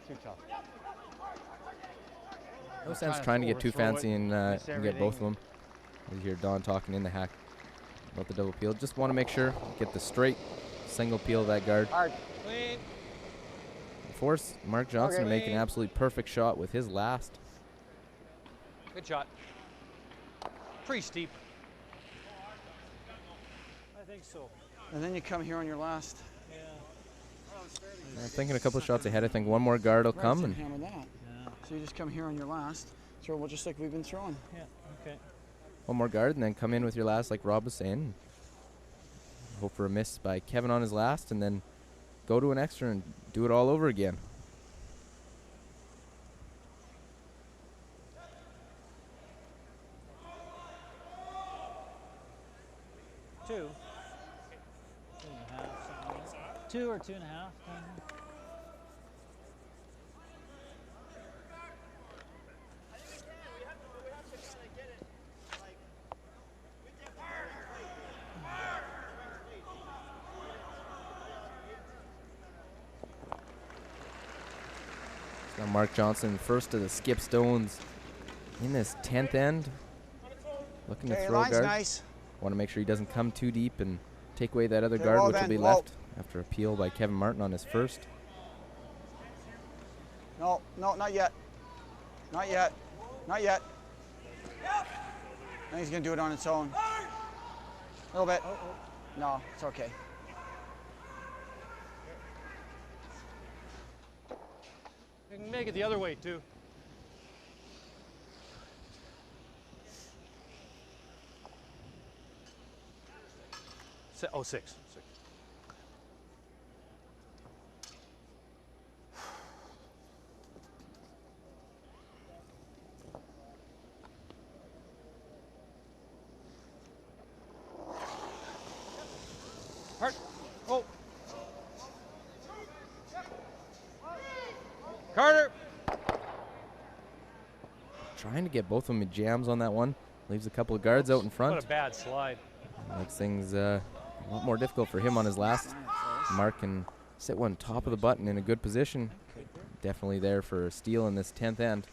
Too tough. No sense trying to get too fancy and get both of them. You hear Don talking in the hack about the double peel. Just want to make sure, get the straight single peel of that guard. Hard. Clean. Force Mark Johnson to Okay. make an absolutely perfect shot with his last. Good shot. Pretty steep. I think so. And then you come here on your last. Yeah. I'm thinking a couple shots ahead. I think one more guard will Right, come. so And hammer that. Yeah. So you just come here on your last. Throw well, just like we've been throwing. Yeah. Okay. one more guard, and then come in with your last, like Rob was saying. Hope for a miss by Kevin on his last, and then go to an extra and do it all over again. Two. 2.5. Something like that. 2 or 2.5. Now Mark Johnson, first of the skip stones in this 10th end. Looking to Okay, throw line's guard. nice. Want to make sure he doesn't come too deep and take away that other Okay, guard, well which will then, be low. left after a peel by Kevin Martin on his first. No, no, not yet. Not yet. Not yet. Now he's going to do it on its own. A little bit. No, it's okay. You can make it the other way, too. Oh, 6. Hard. Oh. Carter. Trying to get both of them in jams on that one. Leaves a couple of guards out in front. What a bad slide. Makes things a lot more difficult for him on his last. Mark can sit one top of the button in a good position. Definitely there for a steal in this 10th end.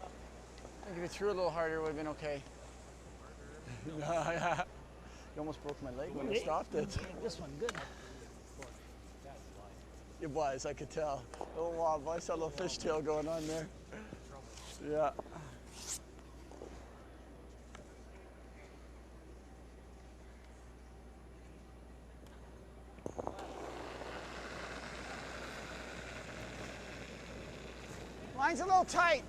I think if you threw a little harder, it would have been okay. Yeah. You almost broke my leg when I stopped it. This one good. It was, I could tell. A little wob. I saw a little fishtail going on there. Yeah. Line's a little tight.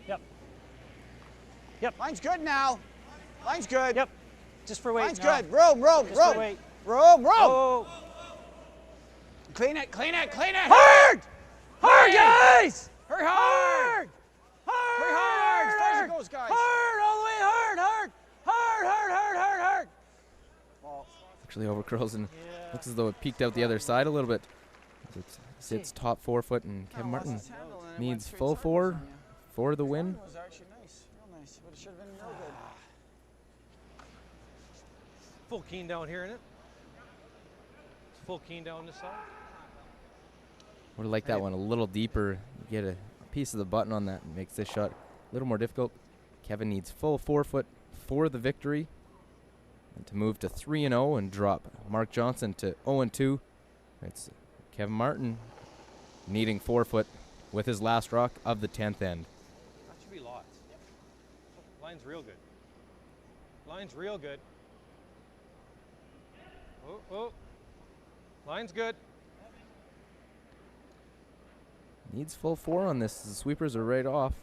Yep. Yep. Line's good now. Line's good. Yep. Just for weight. Line's now. good. Room, room, Just for room. weight. Room, room. Oh. Clean it, clean it, clean it. Hard! Hard, guys! Hurry hard! Hard! Hurry hard! As far as it goes, guys. Hard! All the way hard! Hard! Hard! Hard! Hard! Hard! Hard! Well, Actually over curls and looks as though it peeked out the other side a little bit. It sits top 4 foot, and Kevin Martin needs full 4 for the win. It was actually nice, real nice, but it should have been real good. Full keen down here, isn't it? It's full keen down this side. Would have liked that one a little deeper. You get a piece of the button on that and makes this shot a little more difficult. Kevin needs full 4 foot for the victory. And to move to 3-0 and drop Mark Johnson to 0-2. It's Kevin Martin needing 4-foot with his last rock of the 10th end. That should be lots. Line's real good. Line's real good. Oh. Line's good. Needs full 4 on this. The sweepers are right off.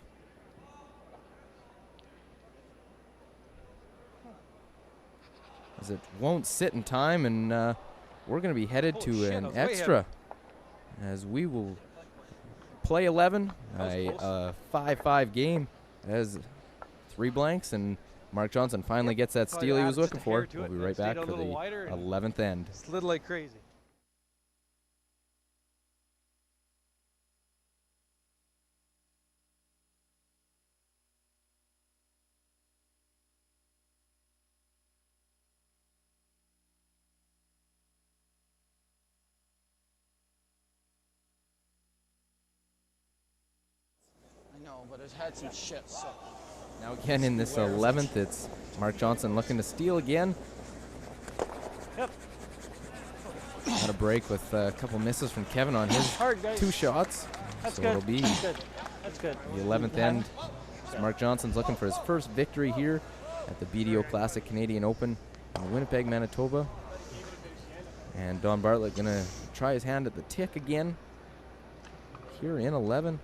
As it won't sit in time, and we're going to be headed to an extra. As we will play 11, a 5-5 game as 3 blanks, and Mark Johnson finally gets that steal he was looking for. We'll be right back for the 11th end. Slid like crazy. No, but it's had some shit, so. Now again in this 11th, it's Mark Johnson looking to steal again. Yep. Got a break with a couple misses from Kevin on his 2 shots. That's so good. it'll be That's good. That's good. the 11th end. So Mark Johnson's looking for his first victory here at the BDO Classic Canadian Open in Winnipeg, Manitoba. And Don Bartlett gonna try his hand at the tick again here in 11.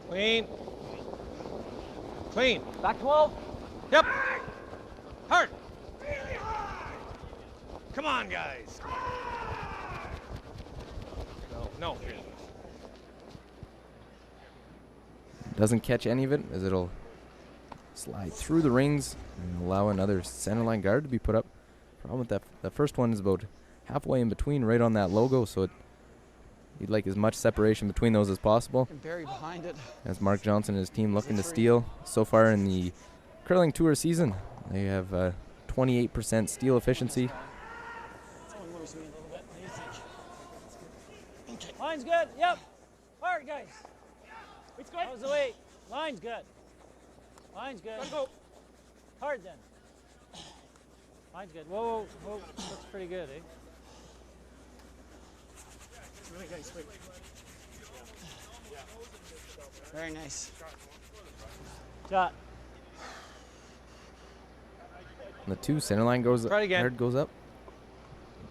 Clean. Clean. Back 12. Yep. Hard. Come on, guys. No. Doesn't catch any of it as it'll slide through the rings and allow another centerline guard to be put up. Problem with that first one is about halfway in between, right on that logo, so you'd like as much separation between those as possible. And bury behind it. As Mark Johnson and his team looking to steal. So far in the curling tour season, they have 28% steal efficiency. Line's good. Yep. Hard, guys. It's good. How's the weight? Line's good. Line's good. Let's go. Hard then. Line's good. Whoa. That's pretty good, eh? Really nice. Very nice. Shot. And the 2 centerline goes up. Try it again. Guard goes up.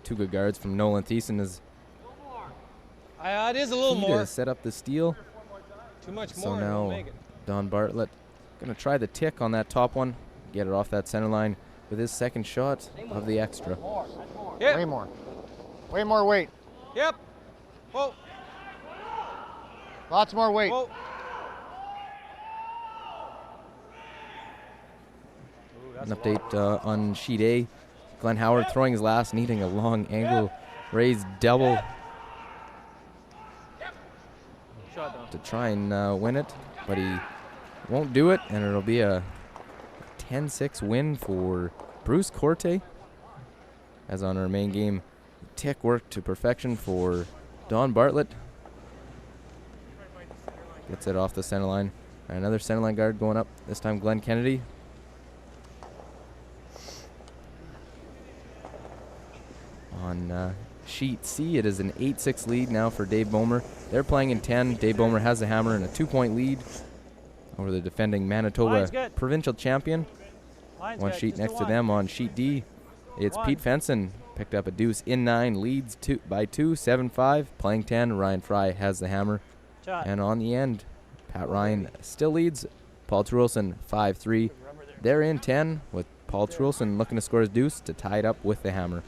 2 good guards from Nolan Thiessen is It is a little key more. to set up the steal. Too much So more. Don't now make it. Don Bartlett gonna try the tick on that top one, get it off that center line with his second shot of the extra. Yep. Way more. Way more weight. Yep. Whoa. Lots more weight. Whoa. An update on sheet A. Glenn Howard throwing his last, needing a long angle raised double to try and win it, but he won't do it, and it'll be a 10-6 win for Bruce Corte. As on our main game, tick worked to perfection for Don Bartlett. Gets it off the center line. Another center line guard going up, this time Glenn Kennedy. On sheet C, it is an 8-6 lead now for Dave Bomer. They're playing in 10. Dave Bomer has the hammer and a 2-point lead over the defending Manitoba provincial champion. One sheet next to them on sheet D, it's Pete Fenson. Picked up a deuce in 9, leads by 2, 7-5. Playing 10, Ryan Fry has the hammer. And on the end, Pat Ryan still leads. Paul Trulson 5-3. They're in 10 with Paul Trulson looking to score his deuce to tie it up with the hammer.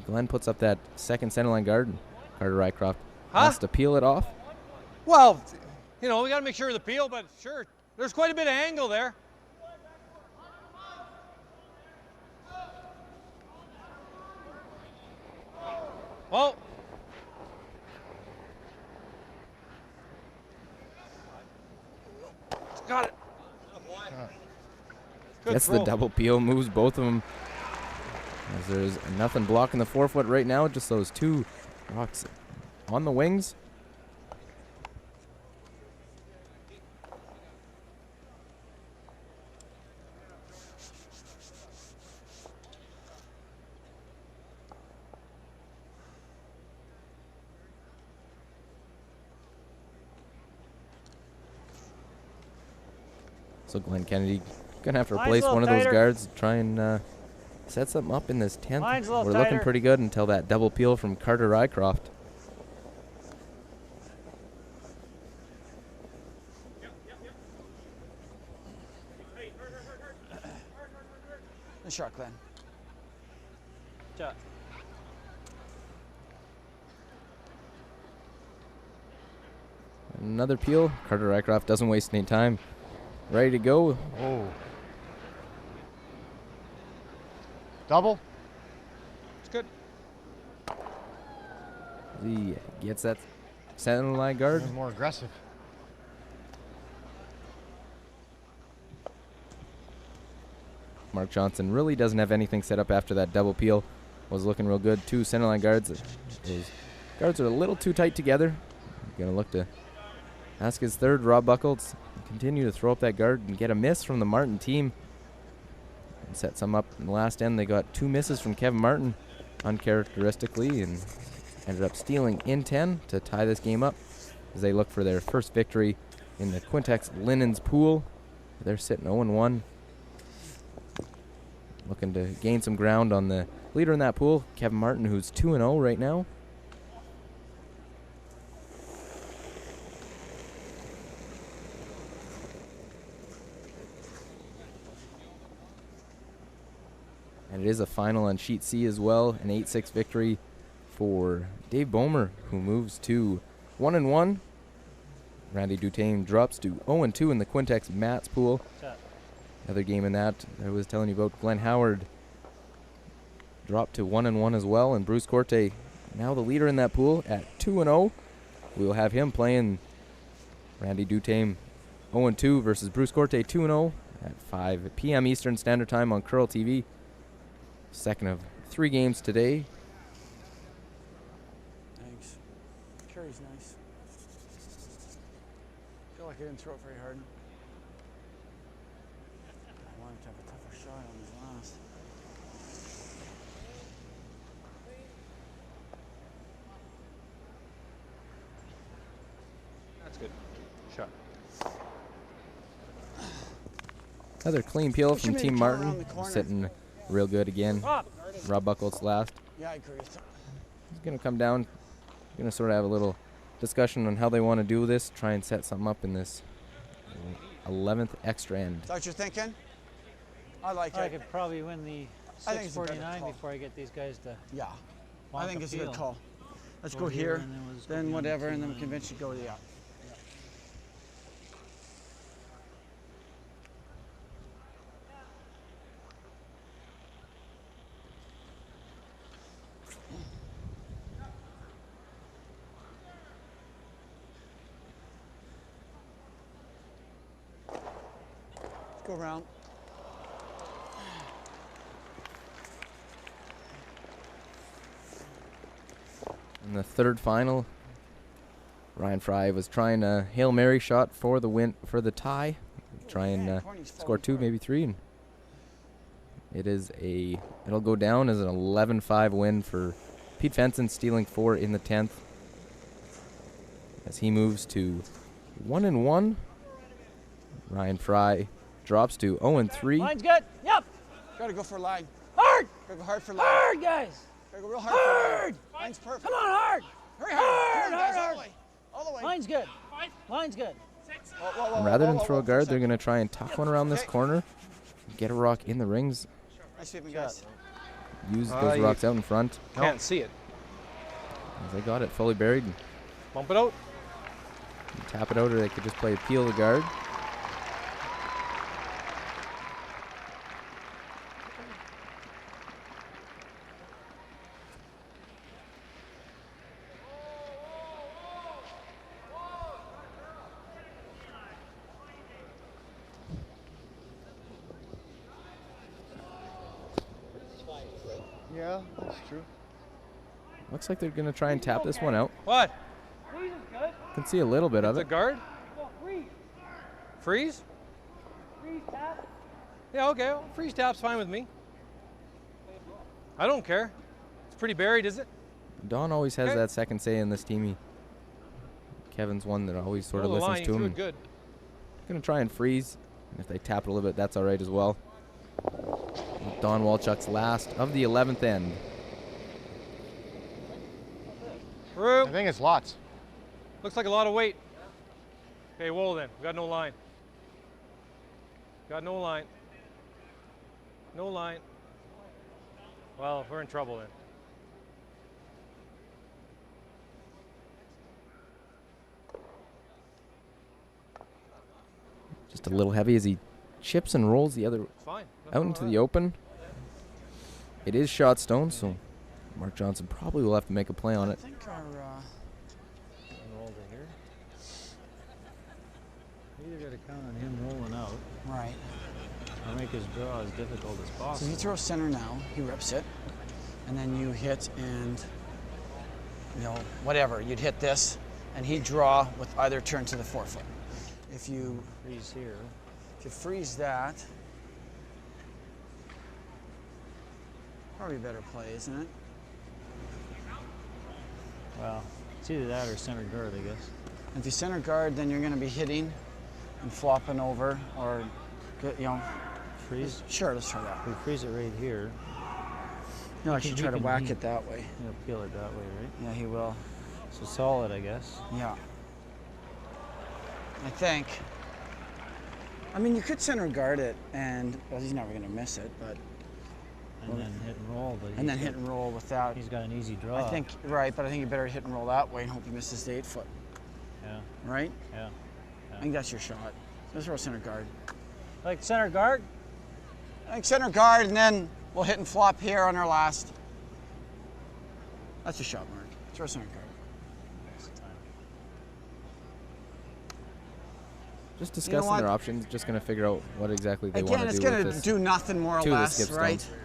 Glenn puts up that second centerline guard. Carter Rycroft has to peel it off. Well, we got to make sure of the peel, but sure, there's quite a bit of angle there. Oh. Got it. Gets the double peel, moves both of them. As there's nothing blocking the forefoot right now, just those two rocks on the wings. So Glenn Kennedy gonna have to replace one of those guards, try and set something up in this 10th. We're looking pretty good until that double peel from Carter Rycroft. Nice shot, Glenn. Shot. Another peel. Carter Rycroft doesn't waste any time. Ready to go. Oh. Double. It's good. He gets that center line guard. He's more aggressive. Mark Johnson really doesn't have anything set up after that double peel. Was looking real good. Two center line guards. Those guards are a little too tight together. Gonna look to ask his third. Rob Buckles continue to throw up that guard and get a miss from the Martin team. And set some up in the last end. They got two misses from Kevin Martin uncharacteristically and ended up stealing in 10 to tie this game up as they look for their first victory in the Quintex Linens pool. They're sitting 0-1. Looking to gain some ground on the leader in that pool, Kevin Martin, who's 2-0 right now. And it is a final on Sheet C as well, an 8-6 victory for Dave Bomer, who moves to 1-1. Randy Dutain drops to 0-2 in the Quintex Mats pool. Another game in that I was telling you about, Glenn Howard dropped to 1-1 as well, and Bruce Corte, now the leader in that pool at 2-0. We will have him playing Randy Dutain 0-2 versus Bruce Corte 2-0 at 5 p.m. Eastern Standard Time on Curl TV. Second of 3 games today. Thanks. Curry's nice. Feel like I didn't throw it very hard. I wanted to have a tougher shot on his last. That's good. Shot. Another clean peel from Team Martin, sitting real good again. Rob Buckles last. Yeah, I agree. He's going to come down. Going to sort of have a little discussion on how they want to do this, try and set something up in this 11th extra end. Is that what you're thinking? I like it. I could probably win the I think it's a better 649 call. before I get these guys to. Yeah. I walk think it's a field. good call. Let's Go go here here, and then we'll just go then down whatever, to and then we line. can eventually go, yeah. Let's go around. In the third final, Ryan Fry was trying a Hail Mary shot for the win, for the tie. Try and score 2, maybe 3. And it'll go down as an 11-5 win for Pete Fenson, stealing 4 in the 10th. As he moves to 1-1, Ryan Fry drops to 0-3. Line's good. Yep. Gotta go for a line. Hard. Gotta go hard for line. Hard, guys. Gotta go real hard for line. Hard. Line's perfect. Come on, hard. Hurry hard. Come on, guys, hard. all the way. All the way. Line's good. Line's good. Whoa, whoa, whoa, And rather whoa, than whoa, throw a whoa, for guard, they're second. going to try and tuck one around this Okay. corner, get a rock in the rings, Nice sweeping, guys. use those rocks out in front. Can't see it. As they got it fully buried. And Bump it out. tap it out, or they could just play peel the guard. Yeah, that's true. Looks like they're going to try and tap this one out. What? Freeze is good. Can see a little bit of The it. guard? Well, freeze. Freeze? Freeze tap. Yeah, okay. Well, freeze tap's fine with me. I don't care. It's pretty buried, is it? Don always has Okay. that second say in this team. Kevin's one that always sort of Oh, the listens line, to he him. threw it good. Going to try and freeze. And if they tap it a little bit, that's all right as well. Don Walchuk's last of the 11th end. Through. I think it's lots. Looks like a lot of weight. Okay, whoa then. We got no line. Got no line. No line. Well, we're in trouble then. Just a little heavy as he chips and rolls the other Fine. out into the open. It is shot stone, so Mark Johnson probably will have to make a play on it. I think our Roll to here. Either got to count on him rolling out right. or make his draw as difficult as So possible. he throws center now. He rips it, and then you hit and whatever. You'd hit this, and he'd draw with either turn to the forefoot. If you Freeze here. If you freeze that, probably a better play, isn't it? Well, it's either that or center guard, I guess. If you center guard, then you're going to be hitting and flopping over, or Freeze? Sure, let's try that. We freeze it right here. He'll actually try to whack it that way. He'll peel it that way, right? Yeah, he will. So solid, I guess. Yeah. I think. I mean, you could center guard it, and well, he's never going to miss it, but. And then hit and roll. But And then hit and roll without. He's got an easy draw. I think right, but I think you better hit and roll that way and hope he misses the 8-foot. Yeah. Right? Yeah. I think that's your shot. Let's throw center guard. Like center guard? I think center guard, and then we'll hit and flop here on our last. That's a shot, Mark. Throw center guard. Just discussing what? their options. Just going to figure out what exactly they want Again, to it's do with going to this. do nothing more or to the less, skip right? stones.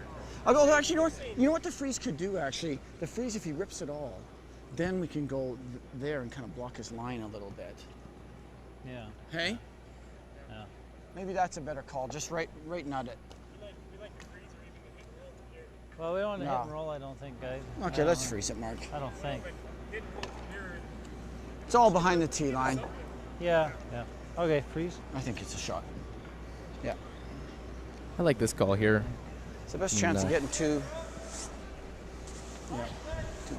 Although, actually, you know what the freeze could do, actually? The freeze, if he rips it all, then we can go there and kind of block his line a little bit. Yeah. Hey? Yeah. Maybe that's a better call. Just right nut it. Well, we don't want to No. hit and roll, I don't think, guys. Okay, let's freeze it, Mark. I don't think. It's all behind the tee line. Yeah, yeah. Okay, freeze. I think it's a shot. Yeah. I like this call here. It's the best chance of getting two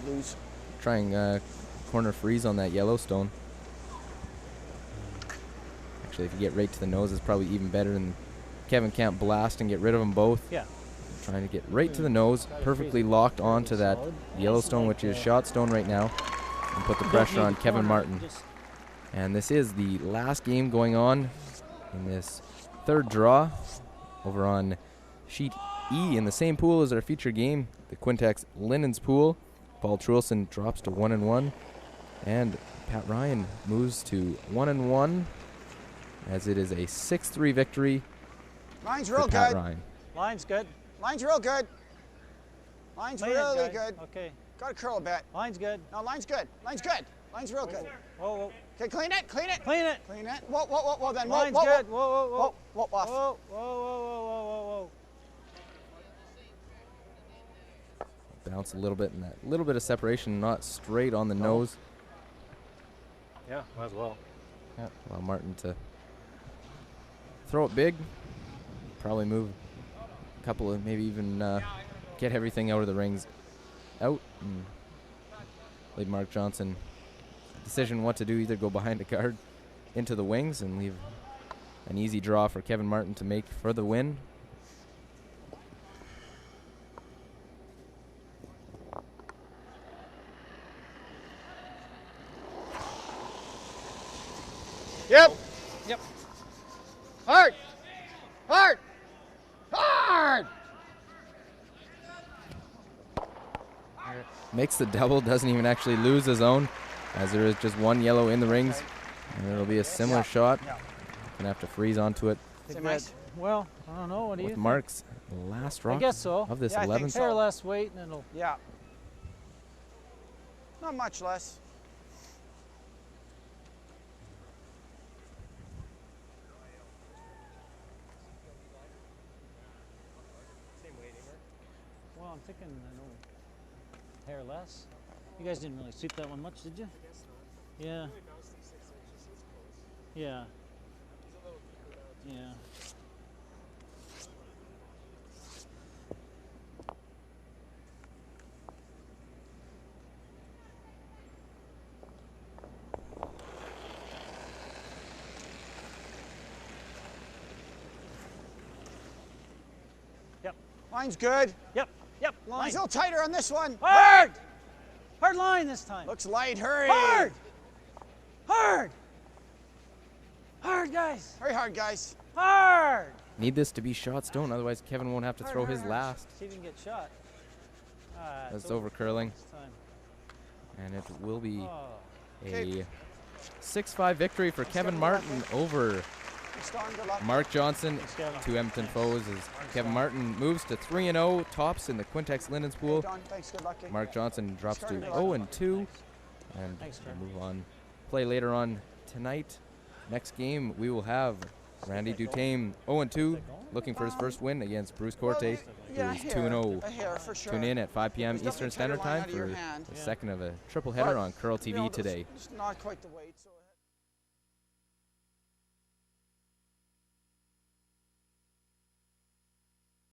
blues. Trying corner freeze on that Yellowstone. Actually, if you get right to the nose, it's probably even better than Kevin can't blast and get rid of them both. Yeah. Trying to get right to the nose, perfectly locked onto that Yellowstone, which is shot stone right now, and put the pressure on Kevin Martin. And this is the last game going on in this third draw over on sheet E in the same pool as our feature game, the Quintex Linens pool. Paul Trulson drops to 1-1, and Pat Ryan moves to 1-1 as it is a 6-3 victory Line's for real Pat good. Ryan. Line's good. Line's real good. Line's Clean it, really guys. good. Okay. Got to curl a bit. Line's good. No, line's good. Line's good. Line's real good. Whoa, whoa. Okay, clean it. Clean it. Clean it. Clean it. Whoa, whoa, whoa, whoa, then. Whoa, Line's whoa, good. Whoa, Whoa, whoa, whoa. whoa, whoa, off. Whoa, whoa, whoa, whoa, whoa, whoa. Bounce a little bit, and that little bit of separation, not straight on the nose. Yeah, might as well. Yeah, allow Martin to throw it big. Probably move a couple of, maybe even get everything out of the rings out. And leave Mark Johnson decision what to do, either go behind a guard into the wings and leave an easy draw for Kevin Martin to make for the win. Yep. Yep. Hard. Hard. Hard. Makes the double, doesn't even actually lose his own, as there is just one yellow in the rings. And it'll be a similar shot. Gonna have to freeze onto it. Is it nice? Well, I don't know. What do you With think? Mark's last rock I guess so. of this Yeah, I think 11th. so. Hair less weight, and it'll. Yeah. Not much less. Well, I'm thinking, I know, hair less. You guys didn't really sweep that one much, did you? Yeah. Yeah. Yeah. Yep. Line's good. Yep. Yep. Line. Line's a little tighter on this one. Hard! Hard line this time. Looks light. Hurry. Hard! Hard! Hard, guys. Very hard, guys. Hard! Need this to be shot stone, otherwise Kevin won't have to throw his last. See if you can get shot. That's over curling. This time. And it will be Oh. a 6-5 victory for Kevin Martin over Mark Johnson. Two Edmonton foes as Kevin Martin moves to 3-0, tops in the Quintex Linens pool. Thanks, good luck. Mark Johnson drops to 0-2, and we'll move on. Play later on tonight. Next game we will have Randy Dutain 0-2, looking for his first win against Bruce Corte, who is 2-0. For sure. Tune in at 5 p.m. There's Eastern definitely Standard tighter line Time out of your for hand. the second of a triple header on Curl TV today. Just not quite the weight. So